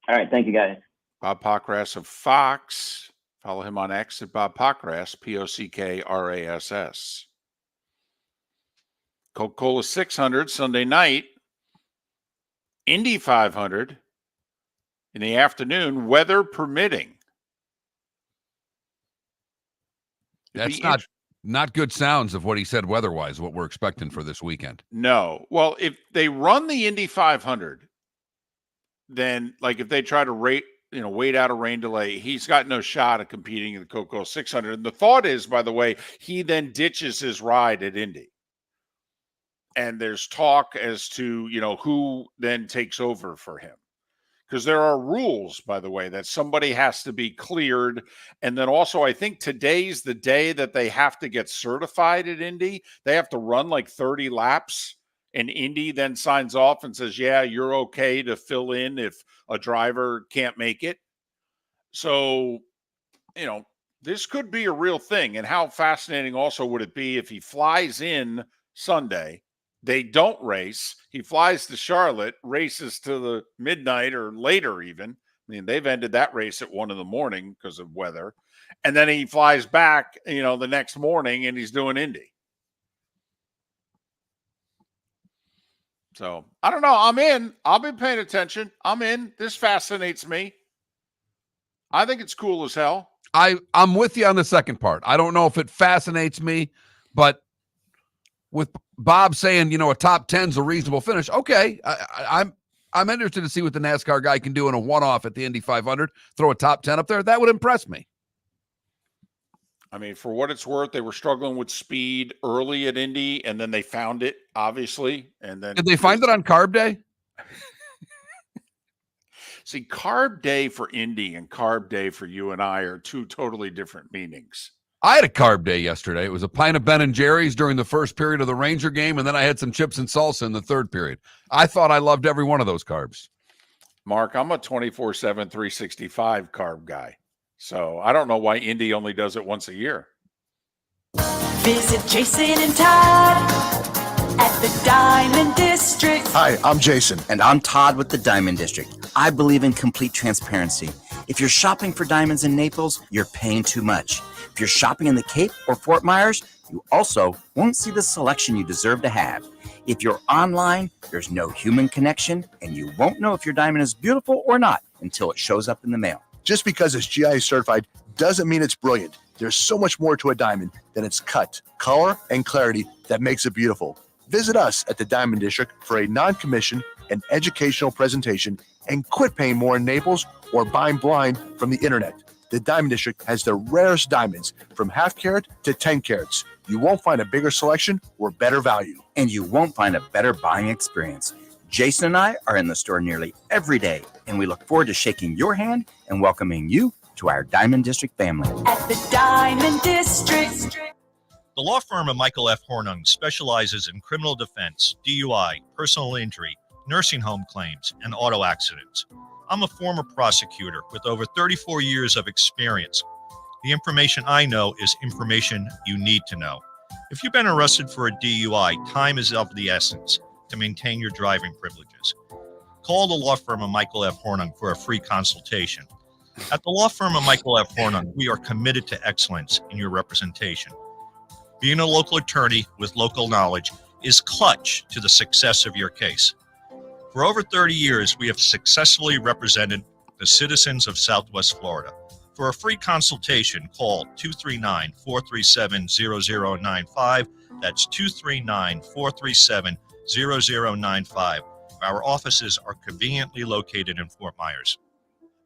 All right. Thank you, guys. Bob Pockrass of Fox. Follow him on X at Bob Pockrass, Pockrass. Coca-Cola 600 Sunday night. Indy 500 in the afternoon, weather permitting. That's not good sounds of what he said weather-wise, what we're expecting for this weekend. No. Well, if they run the Indy 500, then like if they try to wait out a rain delay, he's got no shot of competing in the Coco 600. And the thought is, by the way, he then ditches his ride at Indy. And there's talk as to, who then takes over for him. Because there are rules, by the way, that somebody has to be cleared. And then also, I think today's the day that they have to get certified at Indy. They have to run like 30 laps. And Indy then signs off and says, yeah, you're okay to fill in if a driver can't make it. So, this could be a real thing. And how fascinating also would it be if he flies in Sunday, they don't race, he flies to Charlotte, races to the midnight or later even. I mean, they've ended that race at 1 a.m. because of weather. And then he flies back, the next morning and he's doing Indy. So I don't know. I'm in. I'll be paying attention. I'm in. This fascinates me. I think it's cool as hell. I'm with you on the second part. I don't know if it fascinates me, but with Bob saying, a top 10's a reasonable finish. Okay. I'm interested to see what the NASCAR guy can do in a one-off at the Indy 500, throw a top 10 up there. That would impress me. I mean, for what it's worth, they were struggling with speed early at Indy, and then they found it, obviously. And then did they find it on Carb Day? See, Carb Day for Indy and Carb Day for you and I are two totally different meanings. I had a carb day yesterday. It was a pint of Ben & Jerry's during the first period of the Ranger game, and then I had some chips and salsa in the third period. I thought I loved every one of those carbs. Mark, I'm a 24/7, 365 carb guy. So I don't know why Indy only does it once a year. Visit Jason and Todd at the Diamond District. Hi, I'm Jason. And I'm Todd with the Diamond District. I believe in complete transparency. If you're shopping for diamonds in Naples, you're paying too much. If you're shopping in the Cape or Fort Myers, you also won't see the selection you deserve to have. If you're online, there's no human connection, and you won't know if your diamond is beautiful or not until it shows up in the mail. Just because it's GIA certified doesn't mean it's brilliant. There's so much more to a diamond than its cut, color, and clarity that makes it beautiful. Visit us at the Diamond District for a non-commissioned and educational presentation and quit paying more in Naples or buying blind from the internet. The Diamond District has the rarest diamonds from half carat to 10 carats. You won't find a bigger selection or better value. And you won't find a better buying experience. Jason and I are in the store nearly every day, and we look forward to shaking your hand and welcoming you to our Diamond District family. At the Diamond District. The law firm of Michael F. Hornung specializes in criminal defense, DUI, personal injury, nursing home claims, and auto accidents. I'm a former prosecutor with over 34 years of experience. The information I know is information you need to know. If you've been arrested for a DUI, time is of the essence to maintain your driving privileges. Call the law firm of Michael F. Hornung for a free consultation. At the law firm of Michael F. Hornung, we are committed to excellence in your representation. Being a local attorney with local knowledge is clutch to the success of your case. For over 30 years, we have successfully represented the citizens of Southwest Florida. For a free consultation, call 239-437-0095. That's 239-437-0095. Our offices are conveniently located in Fort Myers.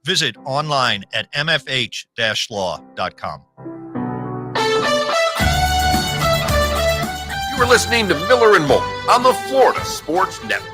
Visit online at mfh-law.com. You are listening to Miller and Moulton on the Florida Sports Network.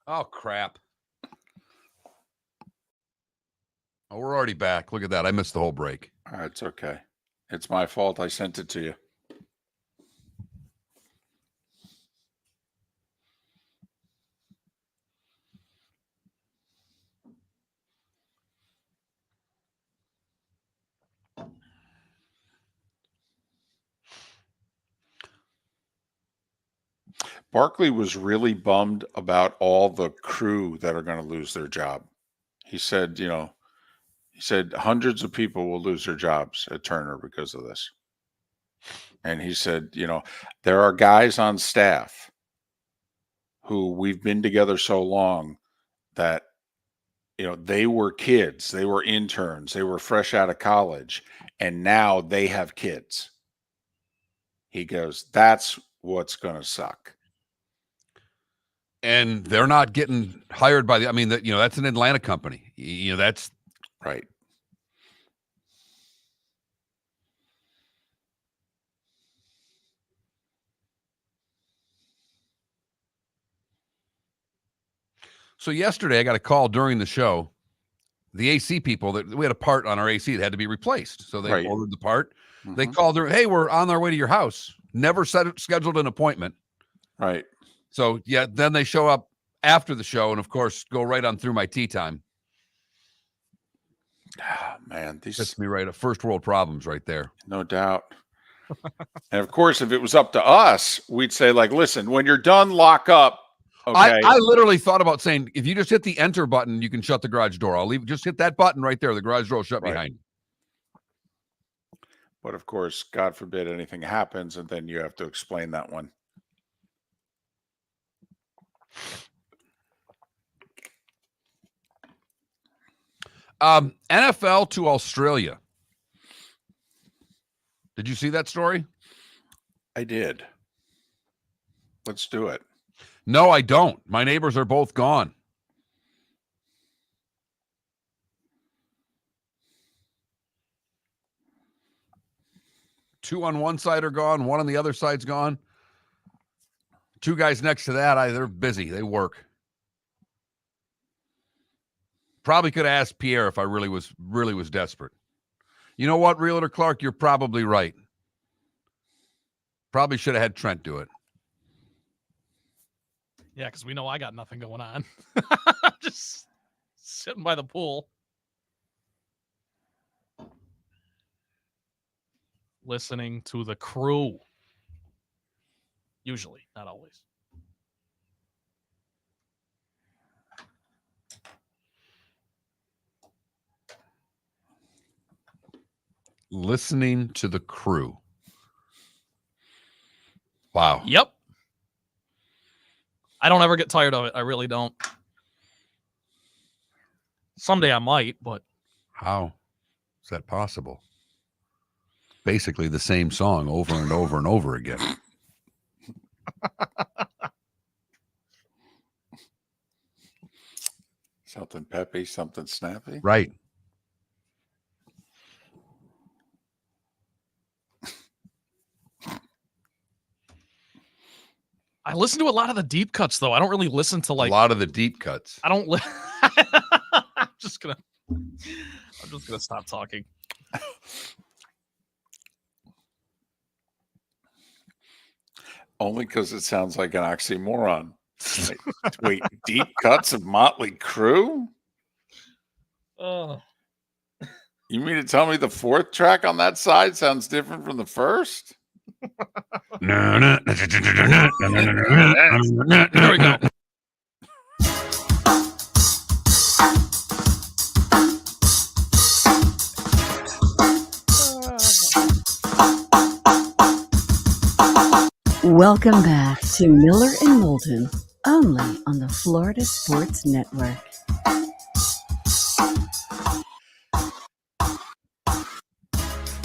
Oh, crap. Oh, we're already back. Look at that. I missed the whole break. It's okay. It's my fault. I sent it to you. Barkley was really bummed about all the crew that are going to lose their job. He said, hundreds of people will lose their jobs at Turner because of this. And he said, there are guys on staff who we've been together so long that, they were kids, they were interns, they were fresh out of college, and now they have kids. He goes, that's what's going to suck. And they're not getting hired by that's an Atlanta company. That's right. So yesterday I got a call during the show. The AC people, that we had a part on our AC that had to be replaced. So they ordered the part. Mm-hmm. They called her, hey, we're on our way to your house. Never scheduled an appointment. Right. So, yeah, then they show up after the show and, of course, go right on through my tea time. Man, these gets me right. First world problems right there. No doubt. And, of course, if it was up to us, we'd say, listen, when you're done, lock up. Okay. I literally thought about saying, if you just hit the enter button, you can shut the garage door. I'll leave. Just hit that button right there. The garage door will shut behind you. But of course, God forbid anything happens, and then you have to explain that one. NFL to Australia. Did you see that story? I did. Let's do it. No, I don't. My neighbors are both gone. Two on one side are gone. One on the other side's gone. Two guys next to that, they're busy. They work. Probably could have asked Pierre if I really was desperate. You know what, Realtor Clark? You're probably right. Probably should have had Trent do it. Yeah, because we know I got nothing going on. Just sitting by the pool. Listening to the crew. Usually, not always. Listening to the crew. Wow. Yep. I don't ever get tired of it. I really don't. Someday I might, but. How is that possible? Basically the same song over and over and over again. Something peppy, something snappy. Right. I listen to a lot of the deep cuts, though. I don't really listen to a lot of the deep cuts. I don't. I'm just gonna stop talking. Only because it sounds like an oxymoron. Wait, deep cuts of Motley Crue? Oh. You mean to tell me the fourth track on that side sounds different from the first? There we go. Welcome back to Miller and Moulton, only on the Florida Sports Network.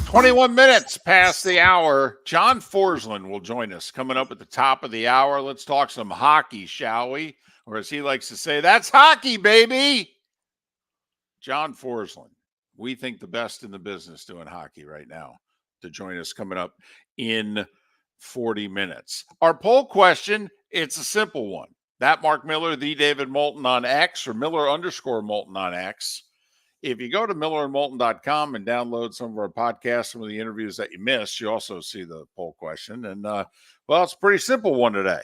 "21 minutes past the hour. John Forslund will join us coming up at the top of the hour. Let's talk some hockey, shall we? Or as he likes to say, that's hockey, baby. John Forslund, we think the best in the business doing hockey right now, to join us coming up in 40 minutes. Our poll question, it's a simple one. That Mark Miller, the David Moulton on X, or Miller _ Moulton on X. if you go to millerandmoulton.com and download some of our podcasts, some of the interviews that you missed, you also see the poll question. And, well, it's a pretty simple one today.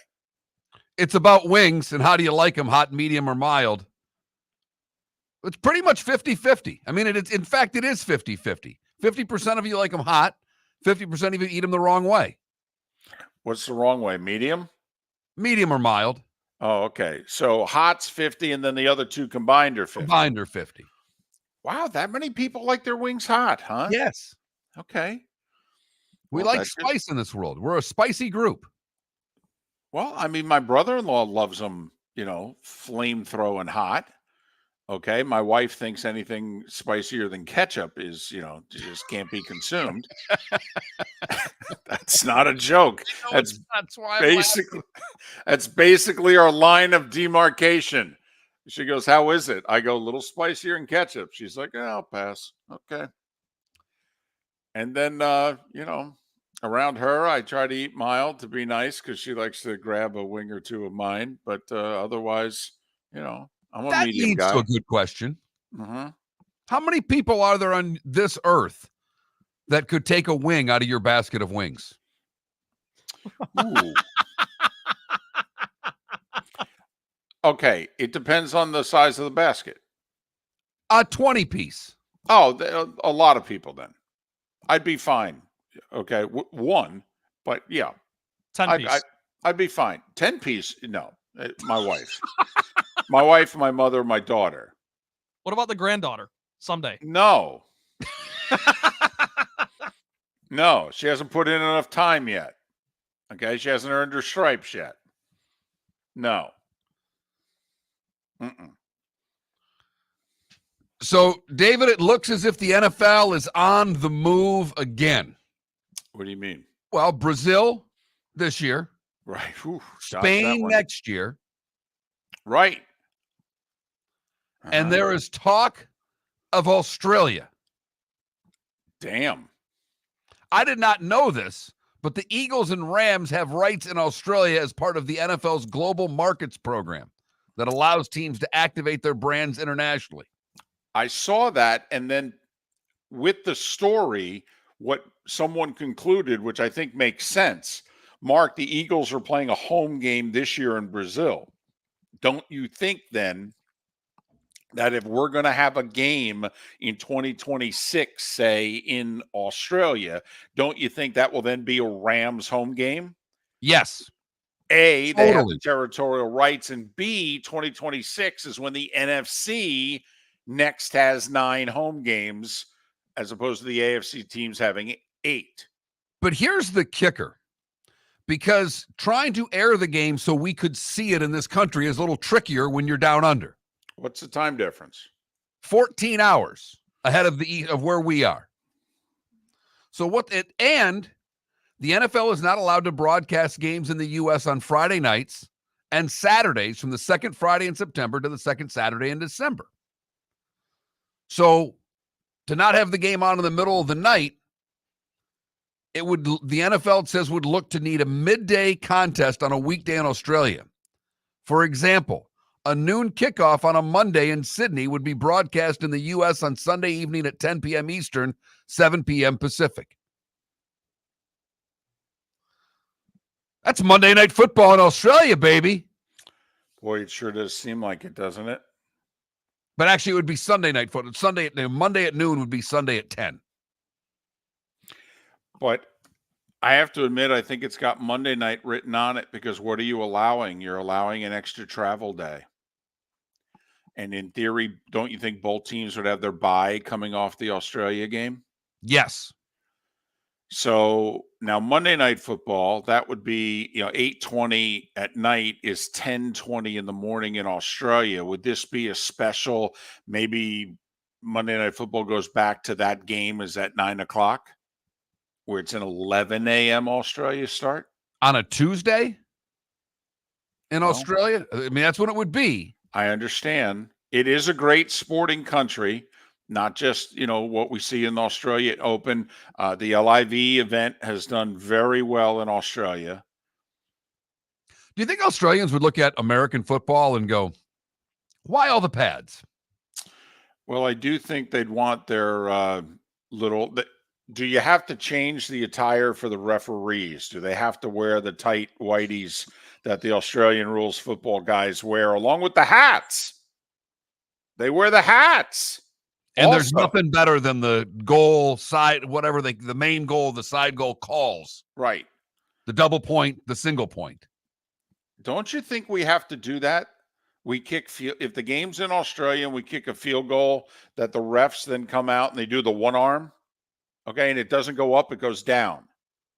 It's about wings and how do you like them, hot, medium, or mild? It's pretty much 50-50. I mean, in fact, it is 50-50. 50% of you like them hot. 50% of you eat them the wrong way. What's the wrong way? Medium? Medium or mild. Oh, okay. So hot's 50, and then the other two combined are 50. Combined are 50. Wow, that many people like their wings hot, huh? Yes. Okay. We Well, like that's spice in this world. We're a spicy group. Well, I mean, my brother-in-law loves them, flame-throwing hot. Okay. My wife thinks anything spicier than ketchup is, just can't be consumed. That's not a joke. That's why that's basically our line of demarcation. She goes, "How is it?" I go, "A little spicier than ketchup." She's like, "I'll pass." Okay. And then, around her, I try to eat mild to be nice because she likes to grab a wing or two of mine. But otherwise, I'm a That medium leads guy. to a good question. Mm-hmm. How many people are there on this earth that could take a wing out of your basket of wings? Ooh. Okay, it depends on the size of the basket. A 20-piece. Oh, a lot of people then. I'd be fine. Okay, one, but yeah. 10-piece. I'd be fine. 10-piece, no. My wife. My wife, my mother, my daughter. What about the granddaughter? Someday. No. No, she hasn't put in enough time yet. Okay, she hasn't earned her stripes yet. No. Mm-mm. So, David, it looks as if the NFL is on the move again. What do you mean? Well, Brazil this year. Right. Whew, Spain next year. Right. And there is talk of Australia. Damn. I did not know this, but the Eagles and Rams have rights in Australia as part of the NFL's global markets program that allows teams to activate their brands internationally. I saw that, and then with the story, what someone concluded, which I think makes sense, Mark, the Eagles are playing a home game this year in Brazil. Don't you think then that if we're going to have a game in 2026, say in Australia, don't you think that will then be a Rams home game? Yes. A, they have the territorial rights, and B, 2026 is when the NFC next has 9 home games as opposed to the AFC teams having 8. But here's the kicker. Because trying to air the game so we could see it in this country is a little trickier when you're down under. What's the time difference? 14 hours ahead of where we are. So and the NFL is not allowed to broadcast games in the U.S. on Friday nights and Saturdays from the second Friday in September to the second Saturday in December. So to not have the game on in the middle of the night, the NFL says would look to need a midday contest on a weekday in Australia. For example, a noon kickoff on a Monday in Sydney would be broadcast in the U.S. on Sunday evening at 10 p.m. Eastern, 7 p.m. Pacific. That's Monday Night Football in Australia, baby. Boy, it sure does seem like it, doesn't it? But actually, it would be Sunday Night Football. Monday at noon would be Sunday at 10. But I have to admit, I think it's got Monday night written on it because what are you allowing? You're allowing an extra travel day. And in theory, don't you think both teams would have their bye coming off the Australia game? Yes. So now Monday Night Football, that would be, 8:20 at night is 10:20 in the morning in Australia. Would this be a special, maybe Monday Night Football goes back to that game is at 9 o'clock? Where it's an 11 a.m. Australia start? On a Tuesday in Australia? I mean, that's what it would be. I understand. It is a great sporting country, not just, what we see in the Australia Open. The LIV event has done very well in Australia. Do you think Australians would look at American football and go, why all the pads? Well, I do think they'd want their little. Do you have to change the attire for the referees? Do they have to wear the tight whiteys that the Australian rules football guys wear, along with the hats? They wear the hats. And there's Also. nothing better than the goal side, whatever the main goal, the side goal calls. Right. The double point, the single point. Don't you think we have to do that? We kick if the game's in Australia and we kick a field goal, that the refs then come out and they do the one arm. Okay, and it doesn't go up, it goes down,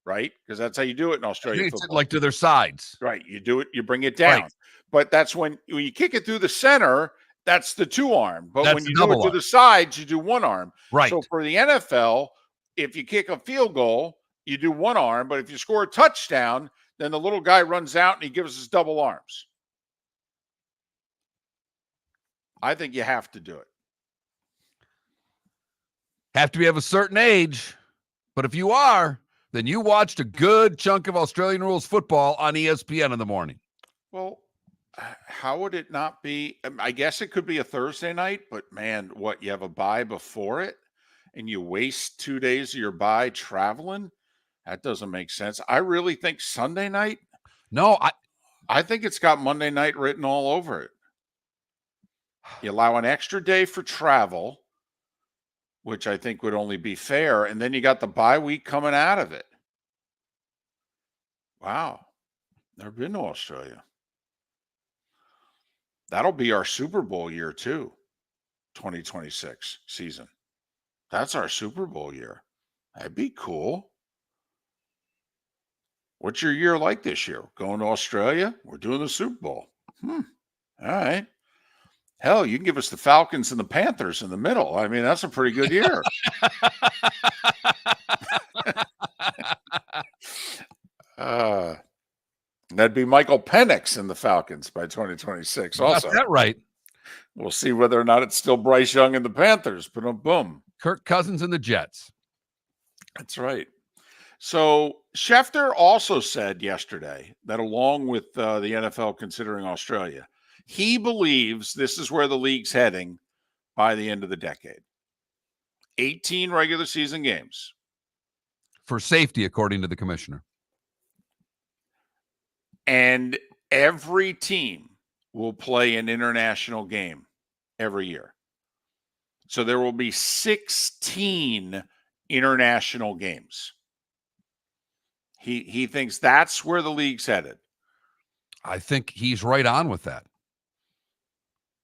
right? Because that's how you do it in Australia football. Like to their sides. Right. You do it, you bring it down. Right. But that's when you kick it through the center, that's the two arm. But That's when the you do it double to arm. the sides, you do one arm. Right. So for the NFL, if you kick a field goal, you do one arm. But if you score a touchdown, then the little guy runs out and he gives us double arms. I think you have to do it. Have to be of a certain age. But if you are, then you watched a good chunk of Australian rules football on ESPN in the morning. Well, how would it not be? I guess it could be a Thursday night, but man, what, you have a bye before it and you waste 2 days of your bye traveling? That doesn't make sense. I really think Sunday night. No, I think it's got Monday night written all over it. You allow an extra day for travel, which I think would only be fair, and then you got the bye week coming out of it. Wow. Never been to Australia. That'll be our Super Bowl year too, 2026 season. That's our Super Bowl year. That'd be cool. What's your year like this year? Going to Australia? We're doing the Super Bowl. All right. Hell, you can give us the Falcons and the Panthers in the middle. I mean, that's a pretty good year. That'd be Michael Penix in the Falcons by 2026 also. Got that right. We'll see whether or not it's still Bryce Young and the Panthers. But boom. Kirk Cousins and the Jets. That's right. So Schefter also said yesterday that along with the NFL considering Australia, he believes this is where the league's heading by the end of the decade. 18 regular season games. For safety, according to the commissioner. And every team will play an international game every year. So there will be 16 international games. He thinks that's where the league's headed. I think he's right on with that.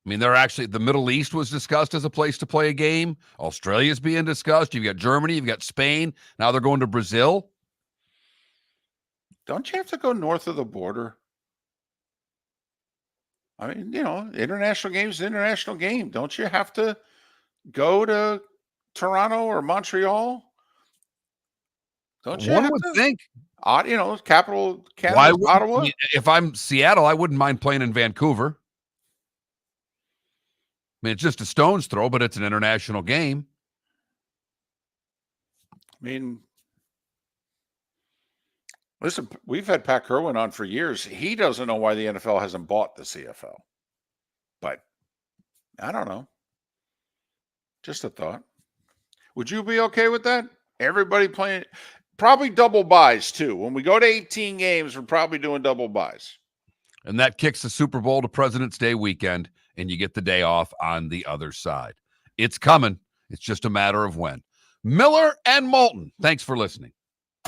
I mean, the Middle East was discussed as a place to play a game. Australia's being discussed. You've got Germany, you've got Spain. Now they're going to Brazil. Don't you have to go north of the border? I mean, international game is an international game. Don't you have to go to Toronto or Montreal? Don't you? One would think. Capital Canada, Why wouldn't- Ottawa. If I'm Seattle, I wouldn't mind playing in Vancouver. I mean, it's just a stone's throw, but it's an international game. I mean, listen, we've had Pat Kerwin on for years. He doesn't know why the NFL hasn't bought the CFL. But I don't know. Just a thought. Would you be okay with that? Everybody playing, probably double buys too. When we go to 18 games, we're probably doing double buys. And that kicks the Super Bowl to President's Day weekend, and you get the day off on the other side. It's coming. It's just a matter of when. Miller and Moulton, thanks for listening.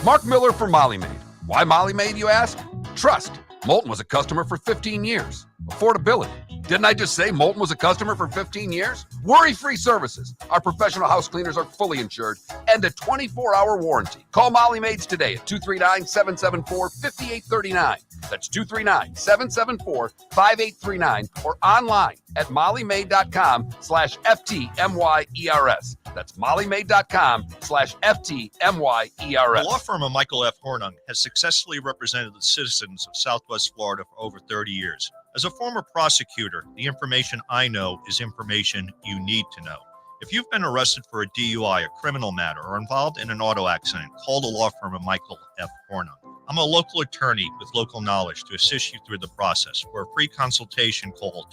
Mark Miller for Molly Maid. Why Molly Maid, you ask? Trust. Moulton was a customer for 15 years. Affordability. Didn't I just say Moulton was a customer for 15 years? Worry-free services. Our professional house cleaners are fully insured and a 24-hour warranty. Call Molly Maids today at 239-774-5839. That's 239-774-5839 or online at mollymaid.com/FTMYERS. That's mollymaid.com/FTMYERS. The law firm of Michael F. Hornung has successfully represented the citizens of Southwest Florida for over 30 years. As a former prosecutor, the information I know is information you need to know. If you've been arrested for a DUI, a criminal matter, or involved in an auto accident, call the law firm of Michael F. Hornung. I'm a local attorney with local knowledge to assist you through the process. For a free consultation, call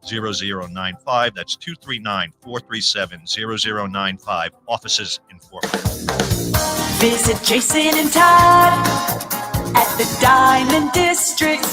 0095. That's 239-437-0095. Offices in Fort Worth. Visit Jason and Todd at the Diamond District.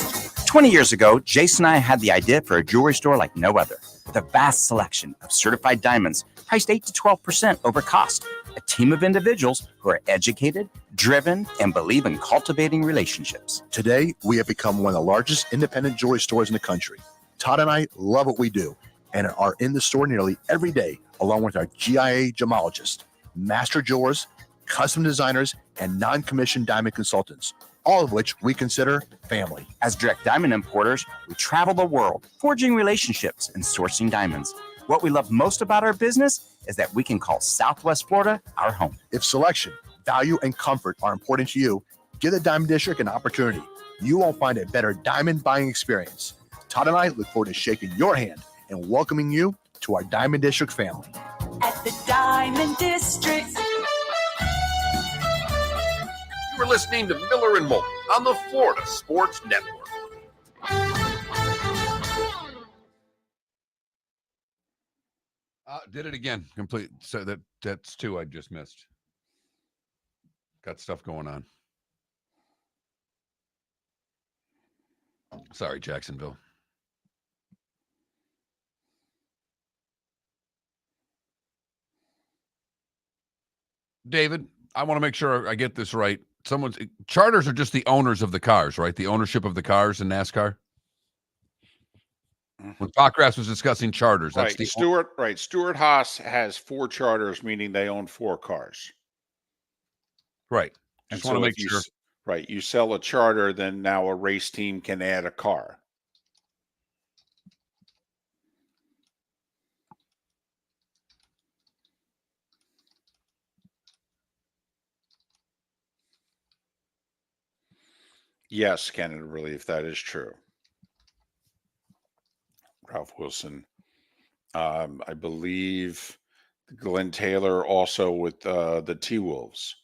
20 years ago, Jason and I had the idea for a jewelry store like no other, with a vast selection of certified diamonds priced 8 to 12% over cost. A team of individuals who are educated, driven, and believe in cultivating relationships. Today, we have become one of the largest independent jewelry stores in the country. Todd and I love what we do and are in the store nearly every day, along with our GIA gemologists, master jewelers, custom designers, and non-commissioned diamond consultants, all of which we consider family. As direct diamond importers, we travel the world, forging relationships and sourcing diamonds. What we love most about our business is that we can call Southwest Florida our home. If selection, value, and comfort are important to you, give the Diamond District an opportunity. You won't find a better diamond buying experience. Todd and I look forward to shaking your hand and welcoming you to our Diamond District family. At the Diamond District. You were listening to Miller and Moulton on the Florida Sports Network. Did it again. Complete. So that's 2 I just missed. Got stuff going on. Sorry, Jacksonville. David, I want to make sure I get this right. Charters are just the owners of the cars, right? The ownership of the cars in NASCAR. When Pockrass was discussing charters, that's right. Stuart Haas has 4 charters, meaning they own 4 cars. Right. Just want to make sure. Right. You sell a charter, then now a race team can add a car. Yes, Canada Relief, that is true. Ralph Wilson. I believe Glenn Taylor also with the T-Wolves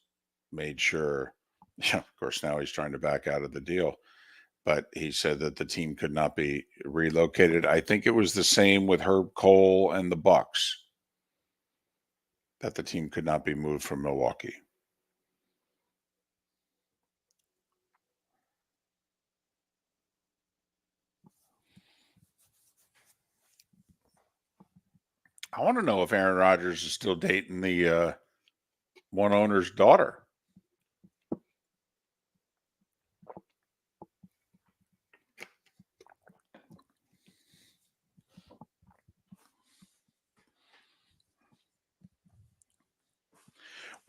made sure. Yeah, of course, now he's trying to back out of the deal. But he said that the team could not be relocated. I think it was the same with Herb Cole and the Bucks, that the team could not be moved from Milwaukee. I want to know if Aaron Rodgers is still dating the one owner's daughter.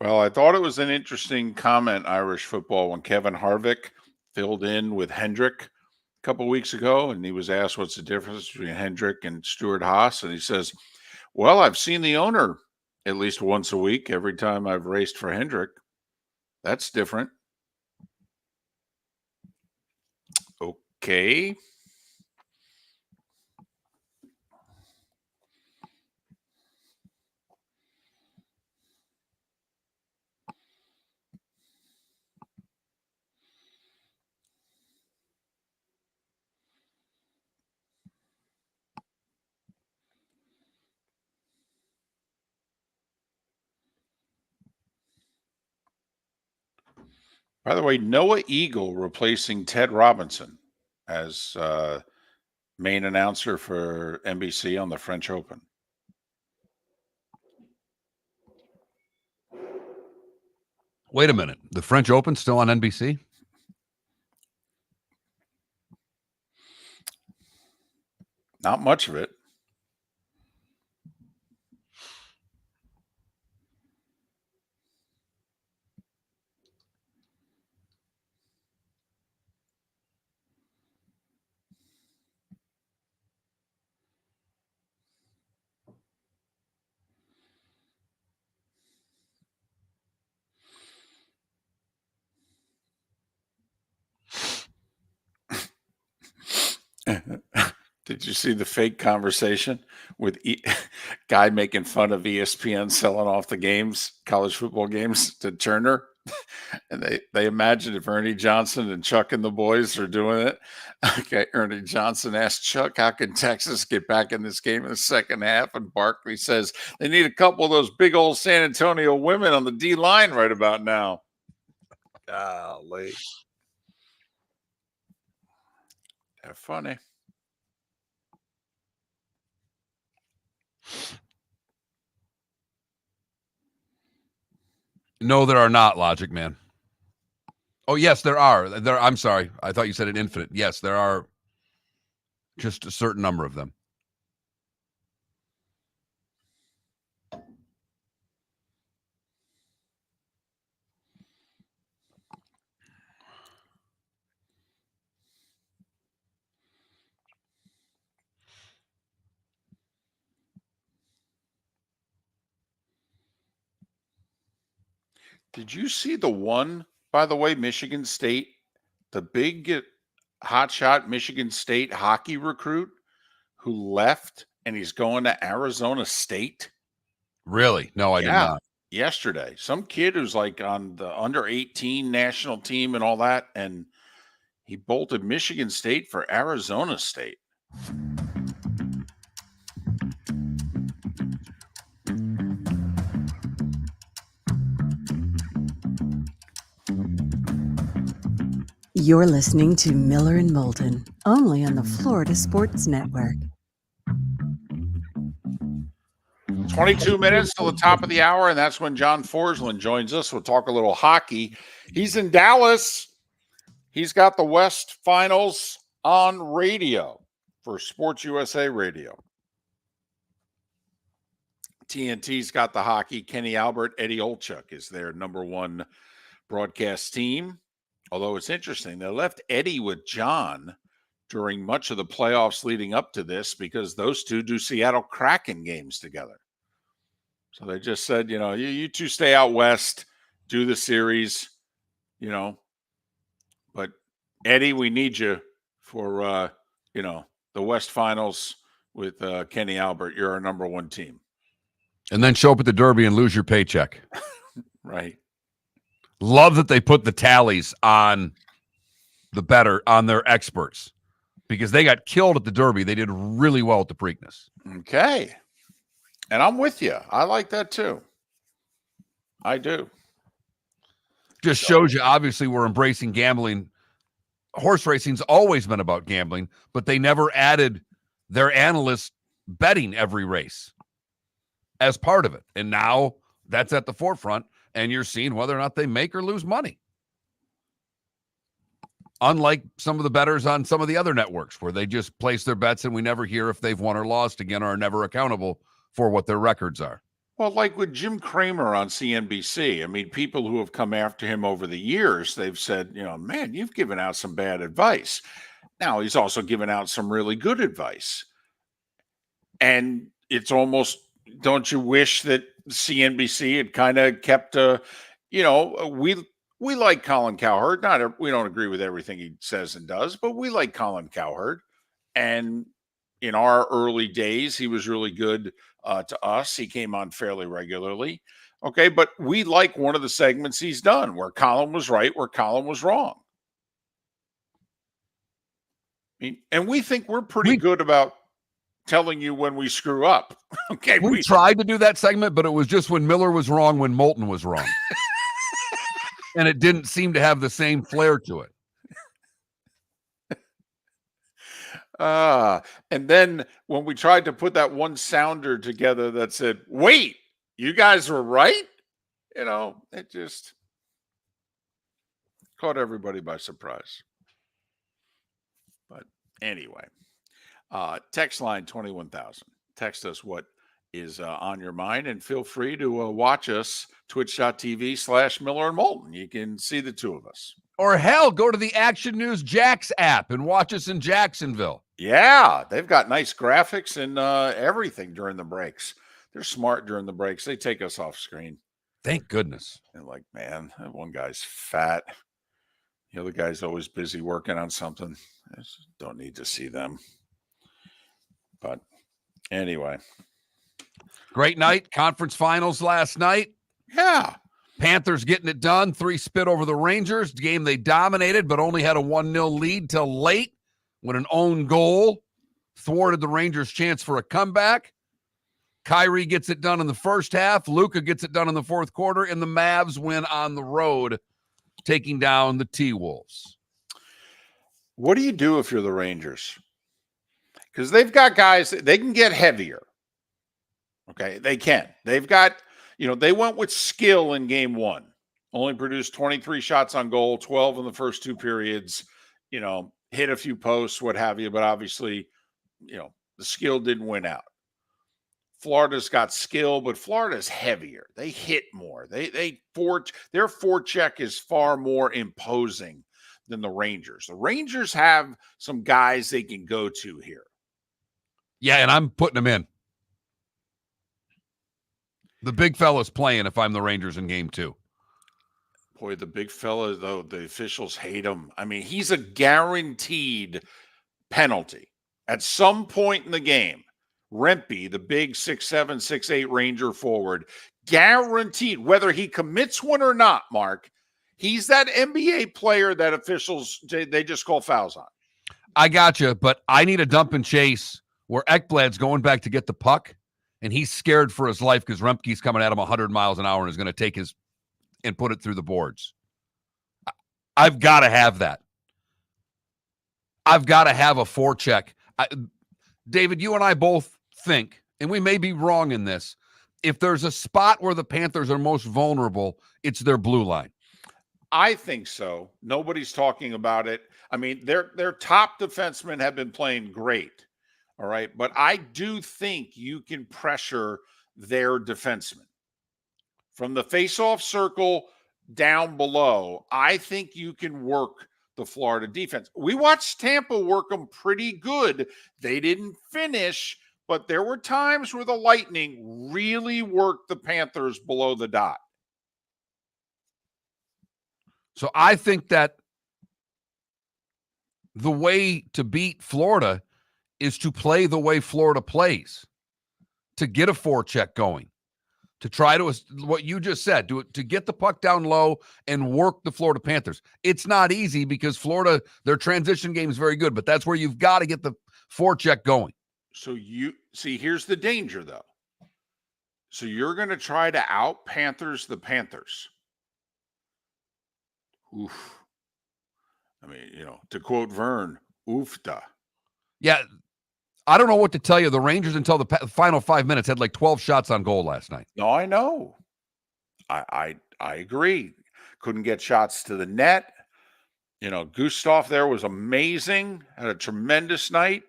Well, I thought it was an interesting comment, Irish football, when Kevin Harvick filled in with Hendrick a couple weeks ago, and he was asked what's the difference between Hendrick and Stuart Haas, and he says, well, I've seen the owner at least once a week every time I've raced for Hendrick. That's different. Okay. By the way, Noah Eagle replacing Ted Robinson as main announcer for NBC on the French Open. Wait a minute. The French Open still on NBC? Not much of it. Did you see the fake conversation with guy making fun of ESPN selling off the games, college football games, to Turner? And they imagine if Ernie Johnson and Chuck and the boys are doing it. Okay, Ernie Johnson asked Chuck, how can Texas get back in this game in the second half? And Barkley says they need a couple of those big old San Antonio women on the D line right about now. Golly. They're funny. No, there are not, Logic Man. Oh, yes, there are. I'm sorry. I thought you said an infinite. Yes, there are just a certain number of them. Did you see the one, by the way, Michigan State, the big hotshot Michigan State hockey recruit who left and he's going to Arizona State? Really? No, I did not. Yesterday. Some kid who's like on the under 18 national team and all that, and he bolted Michigan State for Arizona State. You're listening to Miller and Moulton, only on the Florida Sports Network. 22 minutes till the top of the hour, and that's when John Forslund joins us. We'll talk a little hockey. He's in Dallas. He's got the West Finals on radio for Sports USA Radio. TNT's got the hockey. Kenny Albert, Eddie Olchuk is their number one broadcast team. Although it's interesting, they left Eddie with John during much of the playoffs leading up to this because those two do Seattle Kraken games together. So they just said, you two stay out west, do the series, But Eddie, we need you for, the West Finals with Kenny Albert. You're our number one team. And then show up at the Derby and lose your paycheck. Right. Love that they put the tallies on their experts because they got killed at the Derby. They did really well at the Preakness. Okay. And I'm with you. I like that too. I do. Just shows you, obviously, we're embracing gambling. Horse racing's always been about gambling, but they never added their analysts betting every race as part of it. And now that's at the forefront. And you're seeing whether or not they make or lose money. Unlike some of the bettors on some of the other networks where they just place their bets and we never hear if they've won or lost again or are never accountable for what their records are. Well, like with Jim Cramer on CNBC, I mean, people who have come after him over the years, they've said, man, you've given out some bad advice. Now, he's also given out some really good advice. And it's almost, don't you wish that CNBC had kind of kept, we like Colin Cowherd. We don't agree with everything he says and does, but we like Colin Cowherd. And in our early days, he was really good to us. He came on fairly regularly. Okay, but we like one of the segments he's done where Colin was right, where Colin was wrong. I mean, and we think we're pretty good about telling you when we screw up. Okay, we tried to do that segment, but it was just when Miller was wrong, when Moulton was wrong. And it didn't seem to have the same flair to it. And then when we tried to put that one sounder together that said, wait, you guys were right? It just caught everybody by surprise. But anyway, text line 21,000. Text us what is on your mind and feel free to watch us, twitch.tv/Miller and Moulton. You can see the two of us. Or hell, go to the Action News Jax app and watch us in Jacksonville. Yeah, they've got nice graphics and everything during the breaks. They're smart during the breaks. They take us off screen. Thank goodness. And like, man, that one guy's fat. The other guy's always busy working on something. I just don't need to see them. But anyway. Great night. Conference finals last night. Yeah. Panthers getting it done. 3 spit over the Rangers. Game they dominated, but only had a 1-0 lead till late when an own goal thwarted the Rangers' chance for a comeback. Kyrie gets it done in the first half. Luka gets it done in the fourth quarter, and the Mavs win on the road, taking down the T-Wolves. What do you do if you're the Rangers? Because they've got guys, they can get heavier. Okay, they can. They've got, they went with skill in game one. Only produced 23 shots on goal, 12 in the first 2 periods, hit a few posts, what have you. But obviously, the skill didn't win out. Florida's got skill, but Florida's heavier. They hit more. Their forecheck is far more imposing than the Rangers. The Rangers have some guys they can go to here. Yeah, and I'm putting them in. The big fella's playing if I'm the Rangers in game 2. Boy, the big fella, though, the officials hate him. I mean, he's a guaranteed penalty. At some point in the game, Rempe, the big 6'7", 6'8" Ranger forward, guaranteed, whether he commits one or not, Mark, he's that NBA player that officials, they just call fouls on. I got you, but I need a dump and chase where Ekblad's going back to get the puck, and he's scared for his life because Remke's coming at him 100 miles an hour and is going to take his and put it through the boards. I've got to have that. I've got to have a forecheck. David, you and I both think, and we may be wrong in this, if there's a spot where the Panthers are most vulnerable, it's their blue line. I think so. Nobody's talking about it. I mean, their top defensemen have been playing great. All right. But I do think you can pressure their defensemen. From the faceoff circle down below, I think you can work the Florida defense. We watched Tampa work them pretty good. They didn't finish, but there were times where the Lightning really worked the Panthers below the dot. So I think that the way to beat Florida is to play the way Florida plays, to get a forecheck going, to try to, what you just said, to get the puck down low and work the Florida Panthers. It's not easy because Florida, their transition game is very good, but that's where you've got to get the forecheck going. So you see, here's the danger, though. So you're going to try to out-Panthers the Panthers. Oof. I mean, to quote Vern, oofta. Yeah, I don't know what to tell you. The Rangers, until the final 5 minutes, had like 12 shots on goal last night. No, I know. I agree. Couldn't get shots to the net. Gustav there was amazing. Had a tremendous night.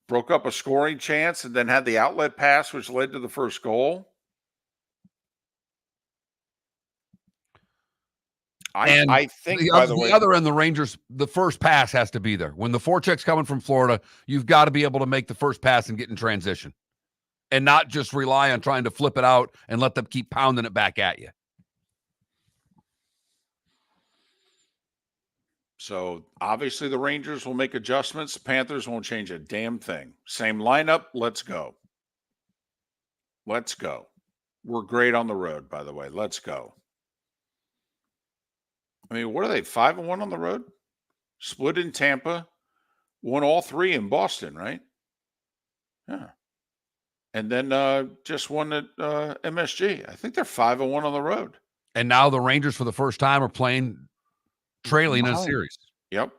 Broke up a scoring chance and then had the outlet pass, which led to the first goal. I think, by the way, the other end, the Rangers, the first pass has to be there. When the forecheck's coming from Florida, you've got to be able to make the first pass and get in transition and not just rely on trying to flip it out and let them keep pounding it back at you. So obviously the Rangers will make adjustments. Panthers won't change a damn thing. Same lineup. Let's go. Let's go. We're great on the road, by the way. Let's go. I mean, what are they, 5-1 on the road? Split in Tampa, won all 3 in Boston, right? Yeah. And then just won at MSG. I think they're 5-1 on the road. And now the Rangers, for the first time, are playing trailing in a series. Yep.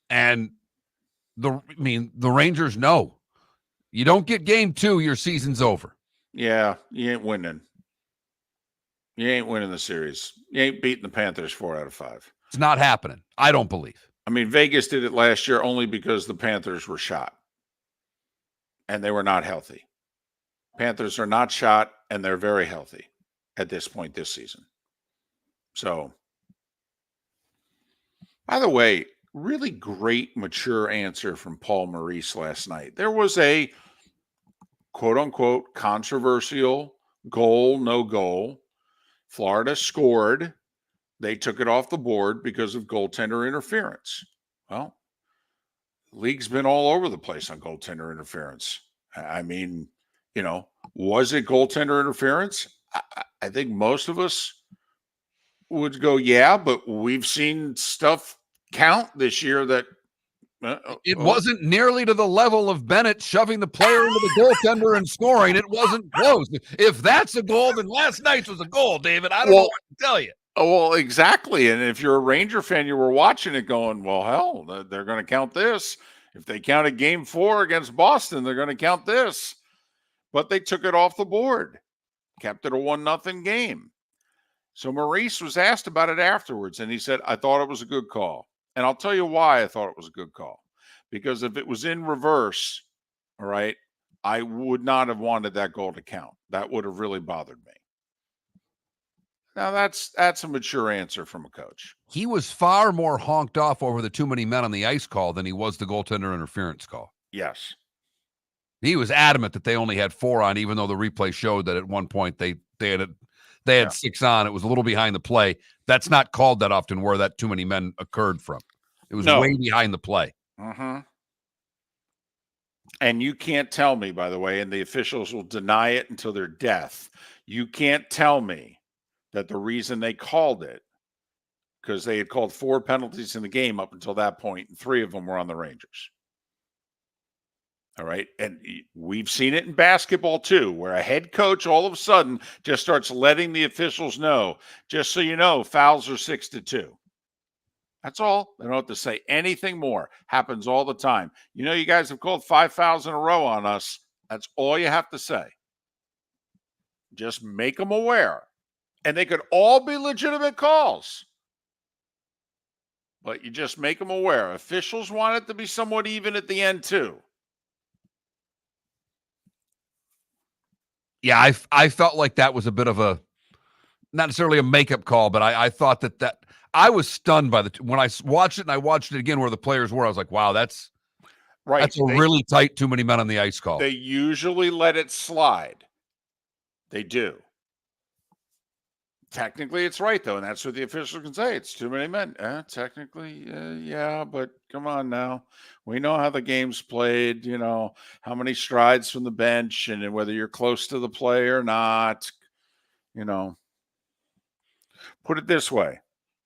And the Rangers know you don't get game 2, your season's over. Yeah, you ain't winning. You ain't winning the series. You ain't beating the Panthers 4 out of 5. It's not happening. I don't believe. I mean, Vegas did it last year only because the Panthers were shot. And they were not healthy. Panthers are not shot, and they're very healthy at this point this season. So, by the way, really great, mature answer from Paul Maurice last night. There was a quote-unquote controversial goal, no goal. Florida scored. They took it off the board because of goaltender interference. Well, the league's been all over the place on goaltender interference. I mean, Was it goaltender interference? I think most of us would go, yeah, but we've seen stuff count this year that It wasn't nearly to the level of Bennett shoving the player into the goaltender and scoring. It wasn't close. If that's a goal, then last night's was a goal, David. I don't know what to tell you. Oh, well, exactly. And if you're a Ranger fan, you were watching it going, well, hell, they're going to count this. If they counted game 4 against Boston, they're going to count this. But they took it off the board, kept it a 1-0 game. So Maurice was asked about it afterwards, and he said, I thought it was a good call. And I'll tell you why I thought it was a good call. Because if it was in reverse, all right, I would not have wanted that goal to count. That would have really bothered me. Now, that's a mature answer from a coach. He was far more honked off over the too many men on the ice call than he was the goaltender interference call. Yes. He was adamant that they only had 4 on, even though the replay showed that at one point they had 6 on. It was a little behind the play. That's not called that often where that too many men occurred from. It was way behind the play. Mm-hmm. And you can't tell me, by the way, and the officials will deny it until their death. You can't tell me that the reason they called it, because they had called 4 penalties in the game up until that point, and 3 of them were on the Rangers. All right. And we've seen it in basketball too, where a head coach all of a sudden just starts letting the officials know, just so you know, fouls are 6-2. That's all. They don't have to say anything more. Happens all the time. You know, you guys have called 5 fouls in a row on us. That's all you have to say. Just make them aware. And they could all be legitimate calls. But you just make them aware. Officials want it to be somewhat even at the end too. Yeah, I felt like that was a bit of a, not necessarily a makeup call, but I thought that I was stunned by when I watched it and I watched it again where the players were. I was like, wow, that's right. That's a really tight too many men on the ice call. They usually let it slide. They do. Technically, it's right, though, and that's what the official can say. It's too many men. Technically, yeah, but come on now. We know how the game's played, you know, how many strides from the bench and whether you're close to the play or not, you know. Put it this way.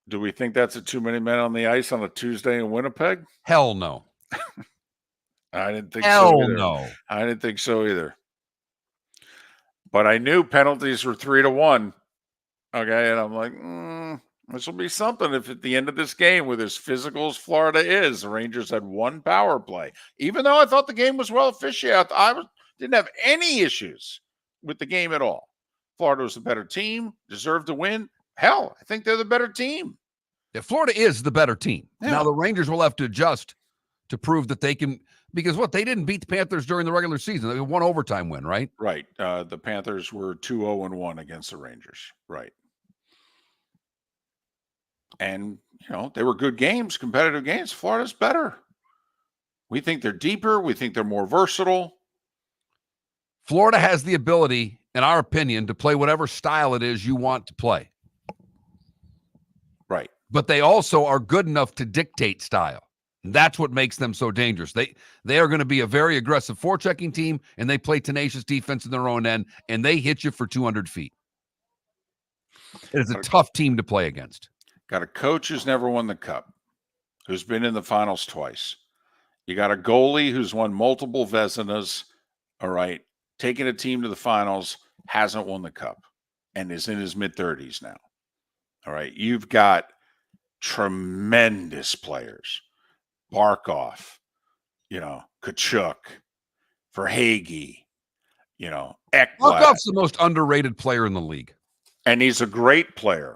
Do we think that's a too many men on the ice on a Tuesday in Winnipeg? Hell no. I didn't think so either. Hell no. I didn't think so either. But I knew penalties were 3-1. Okay, and I'm like, this will be something if at the end of this game, with as physical as Florida is, the Rangers had 1 power play. Even though I thought the game was well officiated, didn't have any issues with the game at all. Florida was the better team, deserved to win. Hell, I think they're the better team. Yeah, Florida is the better team. Yeah. Now the Rangers will have to adjust to prove that they can, because they didn't beat the Panthers during the regular season. They had 1 overtime win, right? Right. The Panthers were 2-0-1 against the Rangers. Right. And, you know, they were good games, competitive games. Florida's better. We think they're deeper. We think they're more versatile. Florida has the ability, in our opinion, to play whatever style it is you want to play. Right. But they also are good enough to dictate style. And that's what makes them so dangerous. They are going to be a very aggressive forechecking team, and they play tenacious defense in their own end, and they hit you for 200 feet. It is a tough team to play against. Got a coach who's never won the Cup, who's been in the finals twice. You got a goalie who's won multiple Vezinas, all right, taking a team to the finals, hasn't won the Cup, and is in his mid-30s now. All right, you've got tremendous players. Barkov, you know, Kachuk, Verhaeghe, you know, Ekblad. Barkov's the most underrated player in the league. And he's a great player.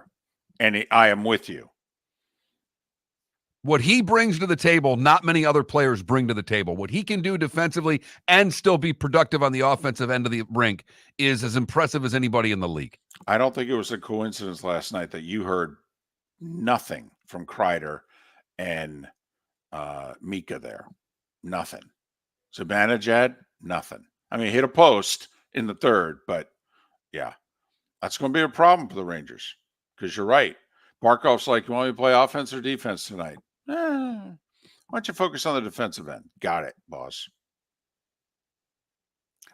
And I am with you. What he brings to the table, not many other players bring to the table. What he can do defensively and still be productive on the offensive end of the rink is as impressive as anybody in the league. I don't think it was a coincidence last night that you heard nothing from Kreider and Mika there. Nothing. Zibanejad, nothing. I mean, hit a post in the third, but yeah, that's going to be a problem for the Rangers. Because you're right. Barkov's like, you want me to play offense or defense tonight? Why don't you focus on the defensive end? Got it, boss.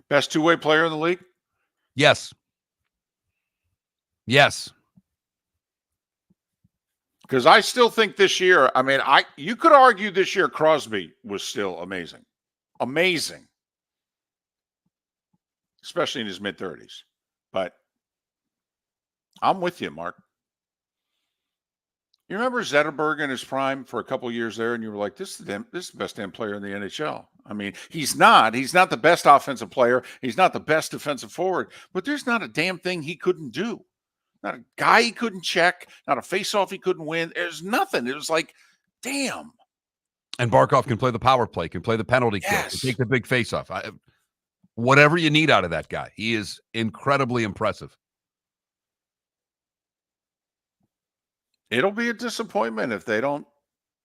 Best two-way player in the league? Yes. Yes. Because I still think this year, I mean, you could argue this year Crosby was still amazing. Amazing. Especially in his mid-30s. But I'm with you, Mark. You remember Zetterberg in his prime for a couple of years there, and you were like, this is the best damn player in the NHL. I mean, he's not the best offensive player. He's not the best defensive forward, but there's not a damn thing he couldn't do. Not a guy he couldn't check, not a face-off he couldn't win. There's nothing. It was like, damn. And Barkov can play the power play, can play the penalty kill, can take the big face-off. Whatever you need out of that guy. He is incredibly impressive. It'll be a disappointment if they don't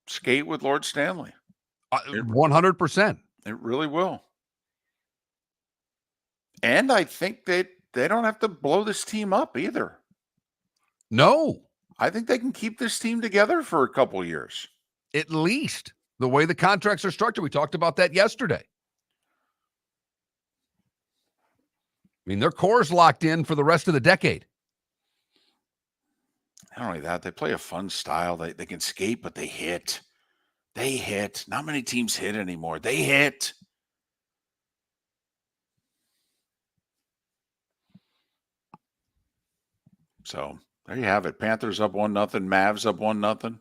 skate with Lord Stanley. 100%. It really will. And I think they don't have to blow this team up either. No. I think they can keep this team together for a couple of years. At least the way the contracts are structured. We talked about that yesterday. I mean, their core is locked in for the rest of the decade. Not only that, they play a fun style. They can skate, but they hit. They hit. Not many teams hit anymore. They hit. So there you have it. Panthers up 1-0. Mavs up 1-0.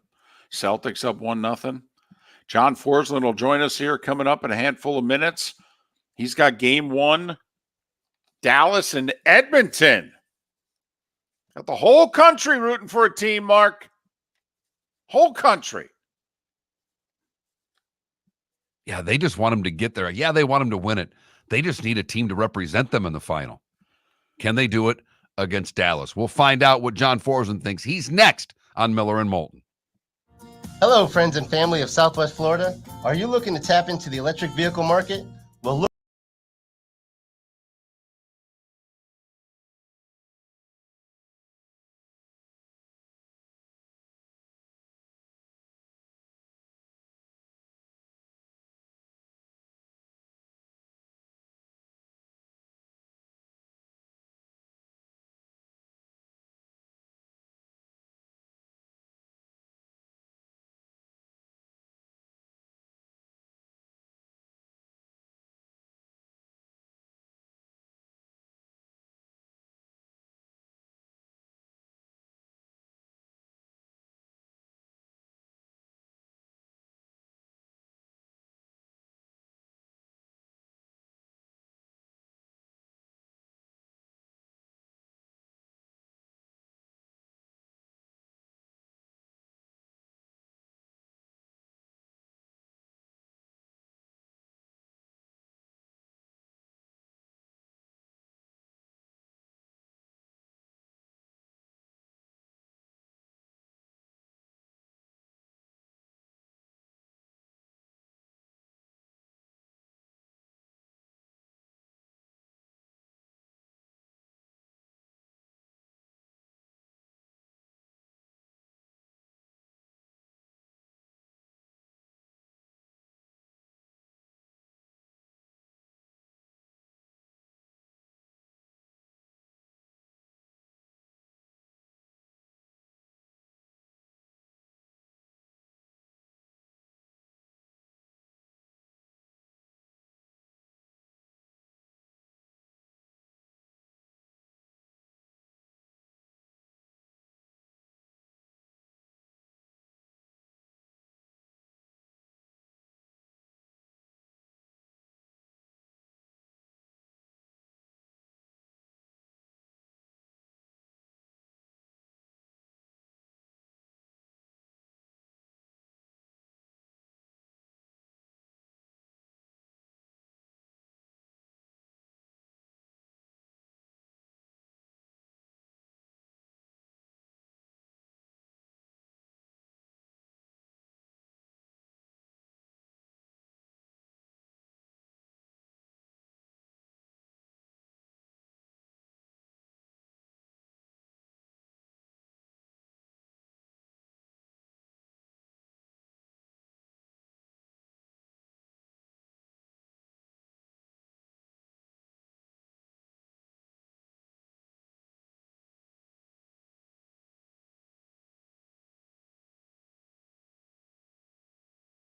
Celtics up 1-0. John Forslund will join us here coming up in a handful of minutes. He's got game one, Dallas and Edmonton. Got the whole country rooting for a team, Mark. Whole country. Yeah, they just want him to get there. Yeah, they want him to win it. They just need a team to represent them in the final. Can they do it against Dallas? We'll find out what John Forslund thinks. He's next on Miller and Moulton. Hello, friends and family of Southwest Florida. Are you looking to tap into the electric vehicle market? Well, look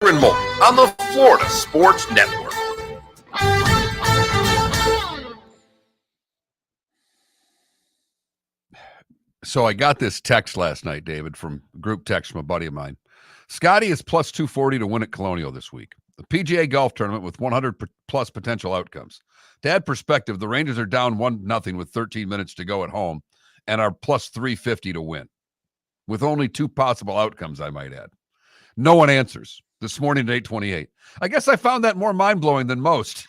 and Moulton on the Florida Sports Network. So I got this text last night, David, from group text from a buddy of mine. Scotty is plus 240 to win at Colonial this week. The PGA golf tournament with 100 plus potential outcomes. To add perspective, the Rangers are down 1-0 with 13 minutes to go at home and are plus 350 to win. With only 2 possible outcomes, I might add. No one answers. This morning at 8:28. I guess I found that more mind-blowing than most.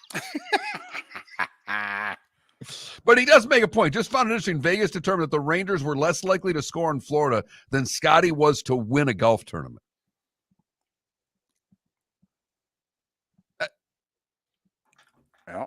But he does make a point. Just found it interesting. Vegas determined that the Rangers were less likely to score in Florida than Scotty was to win a golf tournament. Yeah.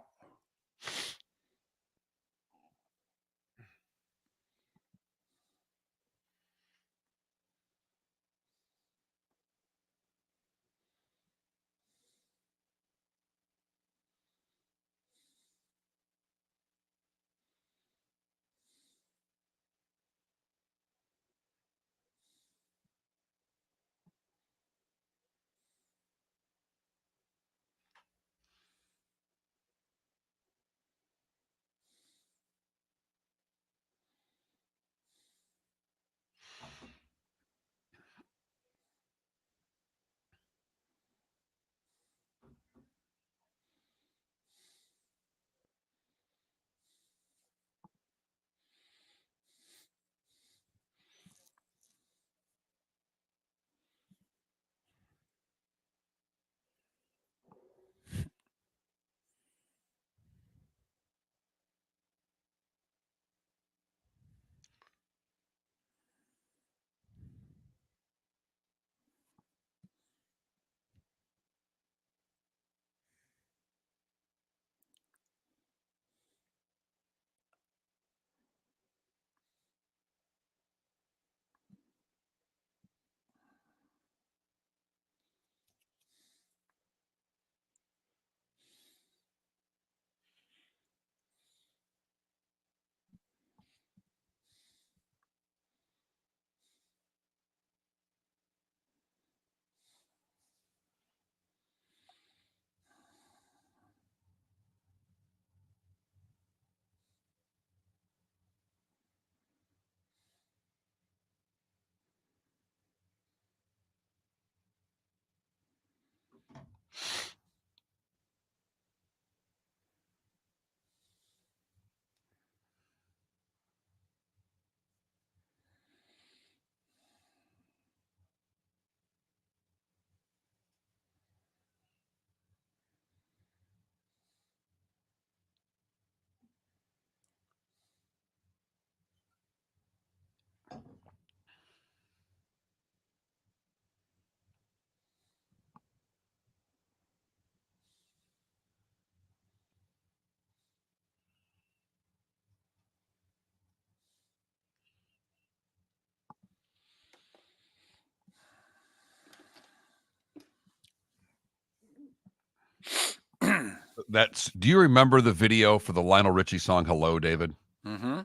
Do you remember the video for the Lionel Richie song Hello, David? Mm-hmm.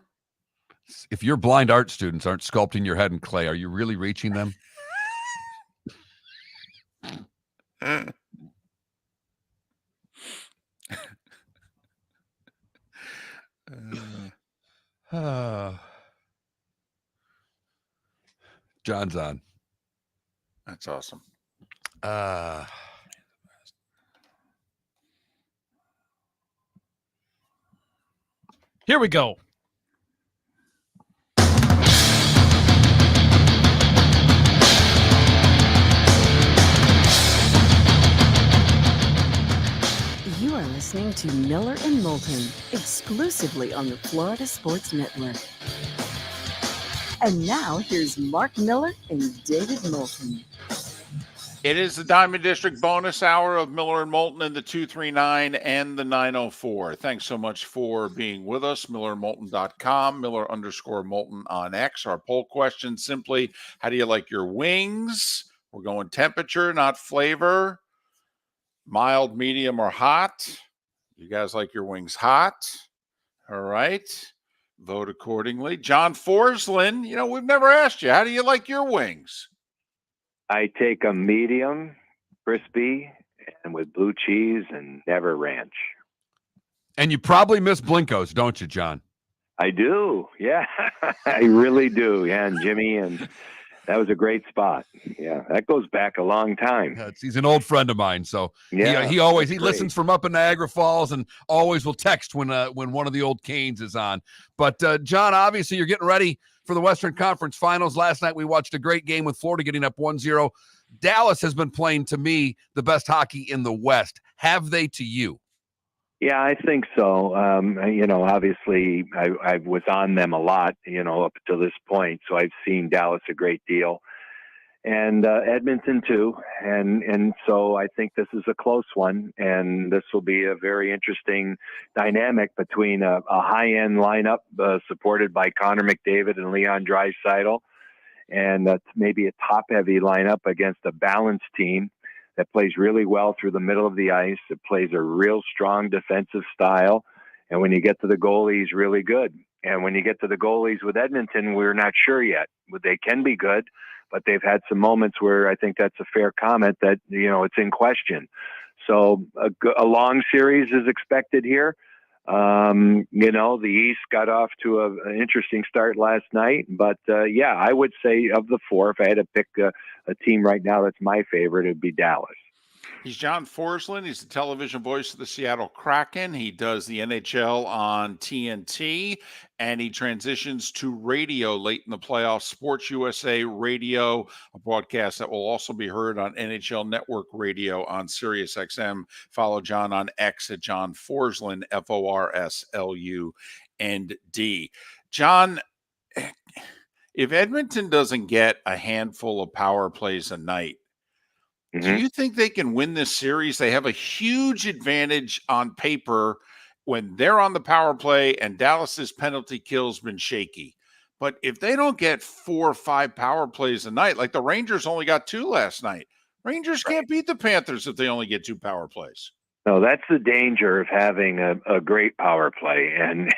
If your blind art students aren't sculpting your head in clay, are you really reaching them? John's on. That's awesome. Here we go. You are listening to Miller and Moulton, exclusively on the Florida Sports Network. And now here's Mark Miller and David Moulton. It is the Diamond District bonus hour of Miller and Moulton in the 239 and the 904. Thanks so much for being with us. MillerandMoulton.com, Miller_Moulton on X. Our poll question simply, how do you like your wings? We're going temperature, not flavor. Mild, medium, or hot. You guys like your wings hot? All right. Vote accordingly. John Forslund, we've never asked you, how do you like your wings? I take a medium. crispy and with blue cheese and never ranch. And you probably miss Blinko's, don't you, John? I do. Yeah, I really do. Yeah, and Jimmy, and that was a great spot. Yeah, that goes back a long time. He's an old friend of mine, so Yeah, he always that's listens great. from up in Niagara Falls and always will text when one of the old Canes is on. But John, obviously you're getting ready for the Western Conference Finals. Last night we watched a great game with Florida getting up 1-0. Dallas has been playing, to me, the best hockey in the West. Have they to you? Yeah, I think so. Obviously, I was on them a lot, up to this point. So I've seen Dallas a great deal, and Edmonton too. And so I think this is a close one, and this will be a very interesting dynamic between a high-end lineup supported by Connor McDavid and Leon Draisaitl, and maybe a top-heavy lineup against a balanced team that plays really well through the middle of the ice. It plays a real strong defensive style. And when you get to the goalies, really good. And when you get to the goalies with Edmonton, we're not sure yet. They can be good, but they've had some moments where I think that's a fair comment that, it's in question. So a long series is expected here. The East got off to an interesting start last night, but I would say of the four, if I had to pick a team right now that's my favorite, it'd be Dallas. He's John Forslund. He's the television voice of the Seattle Kraken. He does the NHL on TNT, and he transitions to radio late in the playoffs, Sports USA Radio, a broadcast that will also be heard on NHL Network Radio on Sirius XM. Follow John on X at John Forslund, Forslund. John, if Edmonton doesn't get a handful of power plays a night, do you think they can win this series? They have a huge advantage on paper when they're on the power play, and Dallas's penalty kill's been shaky. But if they don't get 4 or 5 power plays a night, like the Rangers only got 2 last night, Rangers can't beat the Panthers if they only get 2 power plays. No, that's the danger of having a great power play. And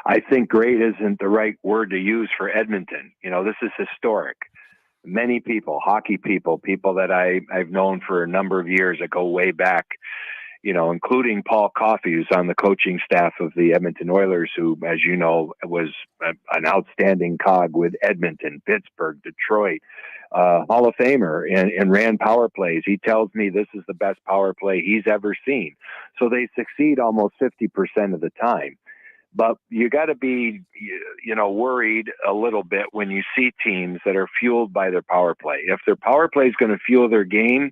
I think great isn't the right word to use for Edmonton. This is historic. Many people, hockey people that I've known for a number of years that go way back, including Paul Coffey, who's on the coaching staff of the Edmonton Oilers, who, as you know, was an outstanding cog with Edmonton, Pittsburgh, Detroit, Hall of Famer, and ran power plays. He tells me this is the best power play he's ever seen. So they succeed almost 50% of the time. But you got to be, worried a little bit when you see teams that are fueled by their power play. If their power play is going to fuel their game,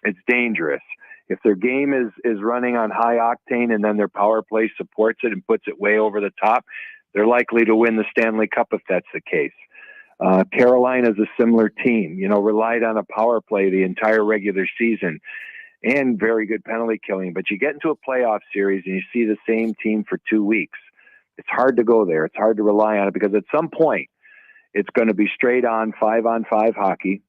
it's dangerous. If their game is running on high octane and then their power play supports it and puts it way over the top, they're likely to win the Stanley Cup if that's the case. Carolina's a similar team, relied on a power play the entire regular season and very good penalty killing. But you get into a playoff series and you see the same team for 2 weeks. It's hard to go there. It's hard to rely on it because at some point it's going to be straight on 5-on-5 hockey.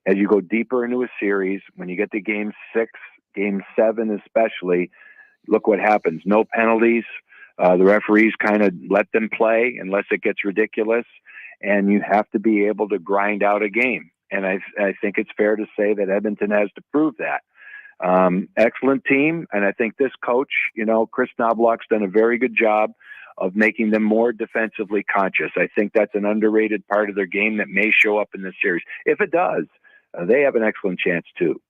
As you go deeper into a series, when you get to game 6, game 7 especially, look what happens. No penalties. The referees kind of let them play unless it gets ridiculous, and you have to be able to grind out a game. And I think it's fair to say that Edmonton has to prove that. Excellent team, and I think this coach, Chris Knobloch's done a very good job of making them more defensively conscious. I think that's an underrated part of their game that may show up in this series. If it does, they have an excellent chance too.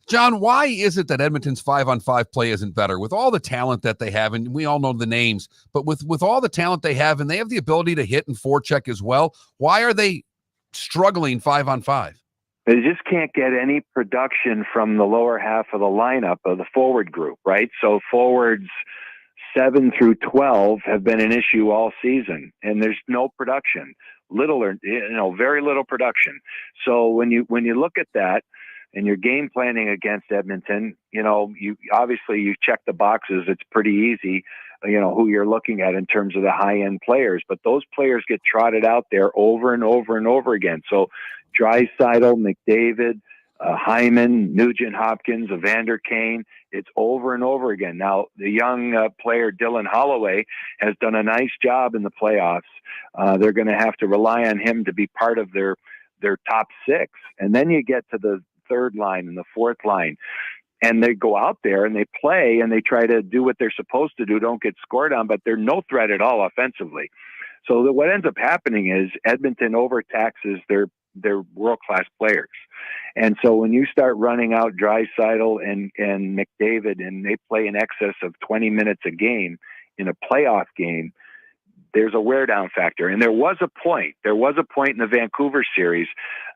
John, why is it that Edmonton's 5-on-5 play isn't better with all the talent that they have? And we all know the names, but with all the talent they have, and they have the ability to hit and forecheck as well, why are they struggling 5-on-5? They just can't get any production from the lower half of the lineup of the forward group, right? So forwards 7 through 12 have been an issue all season, and there's no production, little or very little production. So when you look at that and you're game planning against Edmonton, you obviously check the boxes. It's pretty easy, who you're looking at in terms of the high end players, but those players get trotted out there over and over and over again. So Draisaitl, McDavid, Hyman, Nugent Hopkins, Evander Kane, it's over and over again. Now, the young player Dylan Holloway has done a nice job in the playoffs. They're going to have to rely on him to be part of their top 6. And then you get to the third line and the fourth line. And they go out there and they play and they try to do what they're supposed to do, don't get scored on, but they're no threat at all offensively. So what ends up happening is Edmonton overtaxes their world-class players. And so when you start running out Draisaitl and McDavid and they play in excess of 20 minutes a game in a playoff game, there's a wear down factor. And there was a point in the Vancouver series.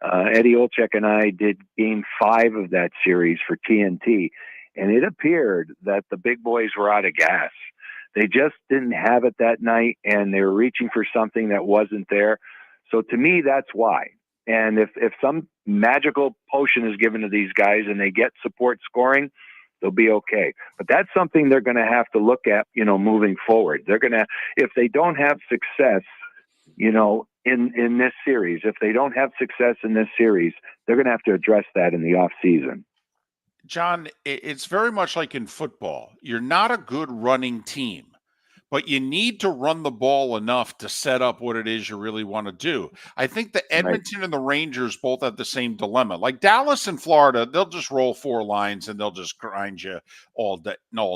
Eddie Olczyk and I did game 5 of that series for TNT. And it appeared that the big boys were out of gas. They just didn't have it that night, and they were reaching for something that wasn't there. So to me, that's why. And if some magical potion is given to these guys and they get support scoring, they'll be okay. But that's something they're going to have to look at, moving forward. They're going to, if they don't have success, in this series, they're going to have to address that in the off season. John, it's very much like in football. You're not a good running team, but you need to run the ball enough to set up what it is you really want to do. I think the Edmonton and the Rangers both have the same dilemma. Like Dallas and Florida, they'll just roll 4 lines and they'll just grind you all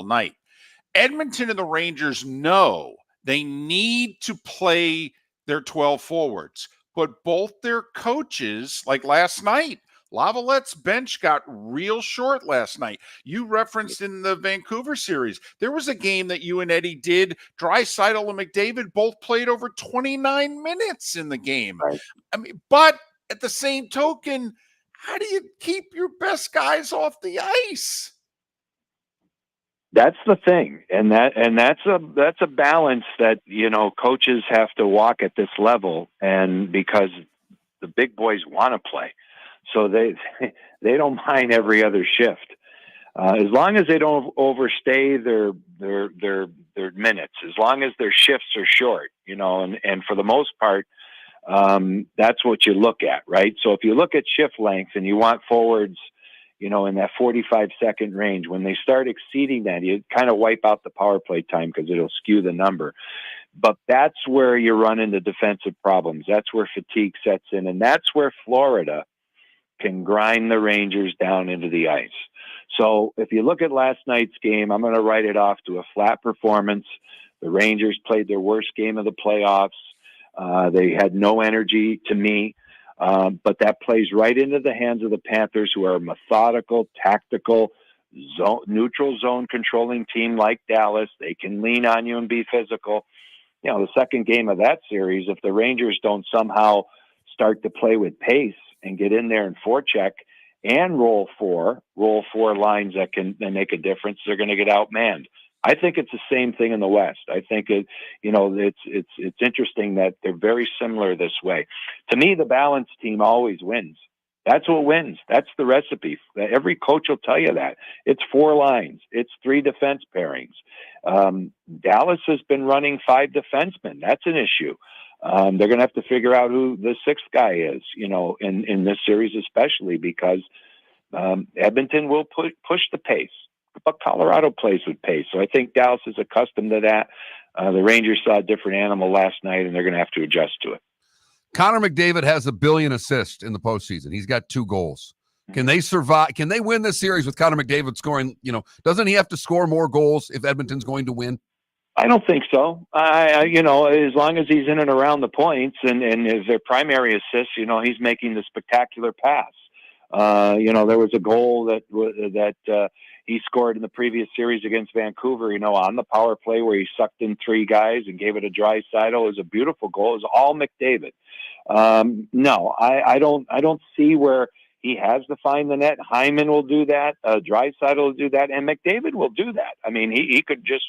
night. Edmonton and the Rangers know they need to play their 12 forwards, but both their coaches, like last night, Lavallette's bench got real short last night. You referenced in the Vancouver series, there was a game that you and Eddie did. Draisaitl and McDavid both played over 29 minutes in the game. Right. I mean, but at the same token, how do you keep your best guys off the ice? That's the thing. And that's a balance that, coaches have to walk at this level, and because the big boys want to play. So they don't mind every other shift, as long as they don't overstay their minutes. As long as their shifts are short, and for the most part, that's what you look at, right? So if you look at shift length and you want forwards, in that 45-second range, when they start exceeding that, you kind of wipe out the power play time because it'll skew the number. But that's where you run into defensive problems. That's where fatigue sets in, and that's where Florida can grind the Rangers down into the ice. So if you look at last night's game, I'm going to write it off to a flat performance. The Rangers played their worst game of the playoffs. They had no energy to me, but that plays right into the hands of the Panthers, who are a methodical, tactical, neutral zone controlling team like Dallas. They can lean on you and be physical. The second game of that series, if the Rangers don't somehow start to play with pace and get in there and forecheck and roll four lines that can make a difference, they're going to get outmanned. I think it's the same thing in the West. I think it's interesting that they're very similar this way. To me, the balanced team always wins. That's what wins. That's the recipe. Every coach will tell you that. It's 4 lines. It's 3 defense pairings. Dallas has been running 5 defensemen. That's an issue. They're going to have to figure out who the 6th guy is, in this series, especially because Edmonton will push the pace, but Colorado plays with pace. So I think Dallas is accustomed to that. The Rangers saw a different animal last night, and they're going to have to adjust to it. Connor McDavid has 1 billion assists in the postseason. He's got 2 goals. Can they survive? Can they win this series with Connor McDavid scoring? Doesn't he have to score more goals if Edmonton's going to win? I don't think so. As long as he's in and around the points and as their primary assist, he's making the spectacular pass. There was a goal that he scored in the previous series against Vancouver, on the power play where he sucked in 3 guys and gave it a Draisaitl. It was a beautiful goal. It was all McDavid. No, I don't see where he has to find the net. Hyman will do that. Draisaitl will do that, and McDavid will do that. I mean, he could just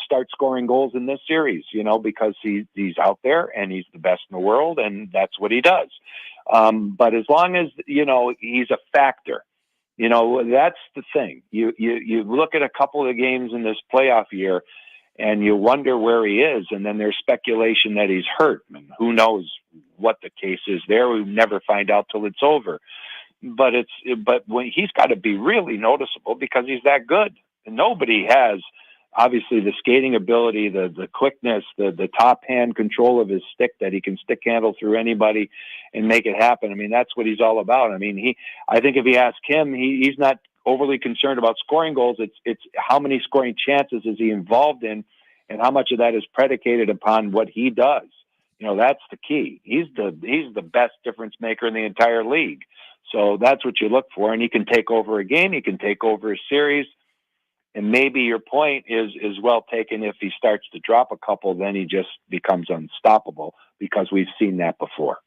start scoring goals in this series, because he's out there and he's the best in the world, and that's what he does. But as long as, he's a factor, that's the thing. You look at a couple of the games in this playoff year and you wonder where he is, and then there's speculation that he's hurt. And who knows what the case is there? We never find out till it's over. But when he's got to be really noticeable because he's that good. And nobody has obviously the skating ability, the quickness, the top hand control of his stick, that he can stick handle through anybody and make it happen. I mean, that's what he's all about. I mean, I think if you ask him, he's not overly concerned about scoring goals. It's how many scoring chances is he involved in, and how much of that is predicated upon what he does. That's the key. He's the best difference maker in the entire league. So that's what you look for. And he can take over a game. He can take over a series. And maybe your point is well taken. If he starts to drop a couple, then he just becomes unstoppable, because we've seen that before.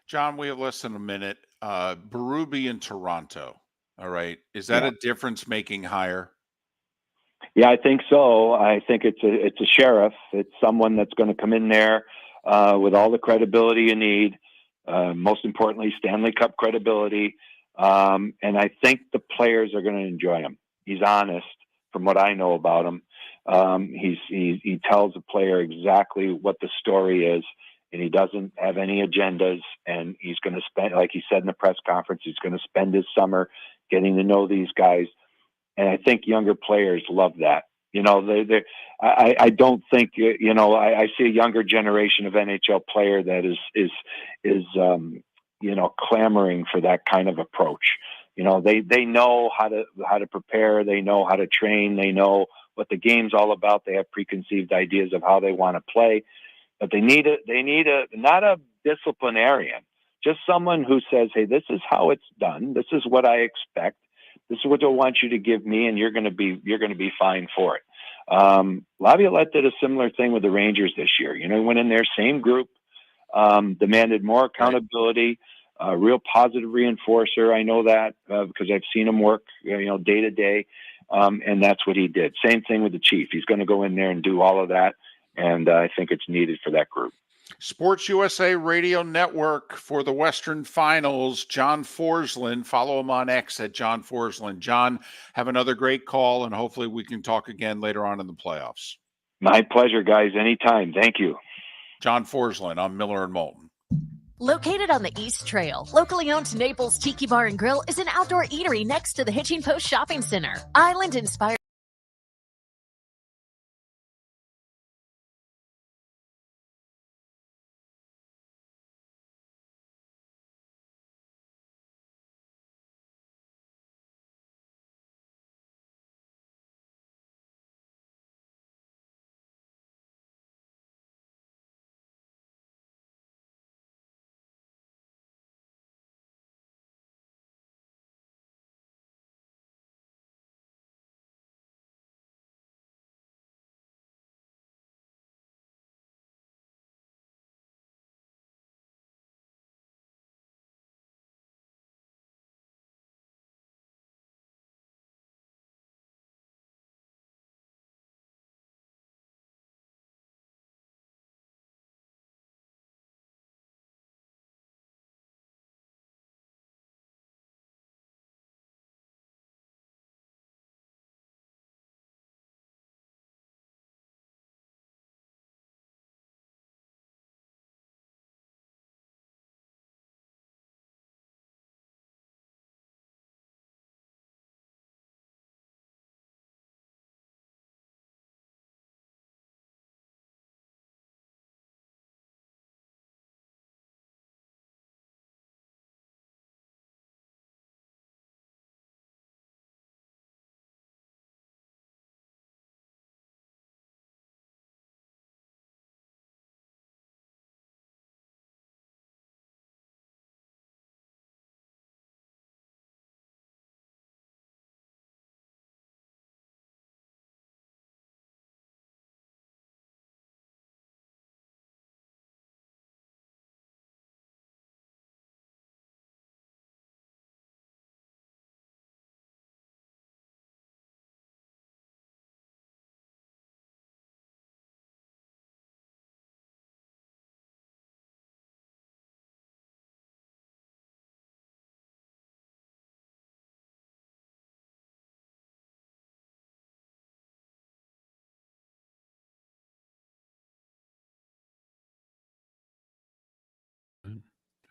John, we have less than a minute. Berube in Toronto. All right. Is that a difference-making hire? Yeah, I think so. I think it's a sheriff. It's someone that's going to come in there with all the credibility you need. Most importantly, Stanley Cup credibility. And I think the players are going to enjoy him. He's honest, from what I know about him. He tells the player exactly what the story is, and he doesn't have any agendas. And he's going to spend, like he said in the press conference, he's going to spend his summer getting to know these guys. And I think younger players love that. I don't think, I see a younger generation of NHL player that is clamoring for that kind of approach. They know how to prepare. They know how to train. They know what the game's all about. They have preconceived ideas of how they want to play, but they need not a disciplinarian, just someone who says, hey, this is how it's done. This is what I expect. This is what I want you to give me, and you're going to be fine for it. Laviolette did a similar thing with the Rangers this year. He went in there, same group, demanded more accountability, real positive reinforcer. I know that because I've seen him work, day to day, and that's what he did. Same thing with the Chief. He's going to go in there and do all of that, and I think it's needed for that group. Sports USA Radio Network for the Western Finals. John Forslund. Follow him on X at John Forslund. John, have another great call, and hopefully we can talk again later on in the playoffs. My pleasure, guys. Anytime. Thank you. John Forslund on Miller and Moulton. Located on the East Trail, locally owned Naples Tiki Bar and Grill is an outdoor eatery next to the Hitching Post Shopping Center. Island-inspired.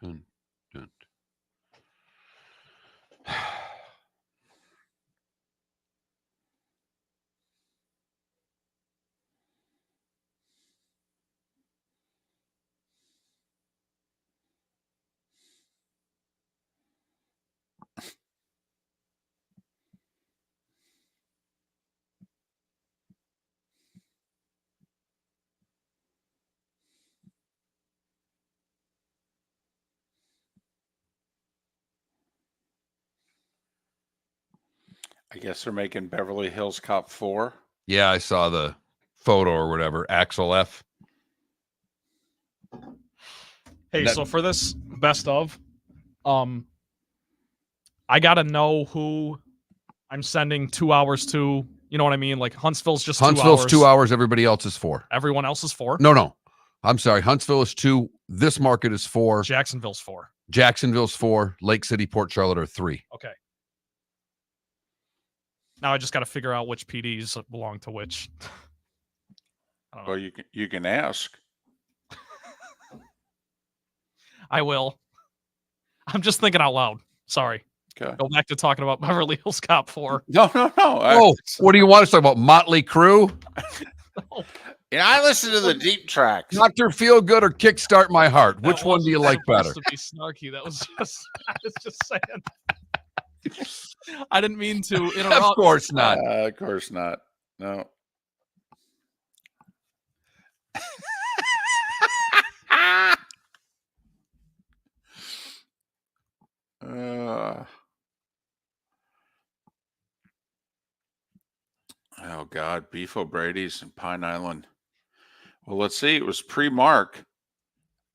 Dun, dun. I guess they're making Beverly Hills Cop 4. Yeah, I saw the photo or whatever. Axel F. Hey, so for this best of, I gotta know who I'm sending 2 hours to. You know what I mean? Like Huntsville's just 2 hours. Huntsville's 2 hours. Everybody else is 4. Everyone else is 4. No. I'm sorry. Huntsville is 2. This market is 4. Jacksonville's 4. Jacksonville's 4. Lake City, Port Charlotte are 3. Okay. Now I just got to figure out which PDs belong to which. Well, you can ask. I will. I'm just thinking out loud. Sorry. Okay. Go back to talking about Beverly Hills Cop 4. No. What do you want us to talk about? Motley Crue? Yeah, I listen to the deep tracks. Dr. Feel Good or Kickstart My Heart? Which one do you like better? To be snarky. That was just. I was just saying. I didn't mean to interrupt. Of course not. Of course not. No. Oh God, Beef O'Brady's and Pine Island. Well, let's see. It was pre-Mark.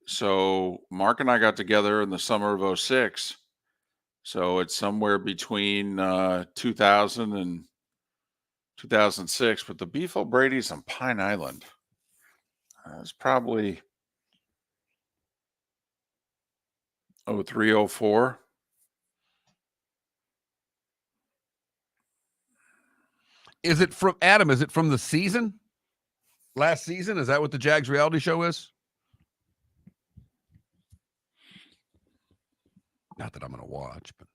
So Mark and I got together in the summer of 06. So it's somewhere between 2000 and 2006. But the Beef O'Brady's on Pine Island. It's probably 03, 04. Is it from Adam? Is it from the season? Last season? Is that what the Jags reality show is? Not that I'm going to watch, but.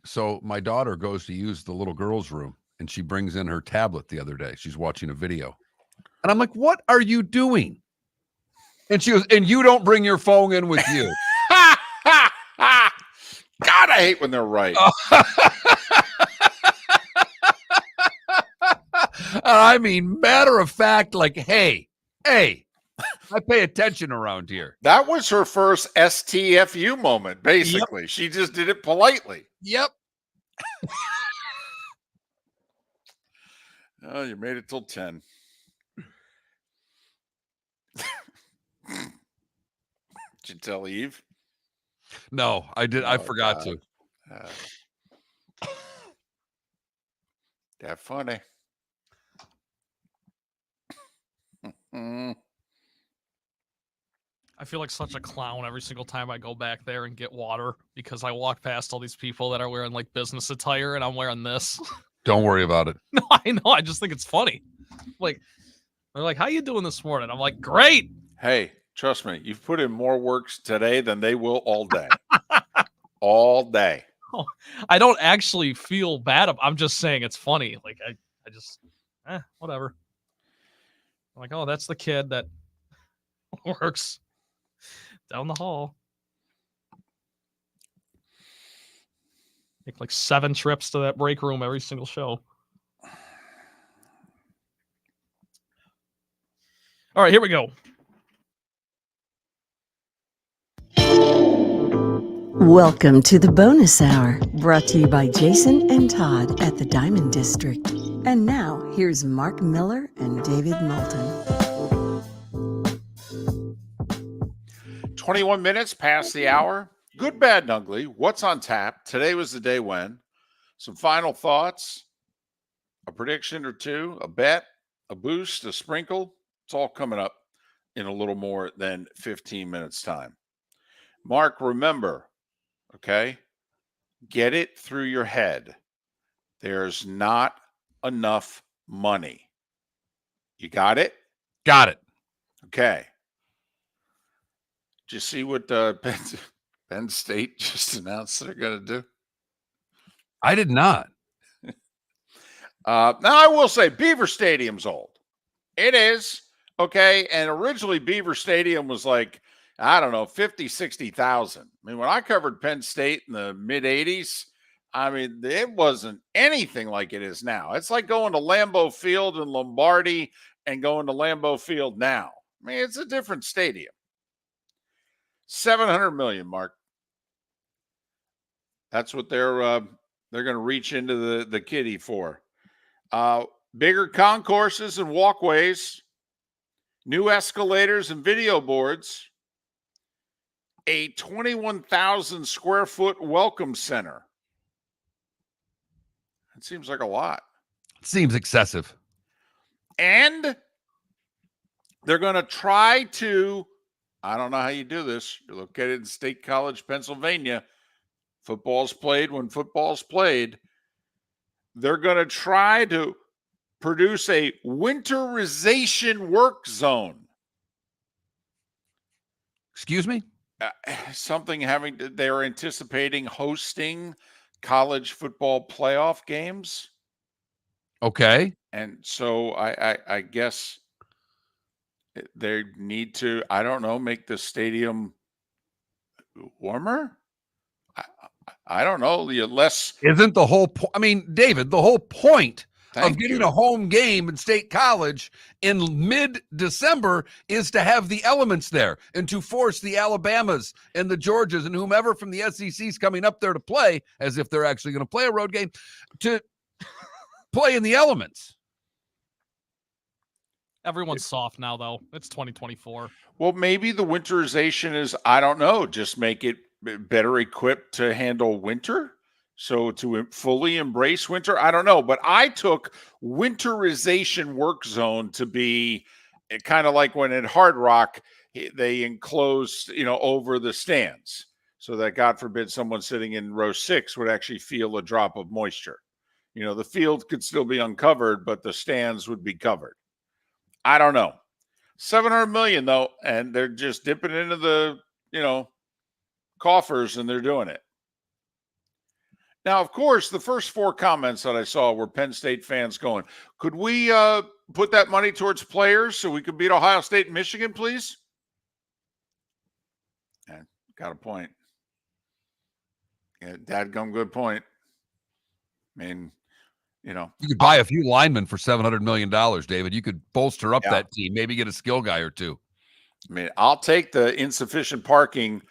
So my daughter goes to use the little girl's room and she brings in her tablet the other day. She's watching a video. And I'm like, what are you doing? And she goes, and you don't bring your phone in with you. God, I hate when they're right. I mean, matter of fact, like, hey, I pay attention around here. That was her first STFU moment, basically. Yep. She just did it politely. Yep. Oh, you made it till 10. Did you tell Eve? No, I did. I forgot to. That funny. I feel like such a clown every single time I go back there and get water because I walk past all these people that are wearing like business attire and I'm wearing this. Don't worry about it. No, I know. I just think it's funny. Like, they're like, how you doing this morning? I'm like, great. Hey, trust me, you've put in more work today than they will all day. All day. Oh, I don't actually feel bad. I'm just saying it's funny. Like, I just, whatever. I'm like, oh, that's the kid that works down the hall. Make like 7 trips to that break room every single show. All right, here we go. Welcome to the bonus hour, brought to you by Jason and Todd at the Diamond District. And now, here's Mark Miller and David Moulton. 21 minutes past the hour. Good, bad, and ugly. What's on tap? Today was the day when. Some final thoughts, a prediction or two, a bet, a boost, a sprinkle. It's all coming up in a little more than 15 minutes' time. Mark, remember, okay, get it through your head. There's not enough money. You got it? Got it. Okay. Did you see what Penn State just announced they're going to do? I did not. Now, I will say Beaver Stadium's old. It is. Okay. And originally Beaver Stadium was like, I don't know, 50, 60,000. I mean, when I covered Penn State in the mid 80s, I mean, it wasn't anything like it is now. It's like going to Lambeau Field in Lombardi and going to Lambeau Field now. I mean, it's a different stadium. 700 million, Mark. That's what they're going to reach into the kitty for. Bigger concourses and walkways, new escalators and video boards, a 21,000 square foot welcome center. It seems like a lot. Seems excessive. And they're going to try to, I don't know how you do this. You're located in State College, Pennsylvania. Football's played when football's played. They're going to try to produce a winterization work zone. Excuse me? Something having to, they're anticipating hosting college football playoff games. Okay. And so I guess they need to, I don't know, make the stadium warmer. I don't know. Less isn't the whole point. I mean, David, the whole point of getting you. a home game in State College in mid-December is to have the elements there and to force the Alabamas and the Georgias and whomever from the SEC's coming up there to play, as if they're actually going to play a road game, to play in the elements. Everyone's soft now, though. It's 2024. Well, maybe the winterization is, I don't know, just make it better equipped to handle winter. So to fully embrace winter, I don't know. But I took winterization work zone to be kind of like when at Hard Rock, they enclosed, over the stands so that, God forbid, someone sitting in row 6 would actually feel a drop of moisture. The field could still be uncovered, but the stands would be covered. I don't know. 700 million, though, and they're just dipping into the, coffers, and they're doing it. Now, of course, the first 4 comments that I saw were Penn State fans going, could we put that money towards players so we could beat Ohio State and Michigan, please? And got a point. Yeah, dadgum good point. I mean, you could buy a few linemen for $700 million, David. You could bolster up that team, maybe get a skill guy or two. I mean, I'll take the insufficient parking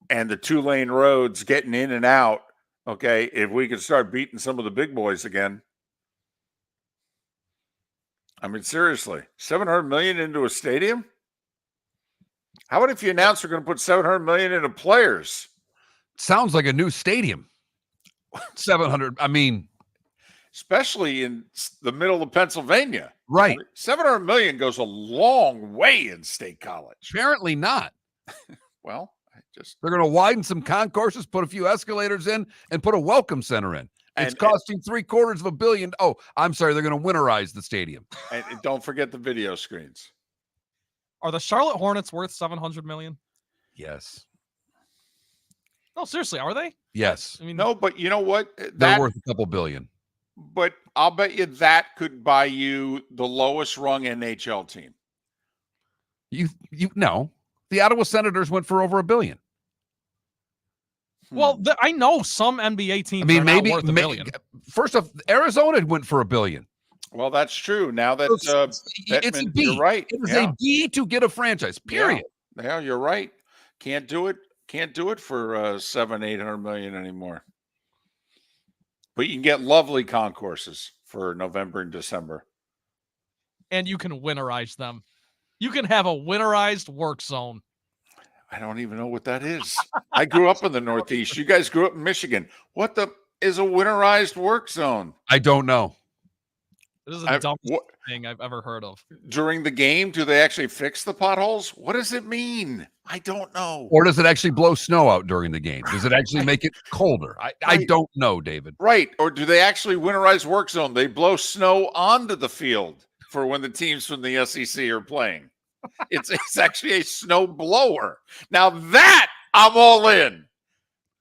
and the 2-lane roads getting in and out. Okay, if we could start beating some of the big boys again. I mean, seriously, 700 million into a stadium? How about if you announce we're going to put 700 million into players? Sounds like a new stadium. 700, I mean, especially in the middle of Pennsylvania. Right. I mean, 700 million goes a long way in State College. Apparently not. Well, they're going to widen some concourses, put a few escalators in, and put a welcome center in. It's costing $750 million. Oh, I'm sorry. They're going to winterize the stadium. And don't forget the video screens. Are the Charlotte Hornets worth $700 million? Yes. No, seriously, are they? Yes. I mean, no, but you know what? They're worth a couple billion. But I'll bet you that could buy you the lowest rung NHL team. No. The Ottawa Senators went for over $1 billion. Well, I know some NBA teams. I mean, are maybe not worth $1 billion. First off, Arizona went for $1 billion. Well, that's true. Now that it's a B. You're right. It is a B to get a franchise. Period. Yeah, you're right. Can't do it. Can't do it for $700-800 million anymore. But you can get lovely concourses for November and December. And you can winterize them. You can have a winterized work zone. I don't even know what that is. I grew up in the Northeast. You guys grew up in Michigan. What is a winterized work zone? I don't know. This is the dumbest thing I've ever heard of. During the game, do they actually fix the potholes? What does it mean? I don't know. Or does it actually blow snow out during the game? Does it actually make it colder? I don't know, David. Right. Or do they actually winterize work zone? They blow snow onto the field for when the teams from the SEC are playing. It's actually a snow blower. Now that I'm all in.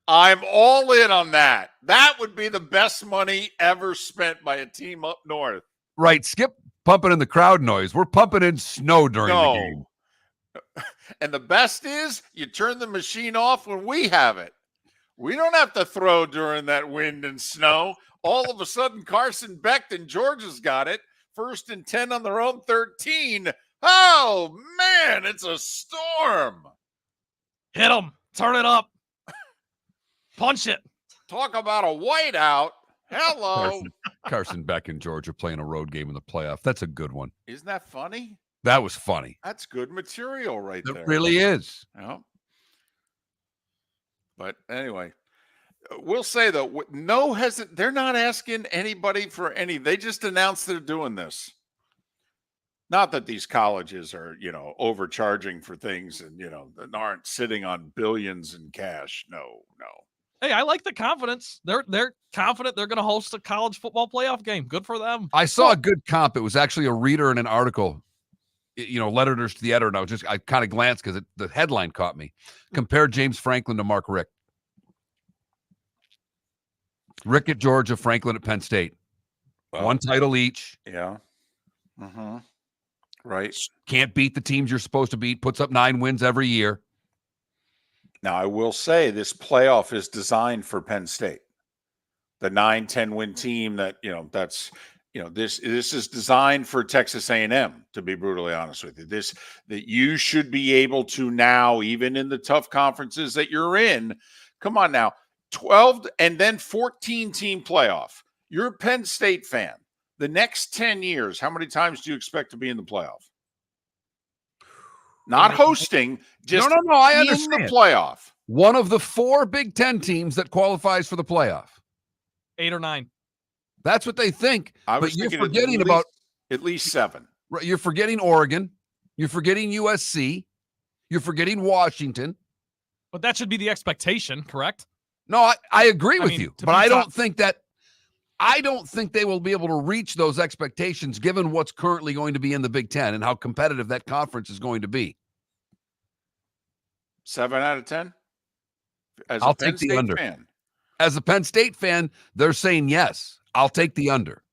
I'm all in on that. That would be the best money ever spent by a team up north. Right. Skip pumping in the crowd noise. We're pumping in snow during the game. And the best is you turn the machine off when we have it. We don't have to throw during that wind and snow. All of a sudden, Carson Beck and Georgia's got it. 1st and 10 on their own 13. Oh, man, it's a storm. Hit them. Turn it up. Punch it. Talk about a whiteout. Hello. Carson Beck and Georgia playing a road game in the playoff. That's a good one. Isn't that funny? That was funny. That's good material right there. It really is. Yeah. But anyway, we'll say though, they're not asking anybody for any. They just announced they're doing this. Not that these colleges are, overcharging for things and, aren't sitting on billions in cash. No. Hey, I like the confidence. They're confident they're going to host a college football playoff game. Good for them. I saw a good comp. It was actually a reader in an article, letters to the editor, and I kind of glanced because the headline caught me. Compare James Franklin to Mark Richt. Rick at Georgia, Franklin at Penn State. One title each. Yeah. Mm-hmm. Right. Can't beat the teams you're supposed to beat. Puts up 9 wins every year. Now, I will say this playoff is designed for Penn State. The 9-10 win team that, this is designed for Texas A&M, to be brutally honest with you. That you should be able to now, even in the tough conferences that you're in, come on now, 12 and then 14 team playoff. You're a Penn State fan. The next 10 years, how many times do you expect to be in the playoff? Not hosting, just no. I in understand. The playoff. One of the 4 Big Ten teams that qualifies for the playoff. 8 or 9. That's what they think. But you're forgetting about at least 7. Right, you're forgetting Oregon. You're forgetting USC. You're forgetting Washington. But that should be the expectation, correct? No, I agree with you. But I don't think they will be able to reach those expectations given what's currently going to be in the Big Ten and how competitive that conference is going to be. 7 out of 10? I'll take the under. Fan. As a Penn State fan, they're saying yes. I'll take the under.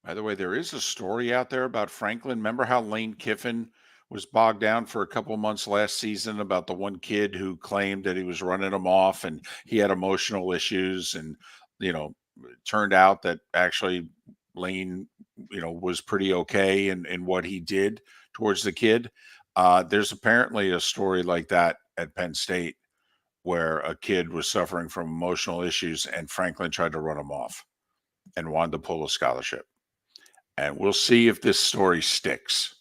By the way, there is a story out there about Franklin. Remember how Lane Kiffin was bogged down for a couple months last season about the one kid who claimed that he was running him off and he had emotional issues, and it turned out that actually Lane was pretty okay in what he did towards the kid. There's apparently a story like that at Penn State where a kid was suffering from emotional issues and Franklin tried to run him off and wanted to pull a scholarship. And we'll see if this story sticks.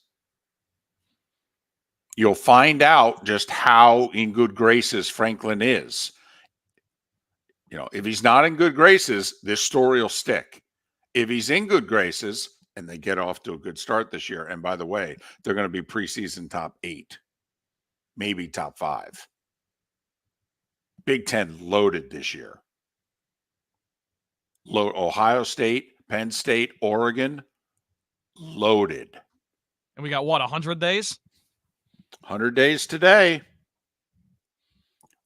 You'll find out just how in good graces Franklin is. If he's not in good graces, this story will stick. If he's in good graces and they get off to a good start this year, and by the way, they're going to be preseason top 8, maybe top 5. Big Ten loaded this year. Ohio State, Penn State, Oregon, loaded. And we got 100 days? 100 days today.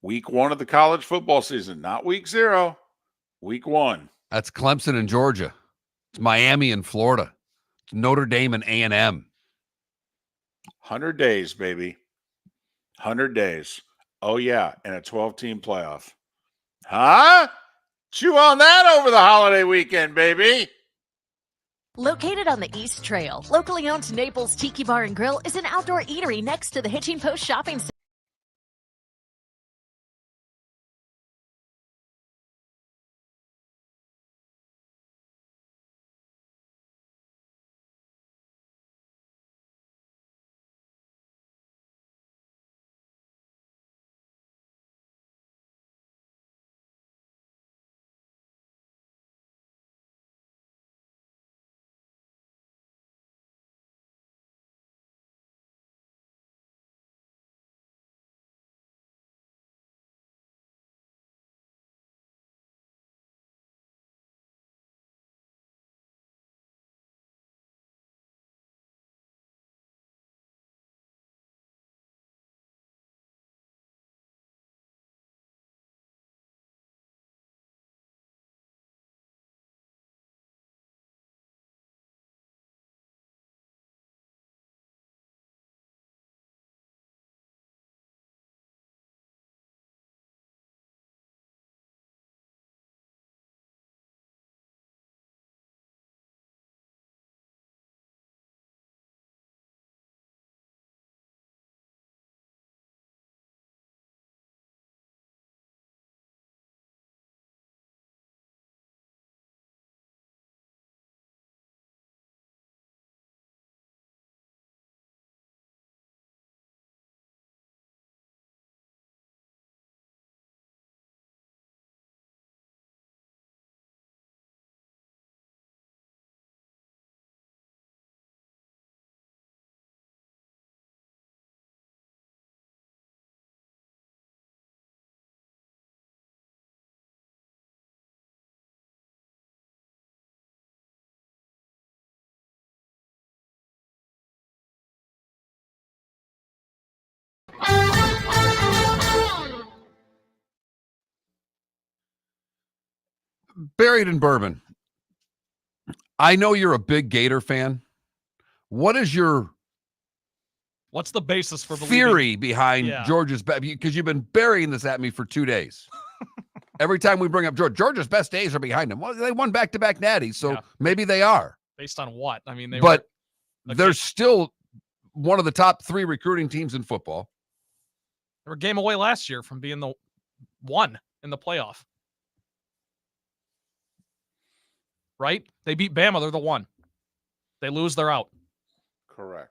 Week 1 of the college football season, not week 0, week 1. That's Clemson and Georgia. It's Miami and Florida. It's Notre Dame and A&M. 100 days, baby. 100 days. Oh, yeah, and a 12-team playoff. Huh? Chew on that over the holiday weekend, baby. Located on the East Trail, locally owned Naples Tiki Bar and Grill is an outdoor eatery next to the Hitching Post Shopping Center. Buried in bourbon. I know you're a big Gator fan. What is your What's the basis for theory behind Yeah. Georgia's best? Because you've been burying this at me for 2 days. Every time we bring up Georgia's best days are behind them. Well, they won back-to-back natties, so maybe they are. Based on what? I mean, they're still one of the top 3 recruiting teams in football. They were a game away last year from being the one in the playoff. Right? They beat Bama. They're the one. They lose, they're out. Correct.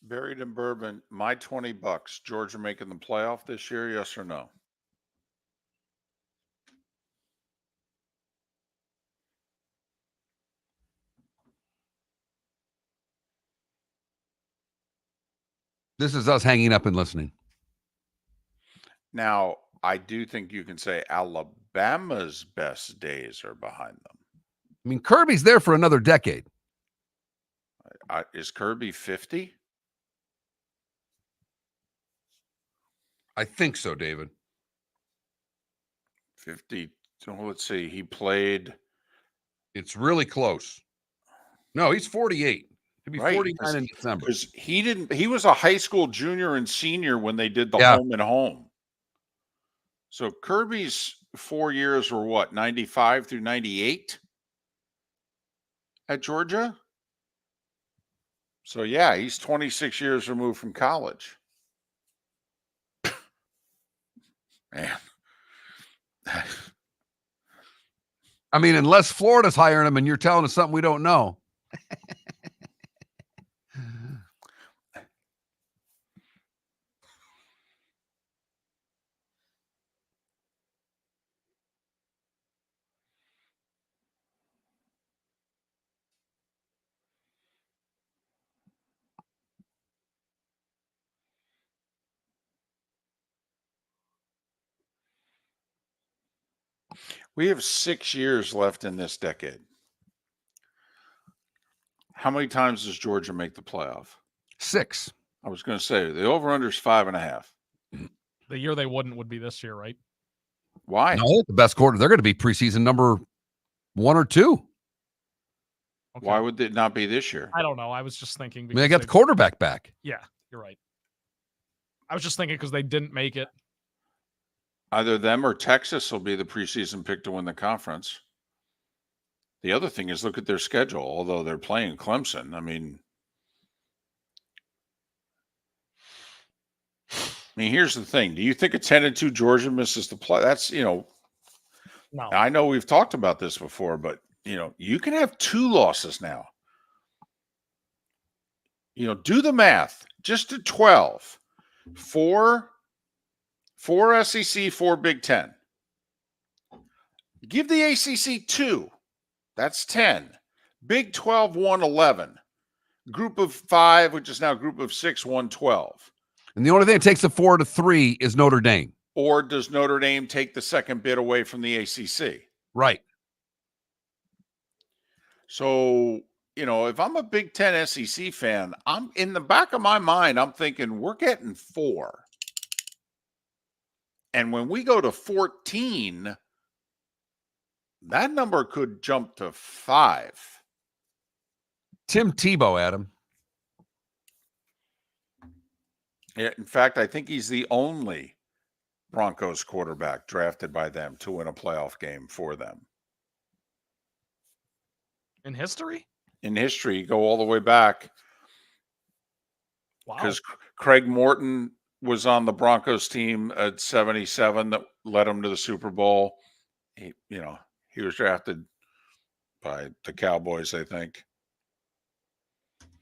Buried in bourbon, my $20. Georgia making the playoff this year, yes or no? This is us hanging up and listening. Now, I do think you can say Alabama's best days are behind them. I mean, Kirby's there for another decade. Is Kirby 50? I think so, David. 50. So let's see. He played. It's really close. No, he's 48. He'll be 49 in December. Because he was a high school junior and senior when they did the home and home. So Kirby's 4 years were what, 95 through 98 at Georgia? So yeah, he's 26 years removed from college. Man. I mean, unless Florida's hiring him and you're telling us something we don't know. We have 6 years left in this decade. How many times does Georgia make the playoff? 6. I was going to say the over-under is 5.5. The year they wouldn't would be this year, right? Why? No, the best quarter. They're going to be preseason number 1 or 2. Okay. Why would it not be this year? I don't know. I was just thinking. I mean, they got the quarterback back. Yeah, you're right. I was just thinking because they didn't make it. Either them or Texas will be the preseason pick to win the conference. The other thing is look at their schedule, although they're playing Clemson. I mean, here's the thing. Do you think a 10-2 Georgia misses the play? That's, No. I know we've talked about this before, but, you can have 2 losses now. Do the math. Just to 12. 4 SEC, 4 Big Ten. Give the ACC 2. That's 10. Big 12 won 11. Group of 5, which is now group of 6, won 12. And the only thing that takes the 4 to 3 is Notre Dame. Or does Notre Dame take the second bid away from the ACC? Right. So, if I'm a Big Ten SEC fan, I'm in the back of my mind, I'm thinking we're getting 4. And when we go to 14, that number could jump to 5. Tim Tebow, Adam. Yeah, in fact, I think he's the only Broncos quarterback drafted by them to win a playoff game for them. In history? In history, go all the way back. Wow. Because Craig Morton was on the Broncos team at 77 that led him to the Super Bowl. He was drafted by the Cowboys, I think.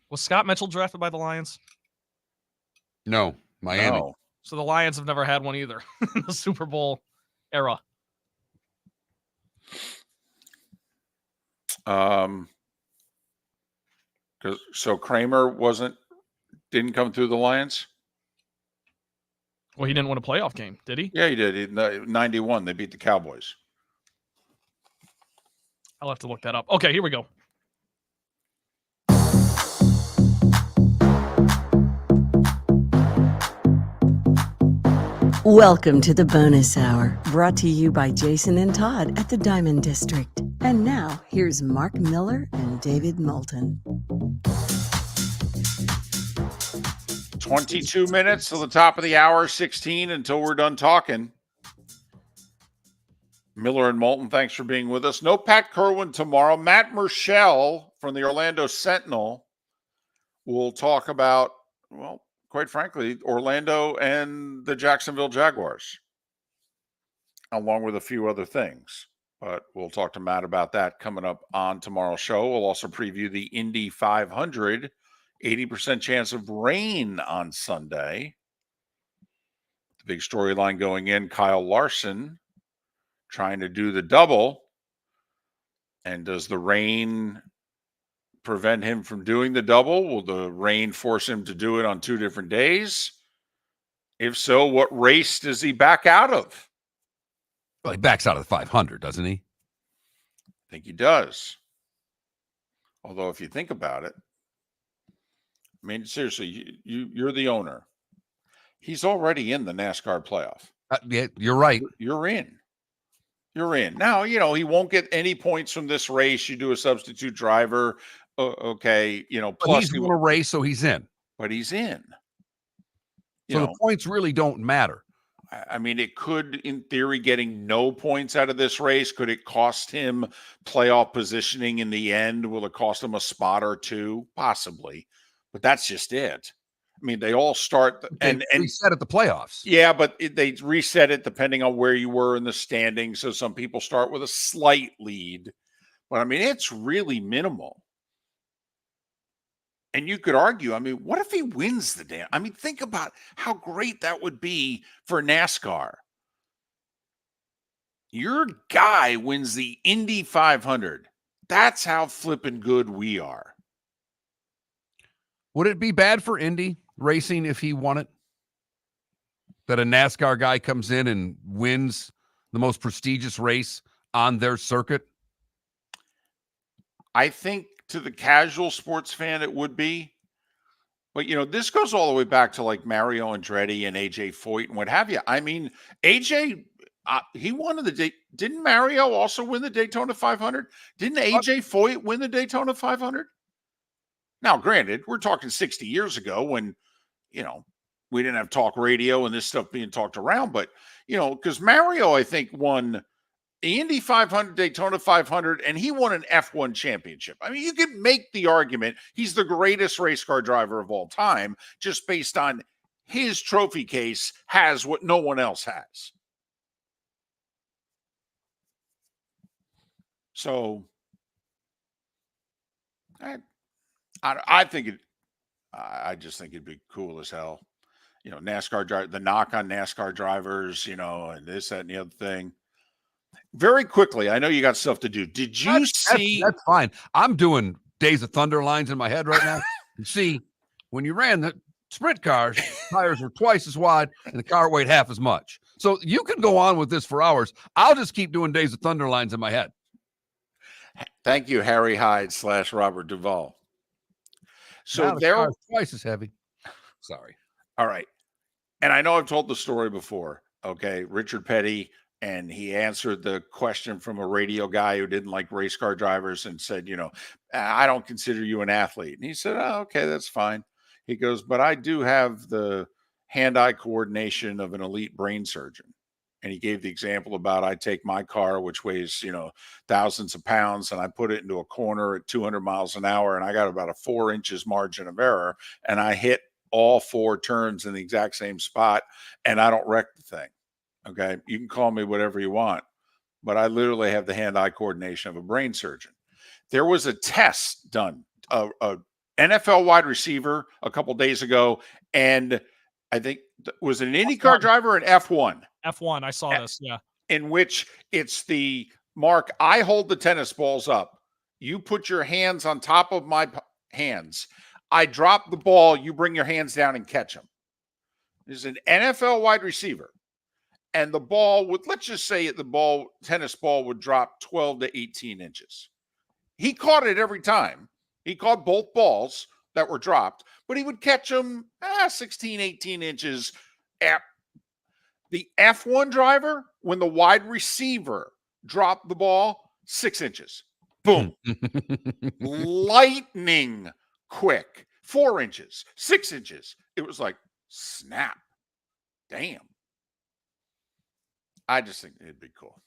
Was Scott Mitchell drafted by the Lions? No, Miami. No. So the Lions have never had one either in the Super Bowl era. So Kramer didn't come through the Lions? Well, he didn't win a playoff game, did he? Yeah, he did. In 91, they beat the Cowboys. I'll have to look that up. Okay, here we go. Welcome to the bonus hour, brought to you by Jason and Todd at the Diamond District. And now, here's Mark Miller and David Moulton. 22 minutes till the top of the hour, 16 until we're done talking. Miller and Moulton, thanks for being with us. No Pat Kerwin tomorrow. Matt Murschel from the Orlando Sentinel will talk about, well, quite frankly, Orlando and the Jacksonville Jaguars, along with a few other things. But we'll talk to Matt about that coming up on tomorrow's show. We'll also preview the Indy 500. 80% chance of rain on Sunday. The big storyline going in, Kyle Larson trying to do the double. And does the rain prevent him from doing the double? Will the rain force him to do it on 2 different days? If so, what race does he back out of? Well, he backs out of the 500, doesn't he? I think he does. Although if you think about it, I mean, seriously, you're the owner. He's already in the NASCAR playoff. Yeah, you're right. You're in. You're in. Now, he won't get any points from this race. You do a substitute driver. Okay, But plus he's won a race, so he's in. But he's in. So the points really don't matter. I mean, it could, in theory, getting no points out of this race, could it cost him playoff positioning in the end? Will it cost him a spot or two? Possibly. But that's just it. I mean, they all start and reset at the playoffs. Yeah, but they reset it depending on where you were in the standings. So some people start with a slight lead. But I mean, it's really minimal. And you could argue, I mean, what if he wins the damn? I mean, think about how great that would be for NASCAR. Your guy wins the Indy 500. That's how flippin' good we are. Would it be bad for Indy racing if he won it? That a NASCAR guy comes in and wins the most prestigious race on their circuit? I think to the casual sports fan, it would be. But, this goes all the way back to like Mario Andretti and AJ Foyt and what have you. I mean, AJ, he won didn't Mario also win the Daytona 500? Didn't AJ Foyt win the Daytona 500? Now, granted, we're talking 60 years ago when, we didn't have talk radio and this stuff being talked around. But, because Mario, I think, won the Indy 500, Daytona 500, and he won an F1 championship. I mean, you could make the argument he's the greatest race car driver of all time just based on his trophy case has what no one else has. So, I just think it'd be cool as hell. NASCAR driver, the knock on NASCAR drivers, and this, that, and the other thing. Very quickly, I know you got stuff to do. Did you see? That's fine. I'm doing Days of Thunder lines in my head right now. You see, when you ran the sprint cars, tires were twice as wide and the car weighed half as much. So you can go on with this for hours. I'll just keep doing Days of Thunder lines in my head. Thank you, Harry Hyde / Robert Duvall. So they're twice as heavy. Sorry. All right. And I know I've told the story before. Okay. Richard Petty, and he answered the question from a radio guy who didn't like race car drivers and said, I don't consider you an athlete. And he said, oh, okay, that's fine. He goes, but I do have the hand-eye coordination of an elite brain surgeon. And he gave the example about I take my car, which weighs, thousands of pounds, and I put it into a corner at 200 miles an hour, and I got about a 4 inches margin of error, and I hit all 4 turns in the exact same spot, and I don't wreck the thing. Okay. You can call me whatever you want, but I literally have the hand-eye coordination of a brain surgeon. There was a test done, a NFL wide receiver a couple days ago, and I think was it an IndyCar driver or an F1? F1. I saw this. Yeah. In which it's the Mark, I hold the tennis balls up. You put your hands on top of my hands. I drop the ball. You bring your hands down and catch them. There's an NFL wide receiver. And the ball would, let's just say tennis ball would drop 12 to 18 inches. He caught it every time. He caught both balls that were dropped, but he would catch them 16, 18 inches. The F1 driver, when the wide receiver dropped the ball, 6 inches. Boom. Lightning quick. 4 inches, 6 inches. It was like, snap. Damn. I just think it'd be cool.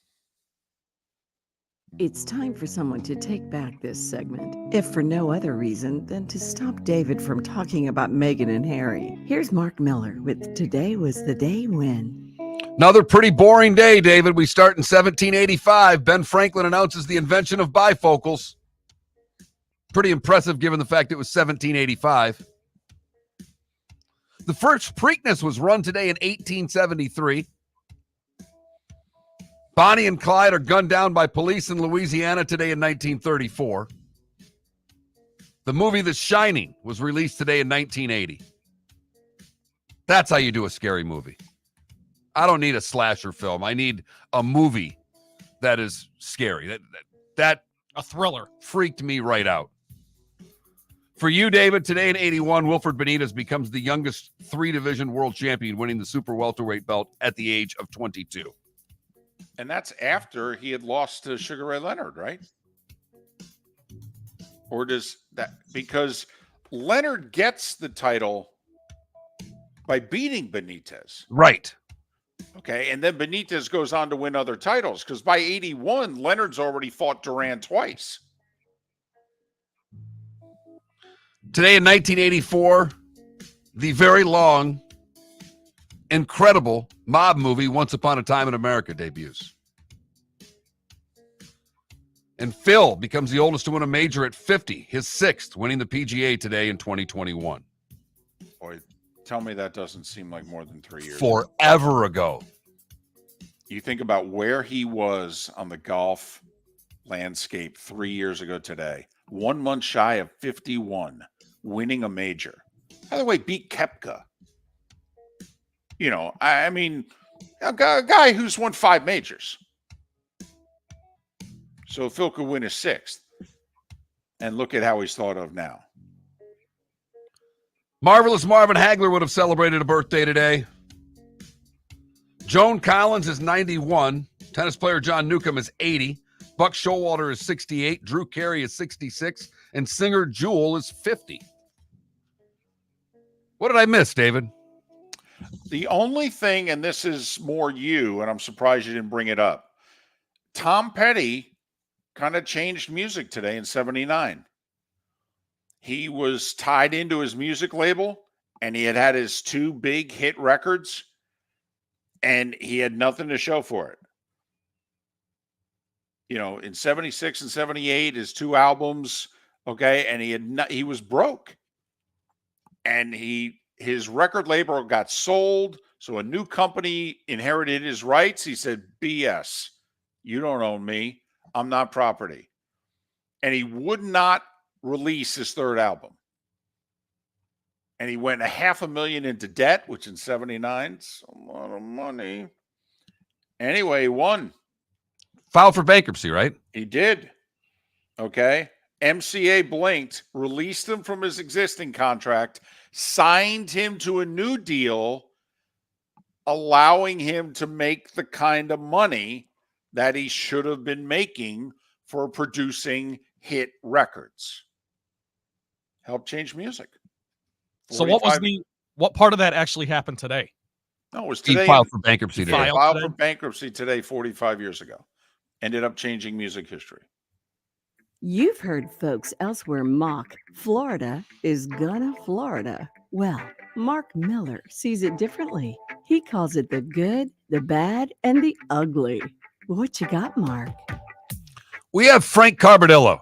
It's time for someone to take back this segment, if for no other reason than to stop David from talking about Meghan and Harry. Here's Mark Miller with Today Was the Day When. Another pretty boring day, David. We start in 1785. Ben Franklin announces the invention of bifocals. Pretty impressive given the fact it was 1785. The first Preakness was run today in 1873. Bonnie and Clyde are gunned down by police in Louisiana today in 1934. The movie The Shining was released today in 1980. That's how you do a scary movie. I don't need a slasher film. I need a movie that is scary. That a thriller freaked me right out. For you, David, today in 81, Wilfred Benitez becomes the youngest 3-division world champion, winning the super welterweight belt at the age of 22. And that's after he had lost to Sugar Ray Leonard, right? Or does that, because Leonard gets the title by beating Benitez. Right. Okay, and then Benitez goes on to win other titles, because by 81, Leonard's already fought Duran twice. Today in 1984, the very long, incredible mob movie Once Upon a Time in America debuts. And Phil becomes the oldest to win a major at 50, his 6th, winning the PGA today in 2021. Boy, tell me that doesn't seem like more than 3 years Forever ago. You think about where he was on the golf landscape 3 years ago today. 1 month shy of 51, winning a major. By the way, beat Koepka. You know, I mean, a guy who's won 5 majors. So Phil could win his 6th. And look at how he's thought of now. Marvelous Marvin Hagler would have celebrated a birthday today. Joan Collins is 91. Tennis player John Newcomb is 80. Buck Showalter is 68. Drew Carey is 66. And singer Jewel is 50. What did I miss, David? The only thing, and this is more you, and I'm surprised you didn't bring it up. Tom Petty kind of changed music today in 79. He was tied into his music label, and he had his 2 big hit records, and he had nothing to show for it. You know, in 76 and 78, his 2 albums, okay, and he was broke. And his record label got sold, so a new company inherited his rights. He said, BS, you don't own me. I'm not property. And he would not release his 3rd album. And he went $500,000 into debt, which in 79 is a lot of money. Anyway, he won. Filed for bankruptcy, right? He did. Okay. MCA blinked, released him from his existing contract, signed him to a new deal, allowing him to make the kind of money that he should have been making for producing hit records. Helped change music. So what part of that actually happened today? No, it was today. He filed for bankruptcy today. Filed for bankruptcy today 45 years ago. Ended up changing music history. You've heard folks elsewhere mock Florida is gonna Florida. Well, Mark Miller sees it differently. He calls it the good, the bad, and the ugly. What you got, Mark? We have Frank Carbonillo.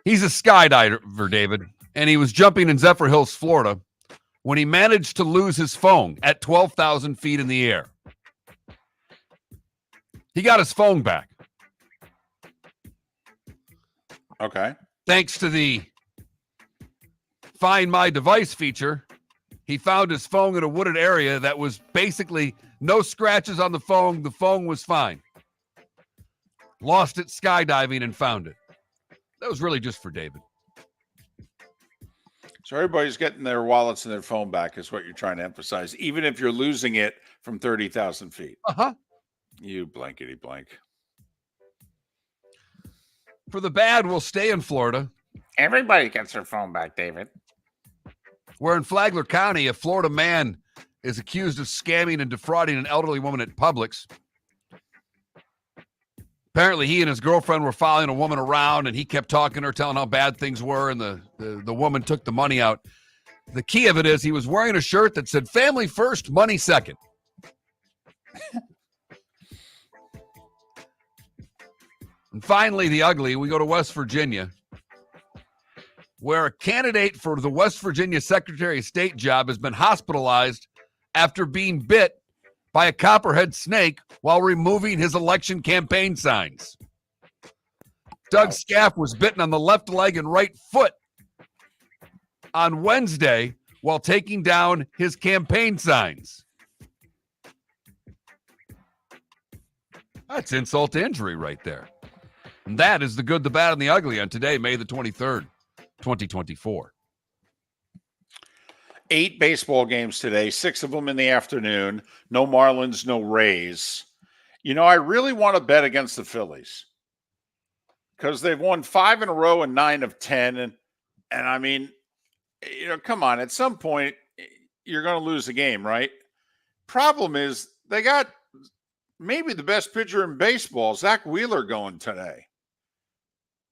He's a skydiver, David, and he was jumping in Zephyr Hills, Florida, when he managed to lose his phone at 12,000 feet in the air. He got his phone back. Okay. Thanks to the Find My Device feature, he found his phone in a wooded area that was basically no scratches on the phone. The phone was fine. Lost it skydiving and found it. That was really just for David. So everybody's getting their wallets and their phone back is what you're trying to emphasize, even if you're losing it from 30,000 feet. Uh-huh. You blankety blank. For the bad, we'll stay in Florida. Everybody gets their phone back, David. Where in Flagler County, a Florida man is accused of scamming and defrauding an elderly woman at Publix. Apparently, he and his girlfriend were following a woman around, and he kept talking to her, telling how bad things were, and the woman took the money out. The key of it is he was wearing a shirt that said, "Family first, money second." And finally, the ugly, we go to West Virginia, where a candidate for the West Virginia Secretary of State job has been hospitalized after being bit by a copperhead snake while removing his election campaign signs. Doug Scaff was bitten on the left leg and right foot on Wednesday while taking down his campaign signs. That's insult to injury right there. And that is the good, the bad, and the ugly on today, May the 23rd, 2024. 8 baseball games today, 6 of them in the afternoon. No Marlins, no Rays. You know, I really want to bet against the Phillies because they've won 5 in a row and 9 of 10. And I mean, you know, come on. At some point, you're going to lose the game, right? Problem is they got maybe the best pitcher in baseball, Zach Wheeler, going today.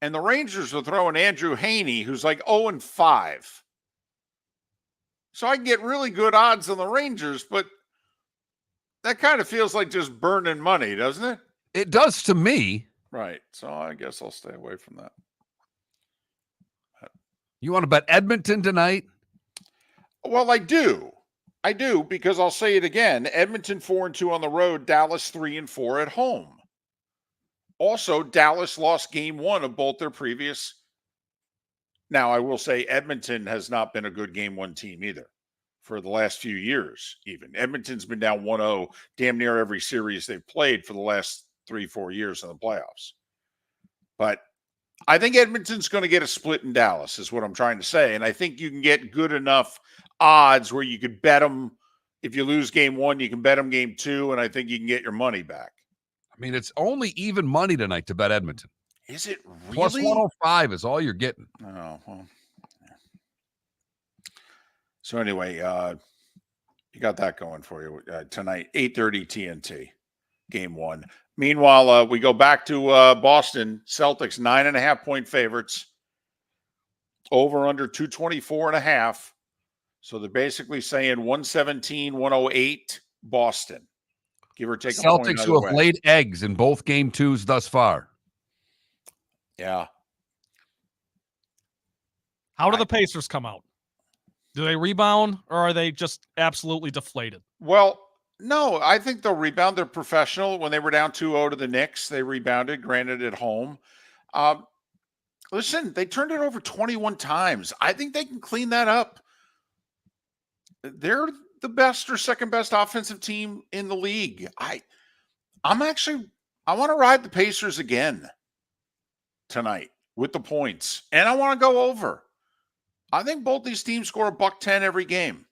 And the Rangers are throwing Andrew Haney, who's like 0-5. So I can get really good odds on the Rangers, but that kind of feels like just burning money, doesn't it? It does to me. Right. So I guess I'll stay away from that. You want to bet Edmonton tonight? Well, I do. I do, because I'll say it again. Edmonton 4-2 on the road, Dallas 3-4 at home. Also, Dallas lost game 1 of both their previous. Now, I will say Edmonton has not been a good game 1 team either for the last few years, even. Edmonton's been down 1-0 damn near every series they've played for the last 3-4 years in the playoffs. But I think Edmonton's going to get a split in Dallas is what I'm trying to say. And I think you can get good enough odds where you could bet them. If you lose game 1, you can bet them game 2, and I think you can get your money back. I mean, it's only even money tonight to bet Edmonton. Is it really? Plus 105 is all you're getting. Oh, well. So anyway, you got that going for you tonight, 8:30 TNT, game 1. Meanwhile, we go back to Boston. Celtics 9.5-point favorites. Over under 224.5. So they're basically saying 117-108 Boston. Give or take a point. Celtics who have laid eggs in both game 2s thus far. Yeah. How do the Pacers come out? Do they rebound, or are they just absolutely deflated? Well, no, I think they'll rebound. They're professional. When they were down 2-0 to the Knicks, they rebounded, granted at home. Listen, they turned it over 21 times. I think they can clean that up. They're the best or second best offensive team in the league. I want to ride the Pacers again tonight with the points, and I want to go over. I think both these teams score $110 every game.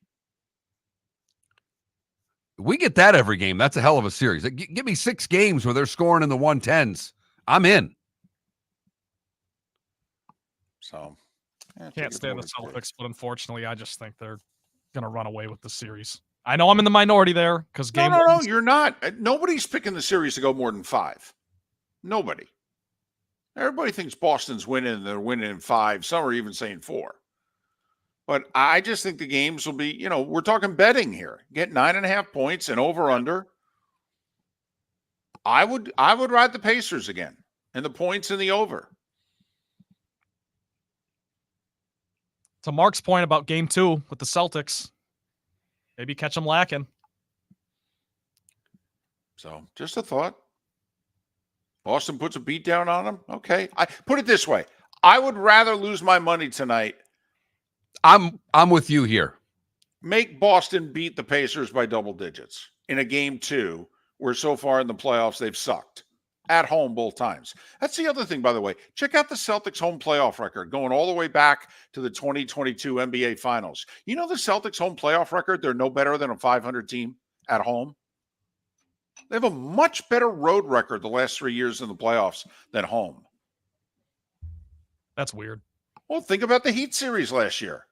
We get that every game. That's a hell of a series. Give me 6 games where they're scoring in the 110s. I'm in. So can't stand the Celtics, but unfortunately, I just think they're going to run away with the series. I know I'm in the minority there because No, you're not. Nobody's picking the series to go more than 5. Nobody. Everybody thinks Boston's winning, and they're winning in 5. Some are even saying 4. But I just think the games will be, we're talking betting here. Get 9.5 points and over under. I would ride the Pacers again and the points in the over. To Mark's point about game 2 with the Celtics, maybe catch them lacking. So just a thought. Boston puts a beat down on them. Okay. I put it this way. I would rather lose my money tonight. I'm with you here. Make Boston beat the Pacers by double digits in a game 2 where so far in the playoffs they've sucked. at home both times. That's the other thing, by the way. Check out the Celtics home playoff record going all the way back to the 2022 NBA Finals. You know the Celtics home playoff record, they're no better than a 500 team at home. They have a much better road record the last 3 years in the playoffs than home. That's weird. Well, think about the Heat series last year.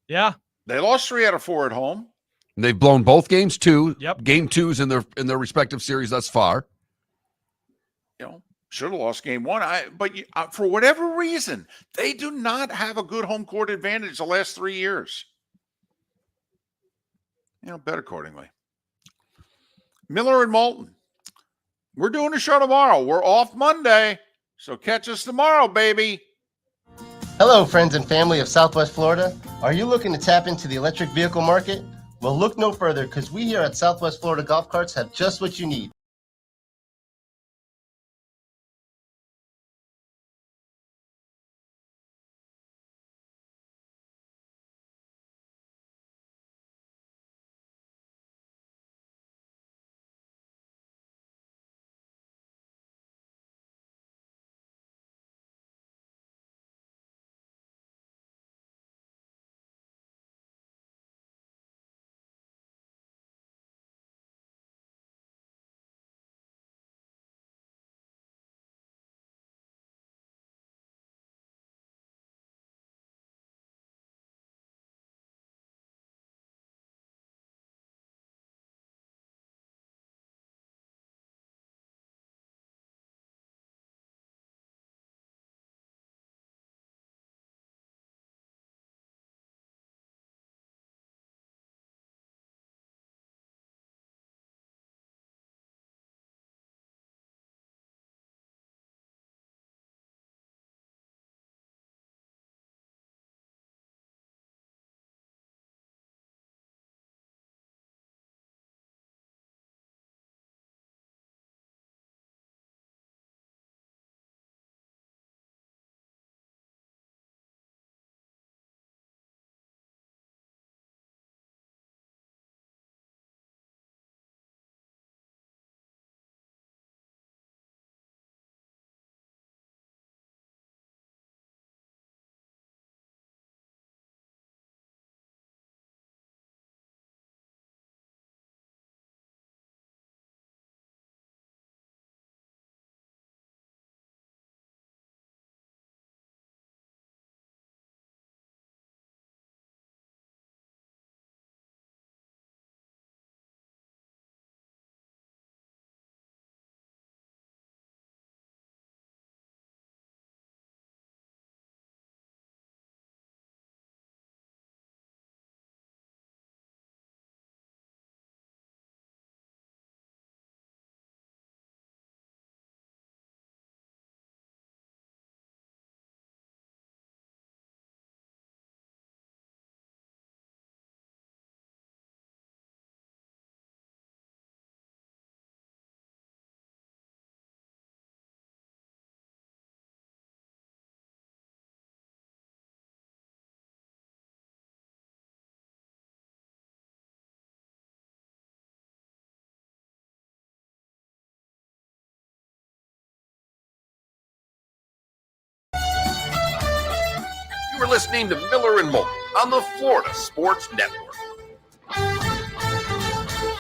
Yeah. They lost 3 out of 4 at home. And they've blown both games too. Yep. Game 2s in their respective series thus far. You know, should have lost game 1. But for whatever reason, they do not have a good home court advantage the last 3 years. Bet accordingly. Miller and Moulton. We're doing a show tomorrow. We're off Monday, so catch us tomorrow, baby. Hello, friends and family of Southwest Florida. Are you looking to tap into the electric vehicle market? Well, look no further, because we here at Southwest Florida Golf Carts have just what you need. You are listening to Miller and Moulton on the Florida Sports Network.